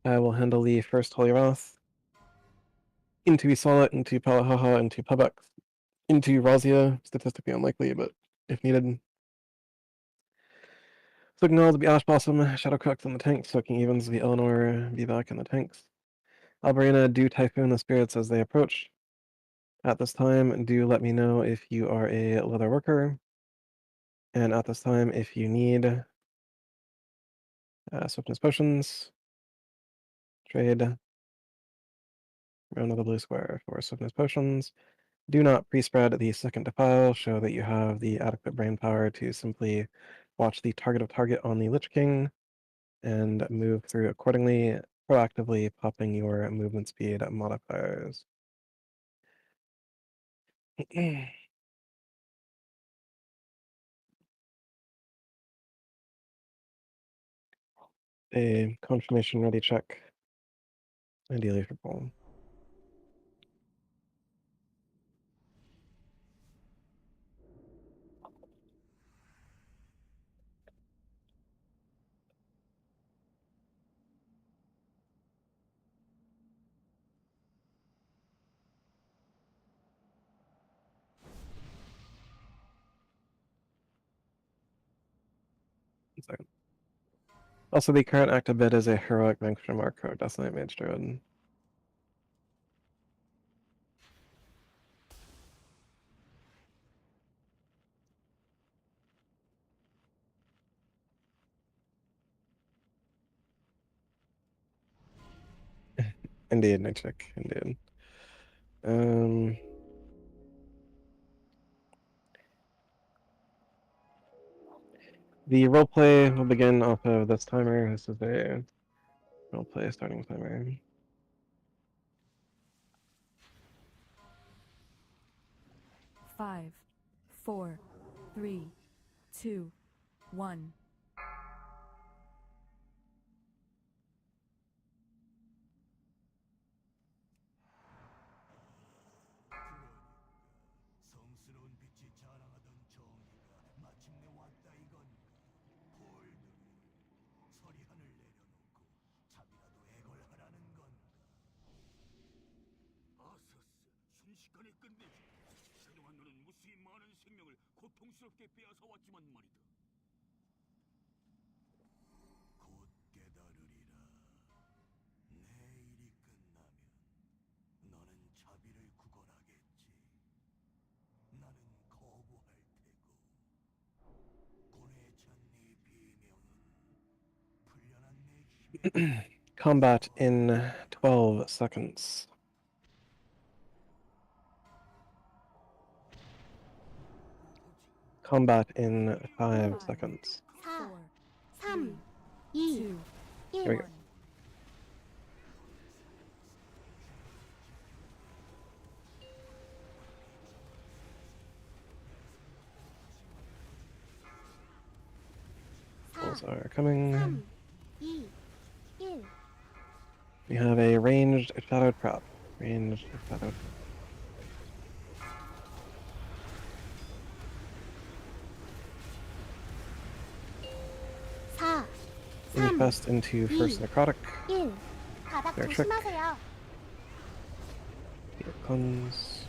I will handle the first Holy Wrath. Into Isola, into Palahaha, into Pubux, into Razia, statistically unlikely, but if needed. Soaking Knowledge will be Ash Blossom, Shadow Crux in the tanks, Soaking Evens will be Eleanor, be back in the tanks. Alberina, do Typhoon the spirits as they approach. At this time, do let me know if you are a leather worker. And at this time, if you need Swiftness Potions, trade round of the blue square for Swiftness Potions. Do not pre-spread the second defile, show that you have the adequate brain power to simply watch the target of target on the Lich King and move through accordingly, proactively popping your movement speed modifiers. A confirmation ready check, ideally for Paul. Second. Also, the current active bid is a heroic Vanquisher Mark Desolate Mage Druid. Indeed, night check, indeed. The roleplay will begin off of this timer. This is a roleplay starting timer. 5, 4, 3, 2, 1. 성스러운 빛이 자랑하던 정의가 마침내 왔다 이건가. 폴들이 서리한을 내려놓고 잠이라도 애걸하라는 건가. 아서스, 순식간에 끝내지. 그동안 너는 무수히 많은 생명을 고통스럽게 빼앗아 왔지만 말이다. 곧 깨달으리라. 내 일이 끝나면 너는 자비를 구걸하겠지. 나는 거부할 테고 고뇌에 찬 네 비명은 풀려난 내 힘에 Combat in 12 seconds. Combat in 5 seconds. 4, 3, 2, 1. There we go. Those are coming. 3, 2, 1. We have a ranged shadowed prop. Ranged shadowed. Infest into first necrotic. 1. 바닥 Their trick. 조심하세요. weapons.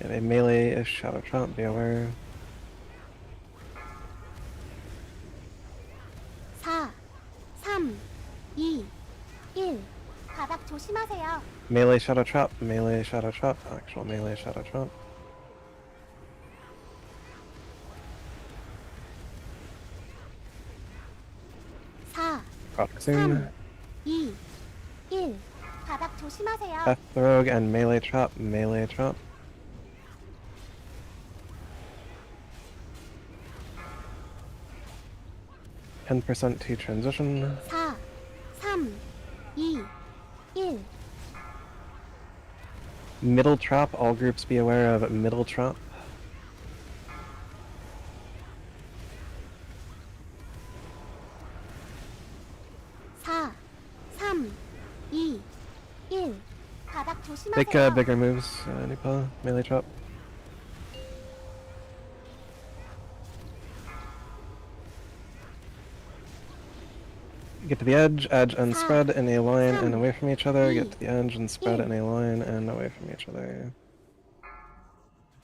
You have a melee-ish shadow trap, be aware. 4, 3, 2, 1. 바닥 조심하세요. Melee shadow trap, actual melee shadow trap. Product soon. 2, 1. 바닥 조심하세요. Death Rogue and melee trap, melee trap. %% to transition. 4, 3, 2, 1. Middle trap, all groups be aware of middle trap. 바닥 조심하세요. Make bigger moves, Nipa, melee trap. Get to the edge and spread in a line and away from each other. Get to the edge and spread in a line and away from each other.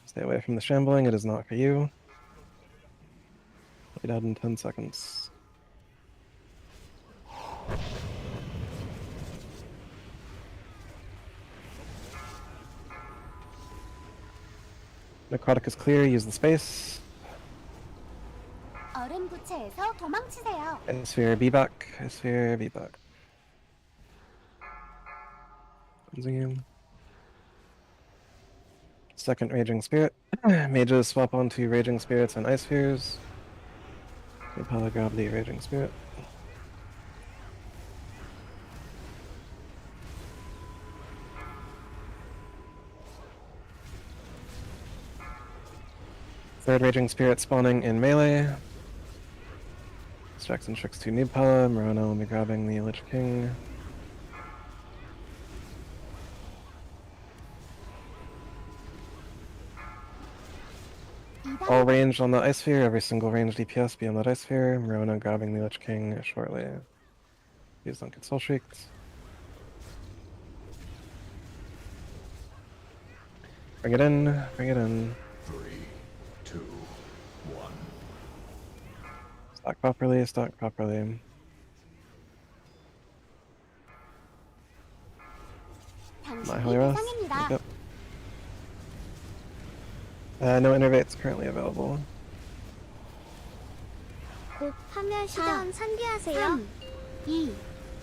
Stay away from the shambling, it is not for you. Play dead in 10 seconds. Necrotic is clear, use the space. 얼음 부채에서 도망치세요. Sphere, be back. Sphere, be back. Cleansing him. Second Raging Spirit. Mages swap onto Raging Spirits and Ice Spheres. You probably grab the Raging Spirit. Third Raging Spirit spawning in melee. Jackson tricks to Nibpala. Morona will be grabbing the Lich King. All ranged on the Ice Sphere, every single ranged DPS be on that Ice Sphere. Morona grabbing the Lich King shortly. Please don't get soul shrieked. Bring it in, bring it in. 3, 2, 1. Stack properly, stack properly. My Holy Rest. Yep. No innervates currently available. 곧 파멸 시전 상기하세요. 2,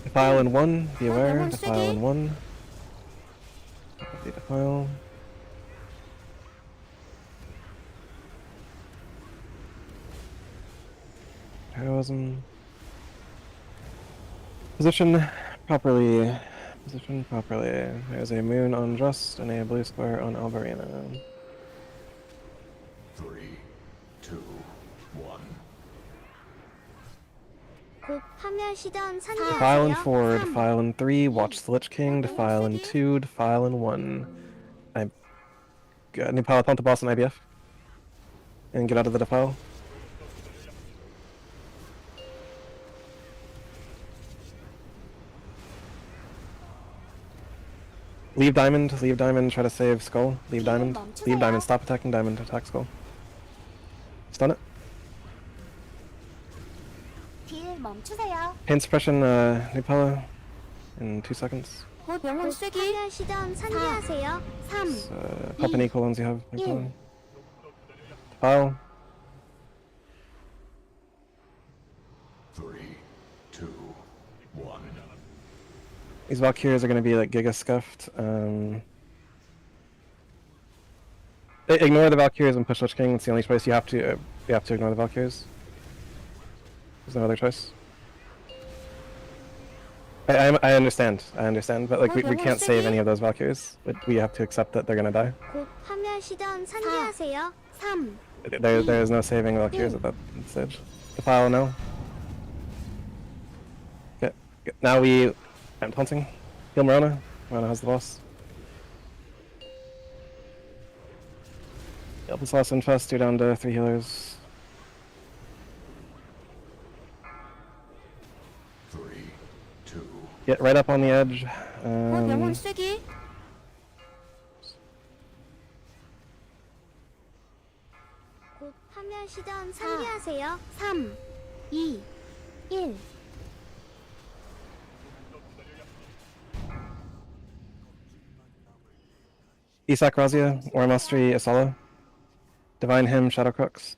Defile in 1, be aware. Defile in 1. The defile. Heroism. Position properly. Position properly. There's a moon on Just and a blue square on Alberina. 3, 2, 1. 곧 파멸 시전 Defile in 상기하세요. 4, defile in 3, watch the Lich King, defile in 2, defile in 1. New palette onto boss and IBF. And get out of the defile. Leave diamond, try to save skull. Leave diamond, stop attacking diamond, attack skull. Stun it. 딜 멈추세요. Pain suppression, Nupala, in 2 seconds. 곧 영혼 쓰기. 파멸 시전 상기하세요. 3, Pop any colons you have, Nupala. Defile. 3, 2, 1. These Valkyries are going to be like Giga Scuffed. Ignore the Valkyries and push Lich King. It's the only choice you have to ignore the Valkyries. There's no other choice. I understand, but like we can't save any of those Valkyries. We have to accept that they're gonna die. 곧 파멸 시전 상기하세요. 3, There is no saving Valkyries at that stage. Defile now. Okay, now I'm taunting. Heal Morona. Morona has the boss. Help us last infest, you're down to 3 healers. 3, 2. Get right up on the edge. 곧 영혼 쓰기. 특별 시전 상기하세요. 3, 2, 1. Isak Razia, War Mastery Asala. Divine Hymn, Shadow Crux.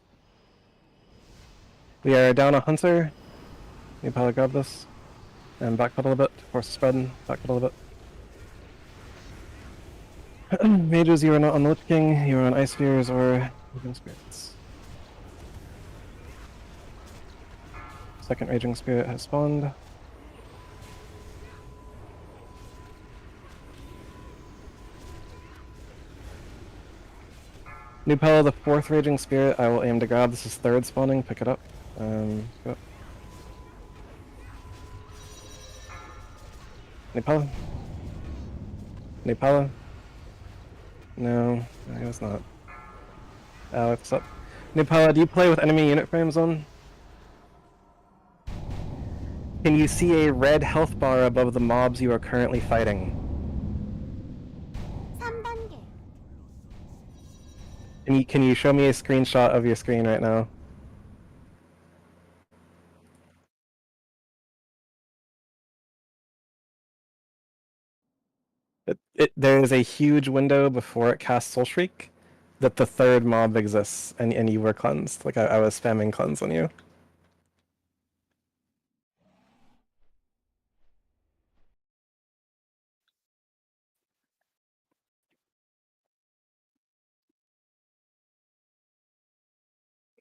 We are down a Hunter. You probably grab this. And backpedal a bit, force spread, backpedal a bit. Mages, you are not on the Lich King, you are on Ice Spheres or Raging Spirits. Second Raging Spirit has spawned. New Pella, the fourth Raging Spirit, I will aim to grab. This is third spawning, pick it up. Go. New Pella. New Pella. No, I guess not. Alex up. New Pella, do you play with enemy unit frames on? Can you see a red health bar above the mobs you are currently fighting? 3단계. Can you show me a screenshot of your screen right now? There is a huge window before it casts Soul Shriek that the third mob exists, and you were cleansed. Like I was spamming cleanse on you.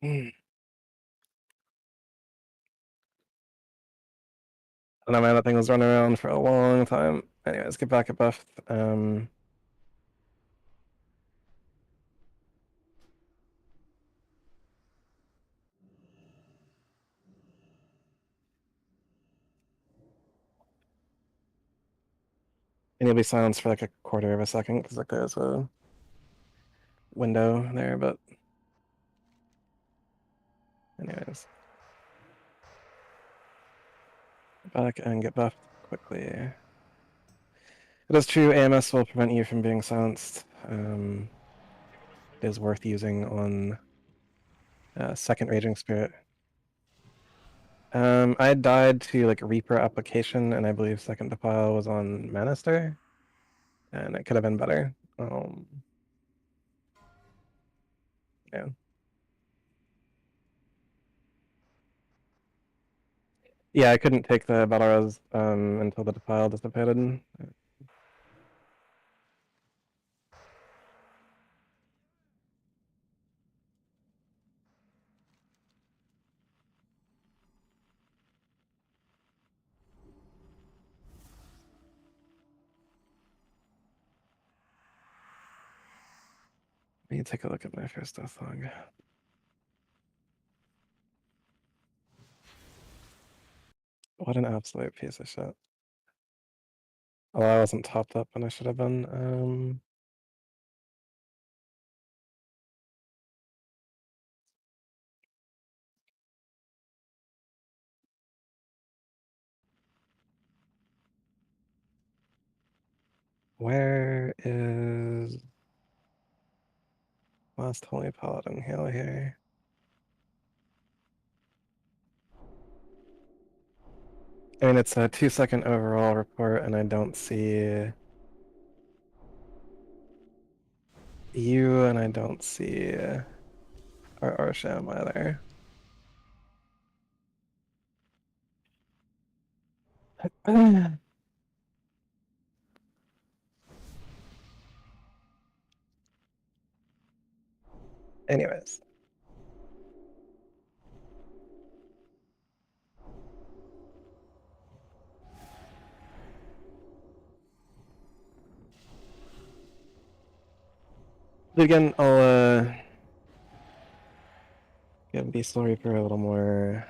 I don't know, man, that thing was running around for a long time. Anyways, get back at buff. And you'll be silenced for like a quarter of a second because like there's a window there, but anyways. Back and get buffed quickly. It is true, AMS will prevent you from being silenced. It is worth using on second Raging Spirit. I died to like Reaper application, and I believe second Defile was on Manister, and it could have been better. Yeah. Yeah, I couldn't take the battle res until the Defile dissipated. Let me take a look at my first death log. What an absolute piece of shit. Oh, I wasn't topped up when I should have been. Where is Last Holy Paladin Hail here? I mean, it's a 2-second overall report, and I don't see you, and I don't see our Arsham either. Anyways. But again, I'll give Beast Reaper a little more.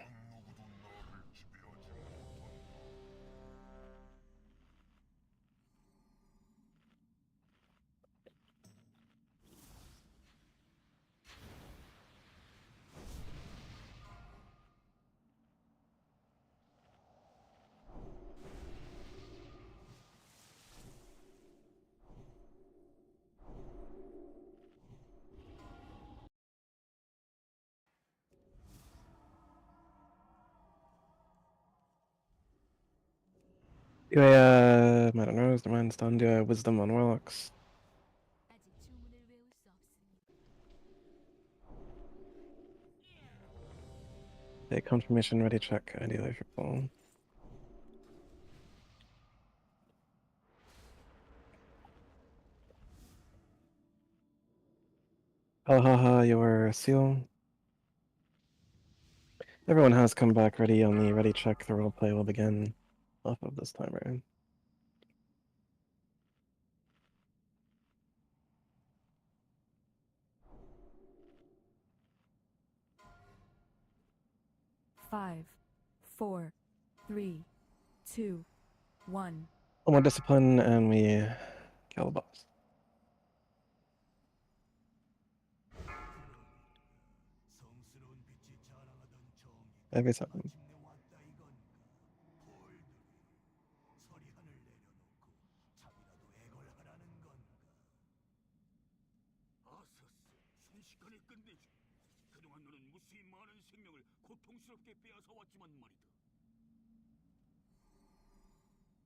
Do I Modern Rose, the Mind's done. Do I Wisdom on Warlocks? Okay, confirmation ready check, ideally for full. Haha, your seal. Everyone has come back ready on the ready check. The roleplay will begin off of this timer. 5, 4, 3, 2, 1. One more discipline and we kill the boss. Every time. 순식간에 끝내줘. 그동안 너는 무수히 많은 생명을 고통스럽게 빼앗아 왔지만 말이다.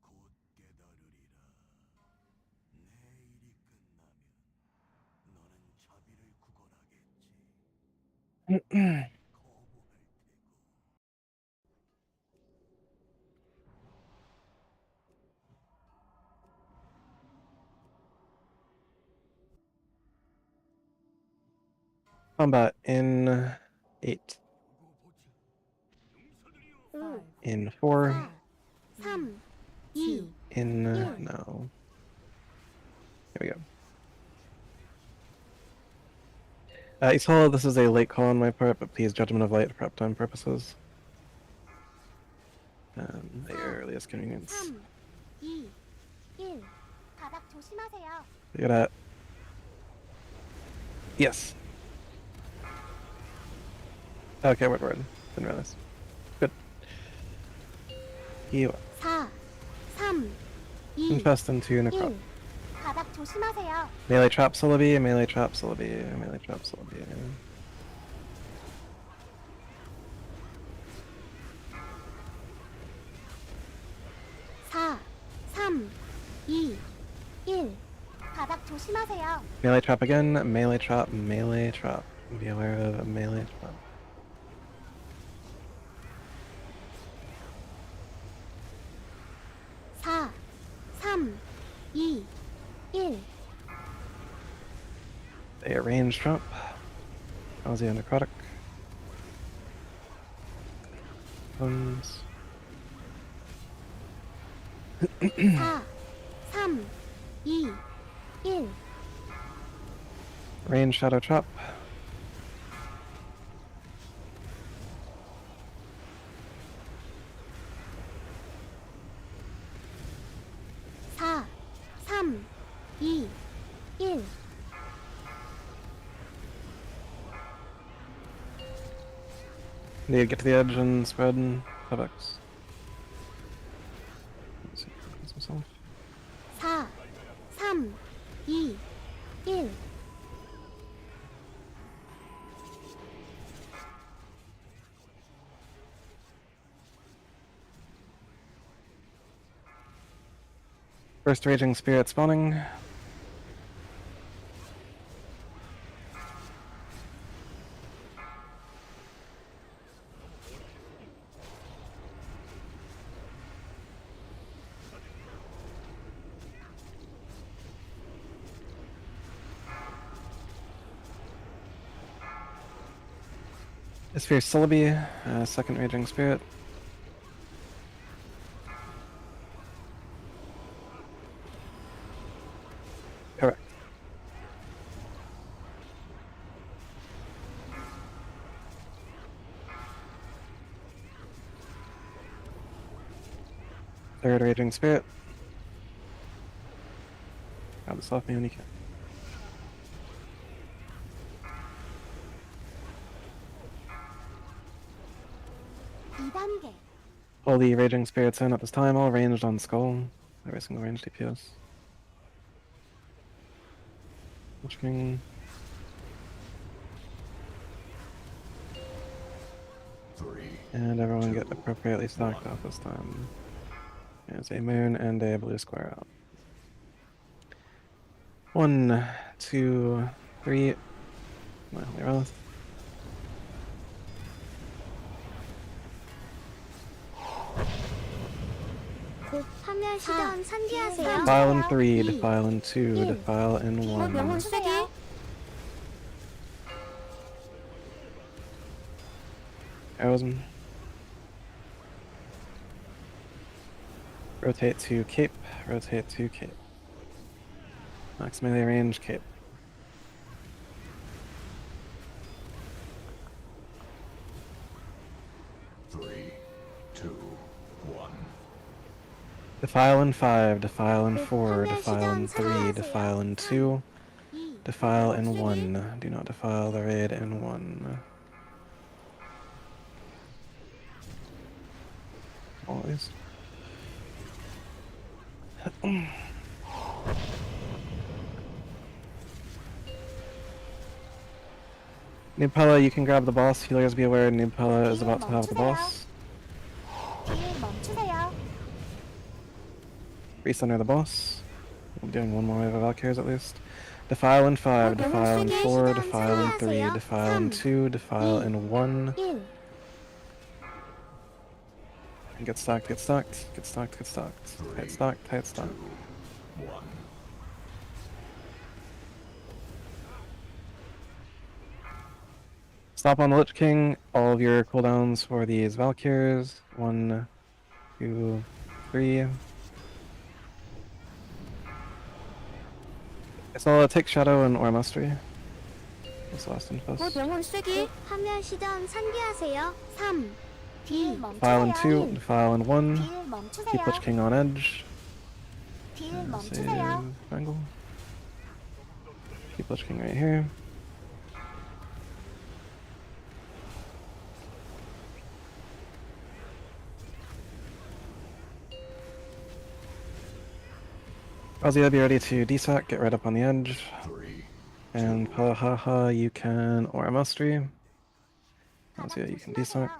곧 깨달으리라. 내 일이 끝나면 너는 자비를 구걸하겠지. 거부할 테고. Combat in 8. In 4. 3, 2, In no. Here we go. Isala, this is a late call on my part, but please Judgment of Light for uptime purposes. The earliest convenience. 3, 2, 1. 바닥 조심하세요. Look at that. Yes. Okay, word. Didn't realize. Good. Heal. 4, 3, 2, Infest into Necrop. 1. 바닥 조심하세요. Melee trap Celebi, melee trap Celebi, melee trap Celebi. 사, 3, 2, 1. 바닥 조심하세요. Melee trap again, melee trap, melee trap. Be aware of a melee trap. 사, 3, 2, 1. A range trap. How's the necrotic? Bones. 4, 3, 2, 1. Range shadow trap. 사, 3, 2, 1. Need to get to the edge and spread Fedex. Let's see, close himself. 4, 3, 2, 1. First Raging Spirit spawning. This for Celebi, second Raging Spirit. Correct. Third Raging Spirit. Grab this off me when you can. All the Raging Spirits in at this time, all ranged on Skull. Every single ranged DPS. Watching. And everyone get appropriately stacked up this time. There's a moon and a blue square out. 1, 2, 3. My holy wrath. 곧 파멸 시전 산기하세요. Defile in 3, defile in 2, defile in 곧 영혼 1. 쓰기. Arrowsman. Rotate to cape, rotate to cape. Max melee range, cape. Three, two, one. Defile in 5, defile in 4, defile in 3, defile in 2, defile in 1. Do not defile the raid in 1. All these. Nubpella, you can grab the boss. Healers be aware Nubpella is about to have the boss. 딜 멈추세요. Recenter the boss. I'm doing one more wave of Valkyries at least. Defile in 5, defile in 4, defile in 3, defile in 2, defile in 1. 1. Get stacked, get stacked, get stacked, get stacked. Tight stacked, tight stacked. One. Stop on the Lich King. All of your cooldowns for these Valkyries. 1, 2, 3. So take Shadow and Aura Mastery. This last one 곧 first. 영혼 쓰기. 파멸 시전 산기하세요. 3. 딜 Defile in 멈추세요. 2, defile in 1. 딜 Keep 멈추세요. Lich King on edge. 딜 Save 멈추세요. angle. Keep Lich King right here. Razia, be ready to desack, get right up on the edge. Three. And Pahaha, you can Aura Mastery. Razia, you can desack.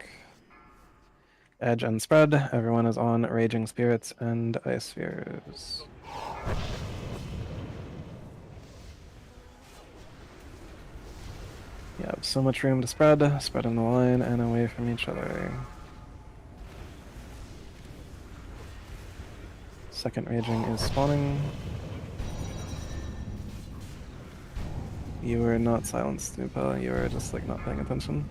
Edge and spread. Everyone is on Raging Spirits and Ice Spheres. You have so much room to spread in the line and away from each other. Second Raging is spawning. You were not silenced, Nupa. You were just like not paying attention.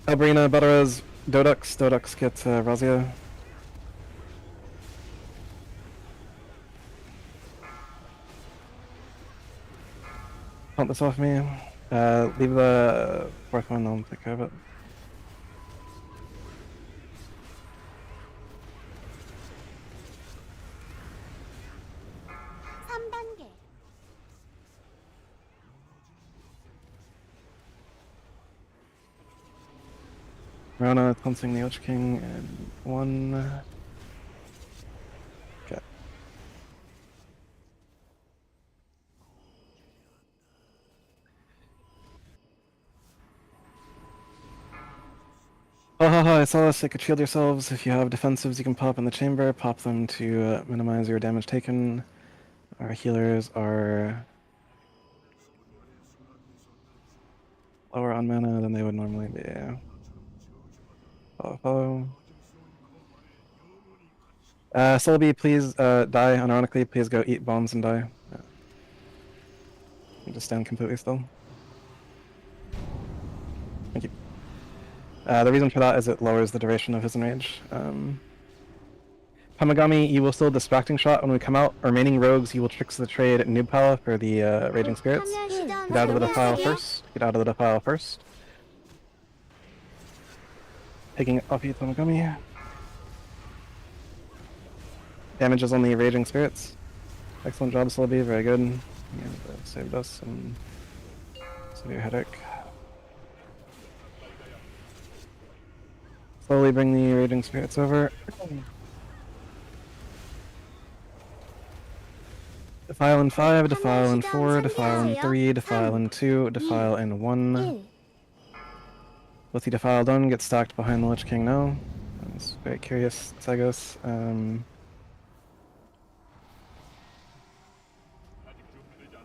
Albrina, Butterez, Dodux. Dodux get Razia. Pump this off me. Leave the fourth one, I'll take care of it. (3단계) Rona cleansing the Lich King and 1. Okay. I saw this. You could shield yourselves. If you have defensives, you can pop in the chamber. Pop them to minimize your damage taken. Our healers are lower on mana than they would normally be. Follow. Solby, please die. Unironically, please go eat bombs and die. Just stand completely still. Thank you. The reason for that is it lowers the duration of his enrage. Pamagami, you will still distracting shot when we come out. Remaining rogues, you will tricks the trade at Nubpala for the Raging Spirits. 파멸 시전 Get out of the defile 산기하세요. first. Get out of the defile first. Taking it off you, Pamagami. Damage is on the Raging Spirits. Excellent job, Slobby. Very good. You saved us and severe headache. Slowly bring the Raging Spirits over. Defile in 5, defile in 4, defile in 3, defile in 2, defile in 1. 1. With the Defile done, get stacked behind the Lich King now. It's very curious, Sagos.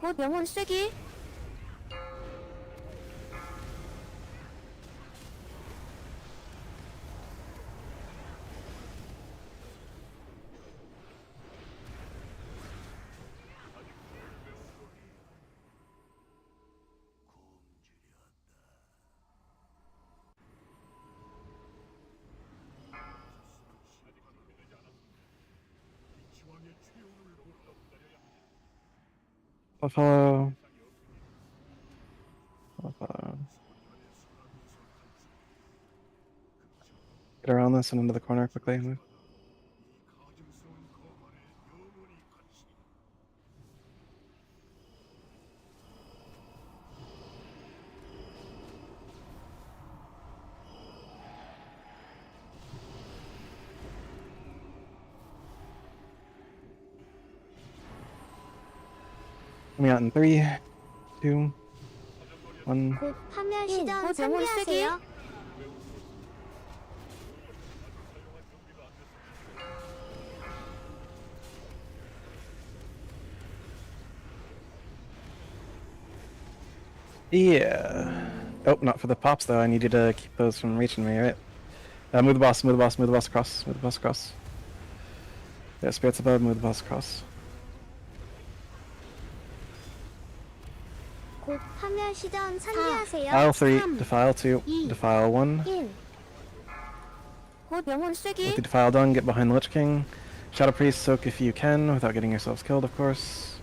곧 영혼 쐐기. Follow. Get around this and into the corner quickly. Move. Coming out in 3, 2, 1. 곧 파멸 시전 곧 영혼 쐐기. 상기하세요. Yeah. Oh, not for the pops though. I need you to keep those from reaching me, right? Move the boss, move the boss, move the boss across, move the boss across. Yeah, spirits above, move the boss across. 곧 파멸 시전 상기하세요. Defile 3, 3, Defile 2, 2, Defile 1. 1. 곧 영혼 With 쐐기. the Defile done, get behind the Lich King. Shadow Priest, soak if you can, without getting yourselves killed, of course.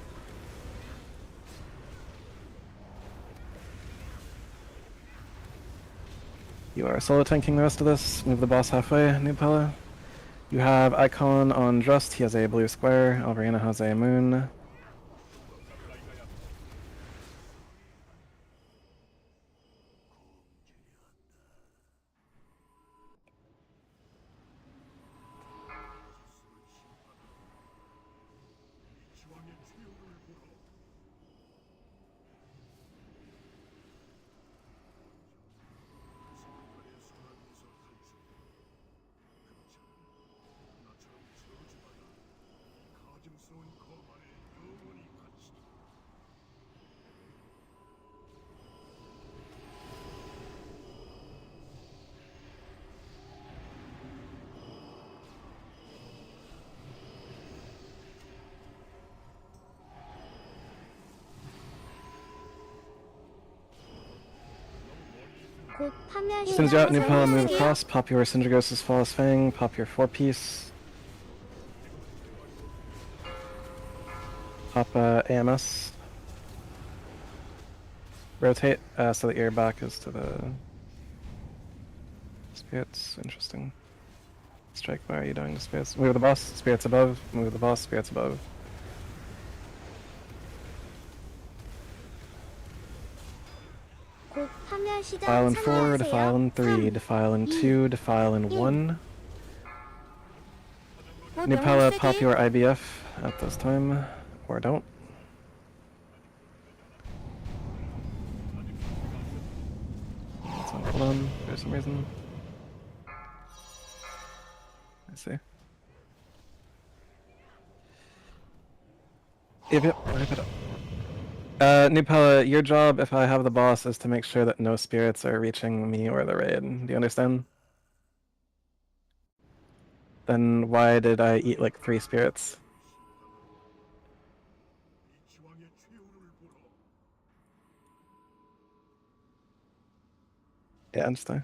You are solo tanking the rest of this. Move the boss halfway, Nupella. You have Icon on Drust, he has a blue square. Alvarina has a moon. 곧 파멸 As soon as you're out, 시전 Nupella, move 상기하세요. across. Pop your Syndragos' Flawless Fang. Pop your 4-piece. Pop AMS. Rotate so that your back is to the spirits. Interesting. Strike, why are you doing the spirits? Move the boss, spirits above. Move the boss, spirits above. 곧 파멸 시전 Defile in 4, Defile in 3, 3, Defile in 2, Defile in 1. 곧 영혼 Nupella, pop 쐐기. your IBF at this time. Or don't. It's on cooldown for some reason. I see. Yep, wrap it up. Nupella, your job, if I have the boss, is to make sure that no spirits are reaching me or the raid. Do you understand? Then why did I eat like 3 spirits? Yeah, I understand.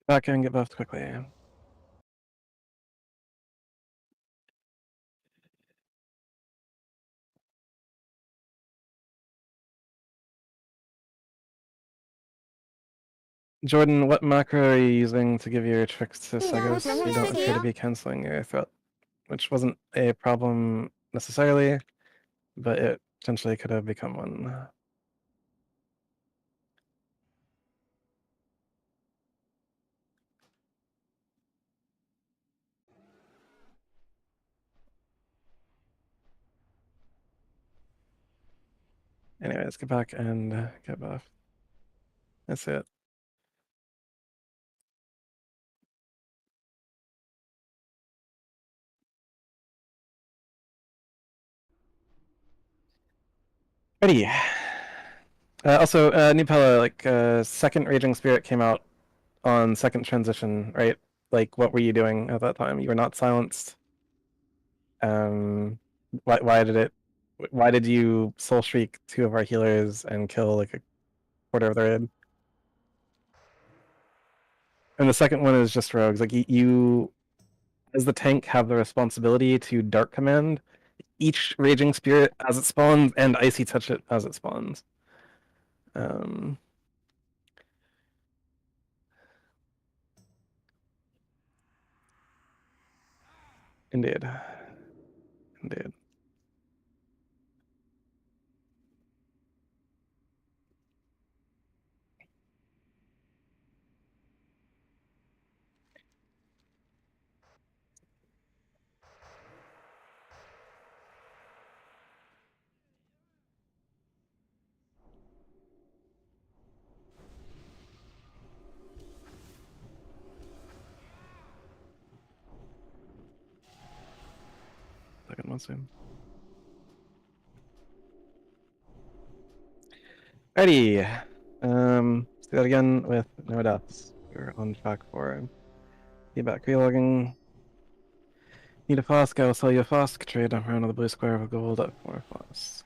Back and get buffed quickly. Jordan, what macro are you using to give your tricks to Segos? You don't appear to be canceling your threat, which wasn't a problem necessarily, but it potentially could have become one. Anyway, let's get back and get buff. That's it. Ready. Also, New Pella, like, second Raging Spirit came out on second transition, right? Like, what were you doing at that time? You were not silenced. Why did it? Why did you soul shriek 2 of our healers and kill like a quarter of the raid? And the second one is just rogues. Like you, as the tank, have the responsibility to dark command each Raging Spirit as it spawns and Icy Touch it as it spawns. Indeed. Indeed. Second one soon. Alrighty. Let's do that again with no deaths. We're on track for feedback relogging. Need a flask, I will sell you a flask. Trade around the blue square of gold at 4 flasks.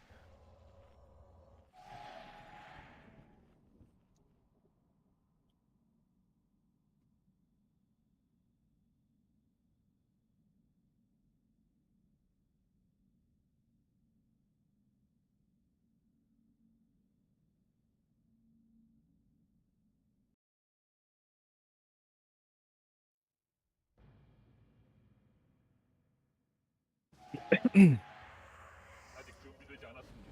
아직 준비되지 않았습니다.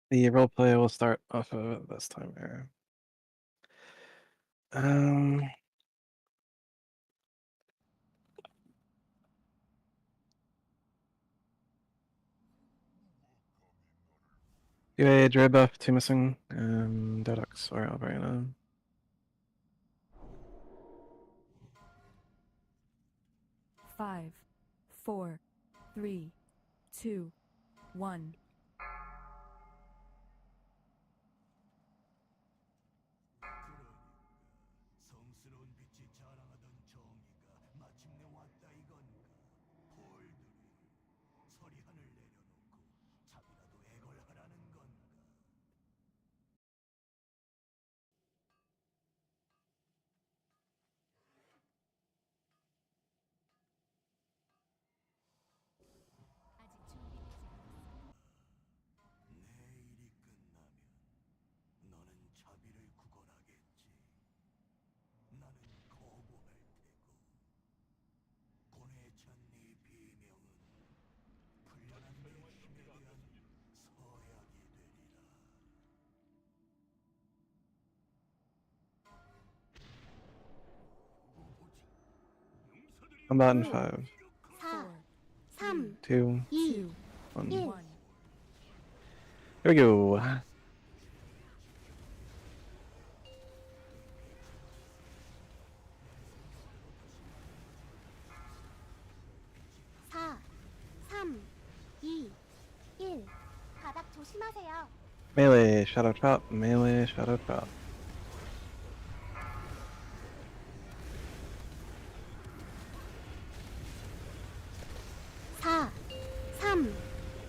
The roleplay will start off of it this time here. Do a Dre buff, 2 missing, Dedox or Alvarina. Five, four, three, two, one. 성스러운 빛이 자랑하던 정의가 마침내 왔다 이건가. 홀들이 서리한을 내려놓고 잠이라도 애걸하라는 건가. 내일이 끝나면 너는 자비를 구걸하겠지. 나는 거부할 테고 고뇌에 찬 네 비명은 불련한 내 힘에 대한 서약이 되리라. Combat in 5, 4, 3, 2, 2, 1. 1. Here we go. 4, 3, 2, 1. 바닥 조심하세요. Melee, shadow trap, melee, shadow trap. 사, 삼,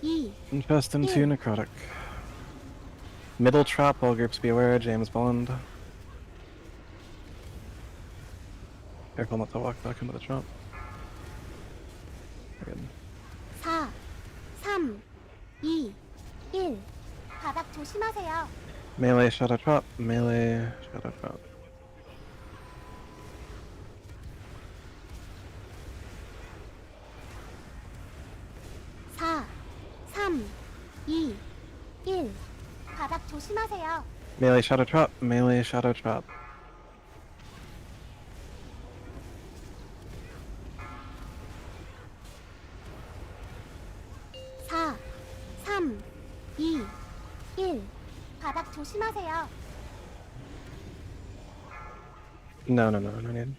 이, Infest into Yeah. necrotic. Middle trap, all groups be aware, James Bond. Careful not to walk back into the trap. Very good. 4, 3, 2, 1. 바닥 조심하세요. Melee, shadow trap, melee, shadow trap. 사, 3, 2, 1. 바닥 조심하세요. Melee, shadow trap, melee, shadow trap. 사, 3, 2, 1. 바닥 조심하세요. No, no, no, no need.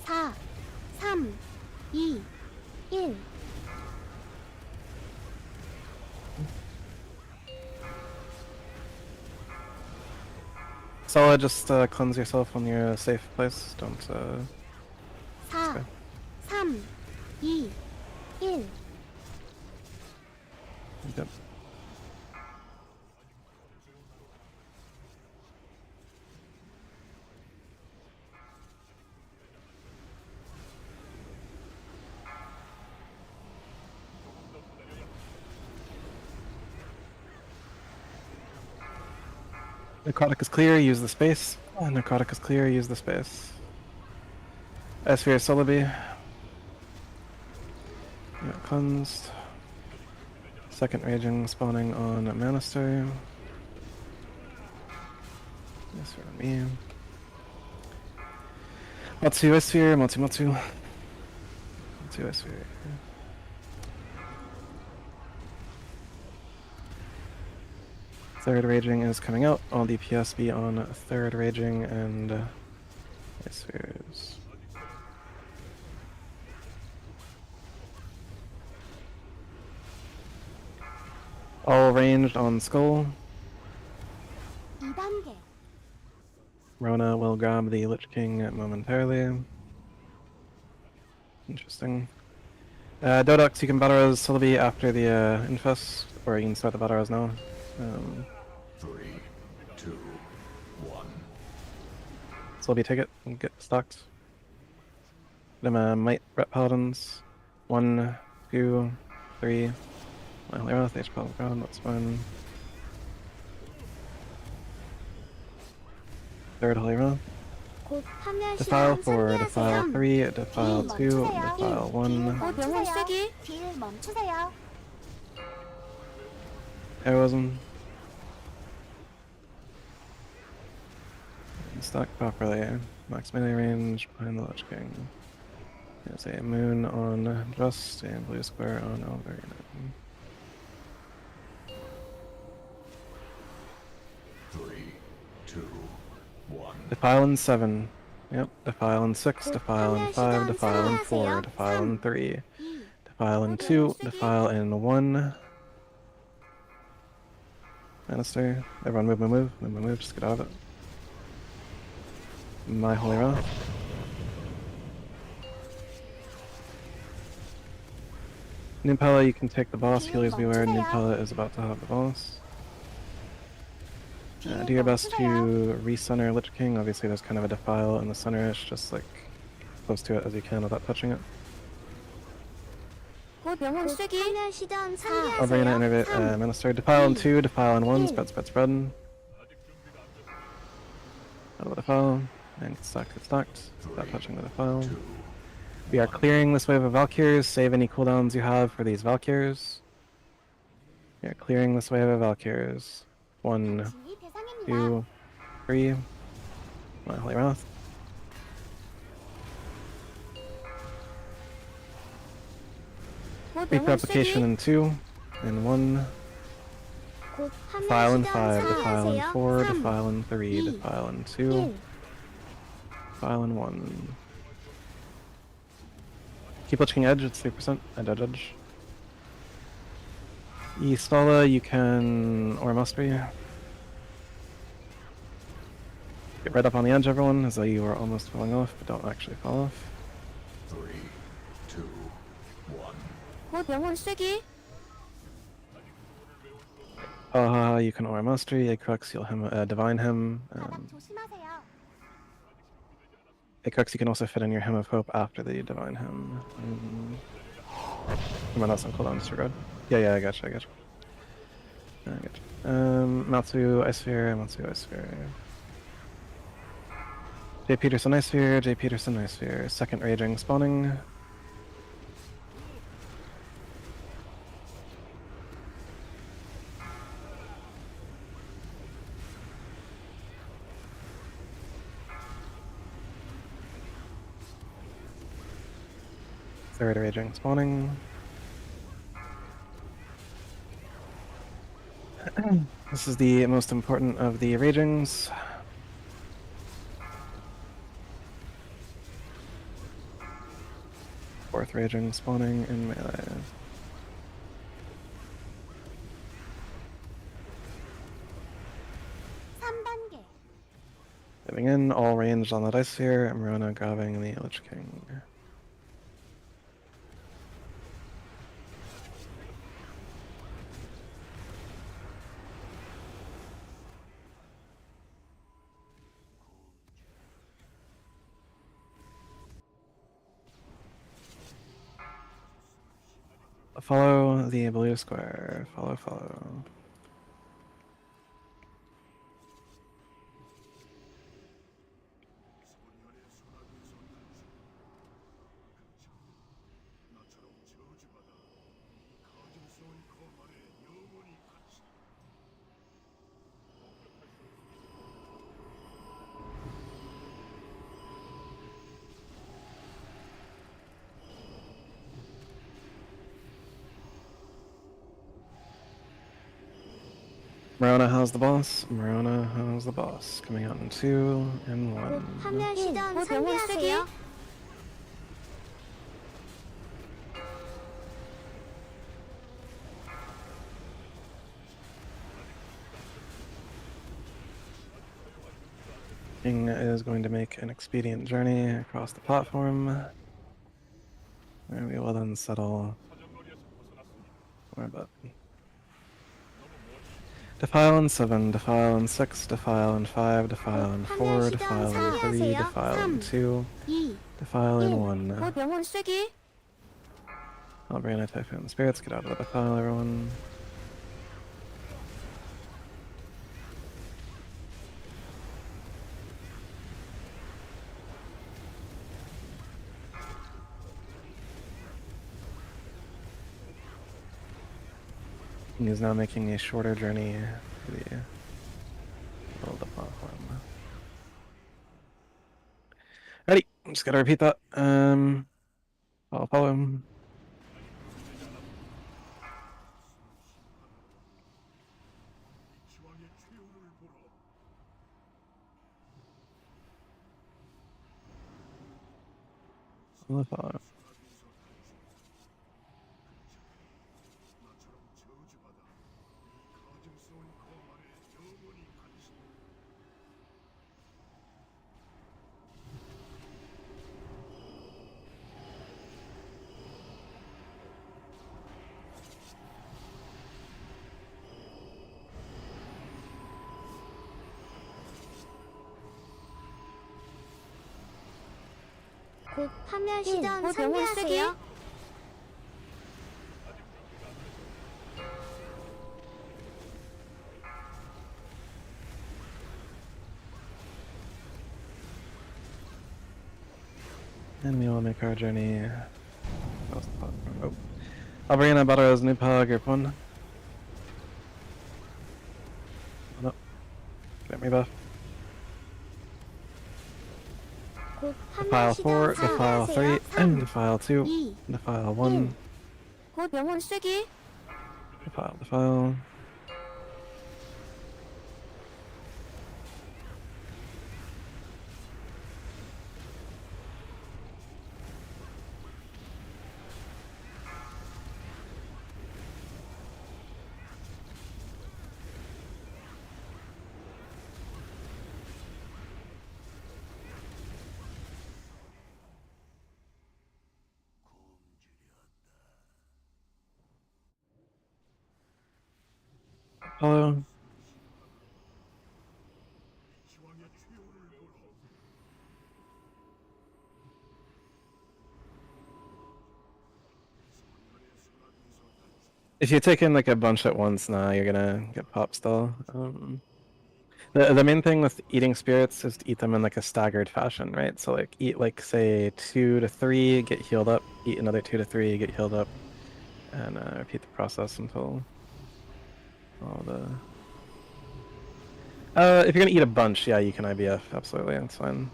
사, 3, 2, 1. Solid, just cleanse yourself when you're a safe place. Don't, 4, Okay. 3, 2, 1. Yep. Necrotic is clear, use the space. Necrotic is clear, use the space. Sphere Celebi. Yeah, cleansed. Second raging spawning on Manister. Yes, for me. Matsu Sphere, Matsu. Matsu Sphere. Third raging is coming out. All DPS be on third raging and spheres. All ranged on Skull. 2단계. Rona will grab the Lich King momentarily. Interesting. Dodux, you can battle res Celebi after the infest, or you can start the battle res now. 3, 2, 1. Celebi, take it and get stocked. Them might rep paladins. 1, 2, 3. Well, they're on the stage ground, that's fine. Third Holy Wrath. 곧 파멸 Defile 시간 4, Defile 준비하세요. 3, Defile 2, 멈추세요. Defile 1. 곧 명령 쓰기. 딜 멈추세요. Heroism. Stack properly. Max melee range behind the Lich King. There's a moon on Just and blue square on Overunit. 3, 2, 1. Defile in 7. Yep. Defile in 6, Defile in 5, Defile in 4, Defile in 3, Defile in 2, Defile in 1. Manister. Everyone move, just get out of it. My Holy Wrath. Nimpala, you can take the boss. Healers beware, Nimpala is about to have the boss. Do your best to re-center Lich King. Obviously there's kind of a defile in the center-ish, just like close to it as you can without touching it. 곧 명령 쓰기. 파멸 시전 Overunit, 준비하세요. Innervate, Minister. Defile in 2, Defile in 1, spread. Out of the defile, and get stacked, without touching the defile. We are clearing this wave of Valkyries. Save any cooldowns you have for these Valkyries. We are clearing this wave of Valkyries. 1, 진이 대상입니다. 2, 3. My Holy Wrath. 곧 Reap 명령 Replication 쓰기. in 2, and 1. 곧 Defile in 파멸 5, 시전 Defile in 준비하세요. 4, 3, Defile in 3, 2, Defile in 2, 1. Defile in 1. Keep looking edge, it's 3%. Edge. Stala, you can or mastery. Get right up on the edge, everyone, as though you are almost falling off, but don't actually fall off. 3, 2, 1. 곧 영혼 쓰기. You can aura mastery. Acrux, you'll divine him. 바닥 조심하세요. Acrux, you can also fit in your hymn of hope after the divine hymn. Come on, that's on cooldown, disregard. Yeah, I gotcha. Matsu, Ice Sphere. J. Peterson, Ice Sphere. Second Raging spawning. Third Raging spawning. This is the most important of the Ragings. Fourth Raging spawning in melee. Moving in, all ranged on the Dice Sphere. Marona grabbing the Lich King. Follow the blue square. Follow. Marona has the boss. Coming out in 2 and 1. 화면 시전 곧 영혼 쓰기. 선택하세요. King is going to make an expedient journey across the platform, where we will then settle. Where about? Defile in 7, defile in 6, defile in 5, defile in 4, defile in 3, defile in 2, 2, defile in 1. 곧 영혼 쓰기. I'll bring a Typhoon Spirits, get out of the defile, everyone. He's now making a shorter journey to the middle of the platform. Alrighty, I'm just gotta repeat that. I'll follow him. I'll follow. 곧 화면 시전 곧 영혼 쓰기. 선택하세요. And we will make our journey across the platform. Oh. Albriana Barro's new pug, group 1. No. Get me buff. 곧 Defile 화면 4, 시전 defile 3, 선택하세요. and 3, defile 2, 2, defile 1, 곧 영혼 쓰기. defile. Follow. If you take in like a bunch at once now, you're gonna get popped still. The main thing with eating spirits is to eat them in like a staggered fashion, right? So like eat like say 2 to 3, get healed up, eat another 2 to 3, get healed up, and repeat the process until all the. If you're gonna eat a bunch, yeah, you can IBF, absolutely, that's fine.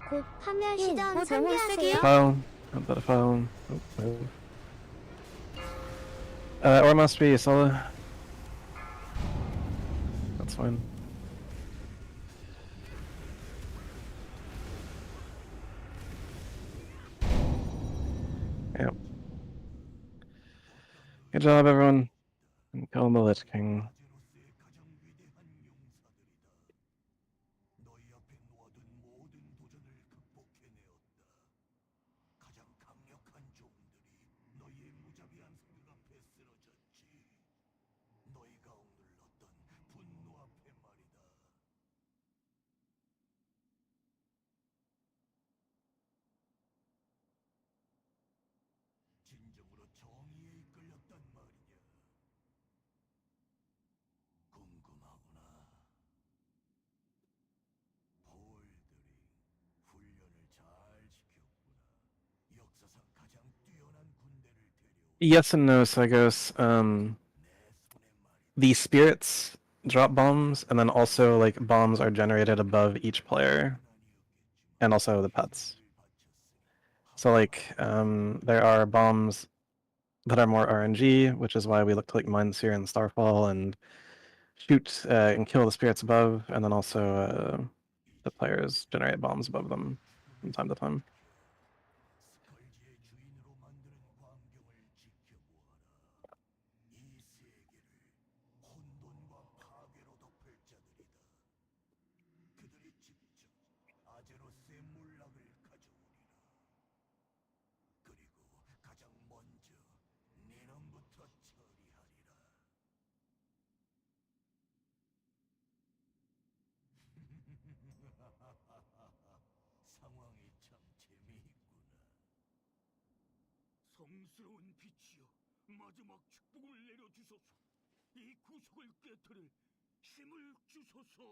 곧 파멸 시전 상기하세요. File, about a file. Oh, move. Or must be solo. That's fine. Yep. Good job, everyone. And kill the Lich King. Yes and no, Sagos. The spirits drop bombs, and then also like bombs are generated above each player, and also the pets. So like there are bombs that are more RNG, which is why we look to like Mindseer and Starfall and shoot and kill the spirits above, and then also the players generate bombs above them from time to time. 성스러운 빛이여, 마지막 축복을 내려주소서. 이 구속을 깨뜨릴 힘을 주소서.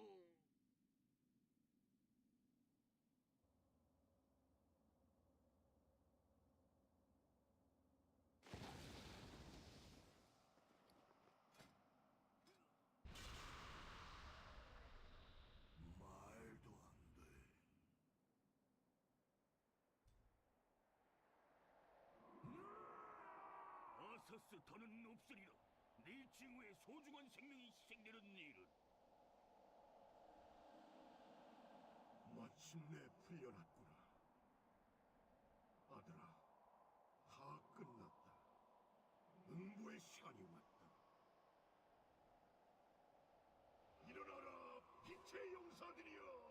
아서스 더는 없으리라. 네 징후에 소중한 생명이 희생되는 일은 마침내 풀려났구나. 아들아, 다 끝났다. 응보의 시간이 왔다. 일어나라, 빛의 용사들이여.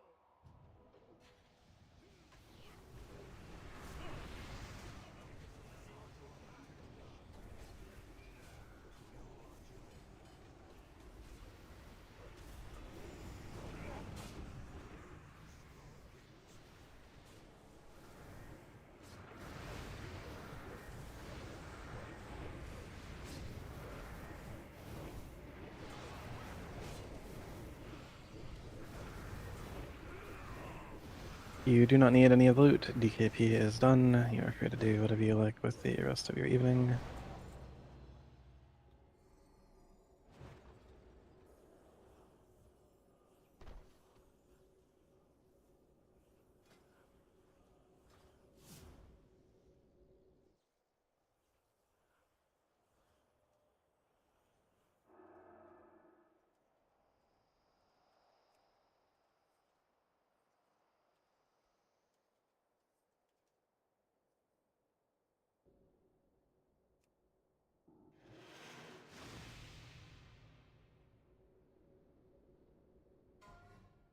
You do not need any of the loot. DKP is done. You are free to do whatever you like with the rest of your evening.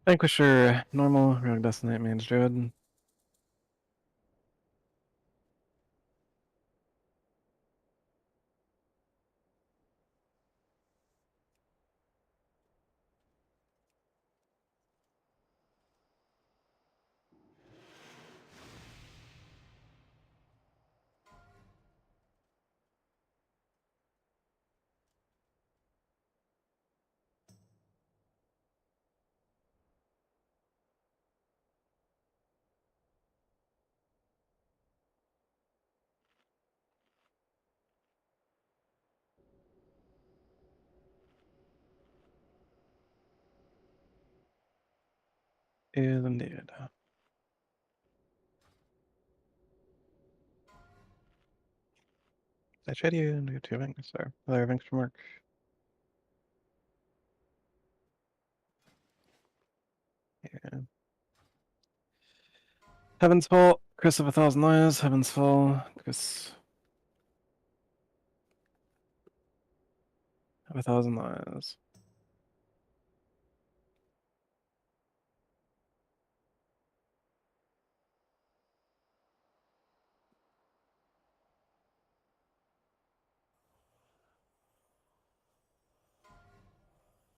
Vanquisher, normal, Rogue Destinate, Mage Druid. Is indeed. I trade you and get 2 Vinks, or other Vinks from work. Yeah. Heaven's Fall, Chris of 1,000 Lives, Heaven's Fall, Chris of 1,000 Lives.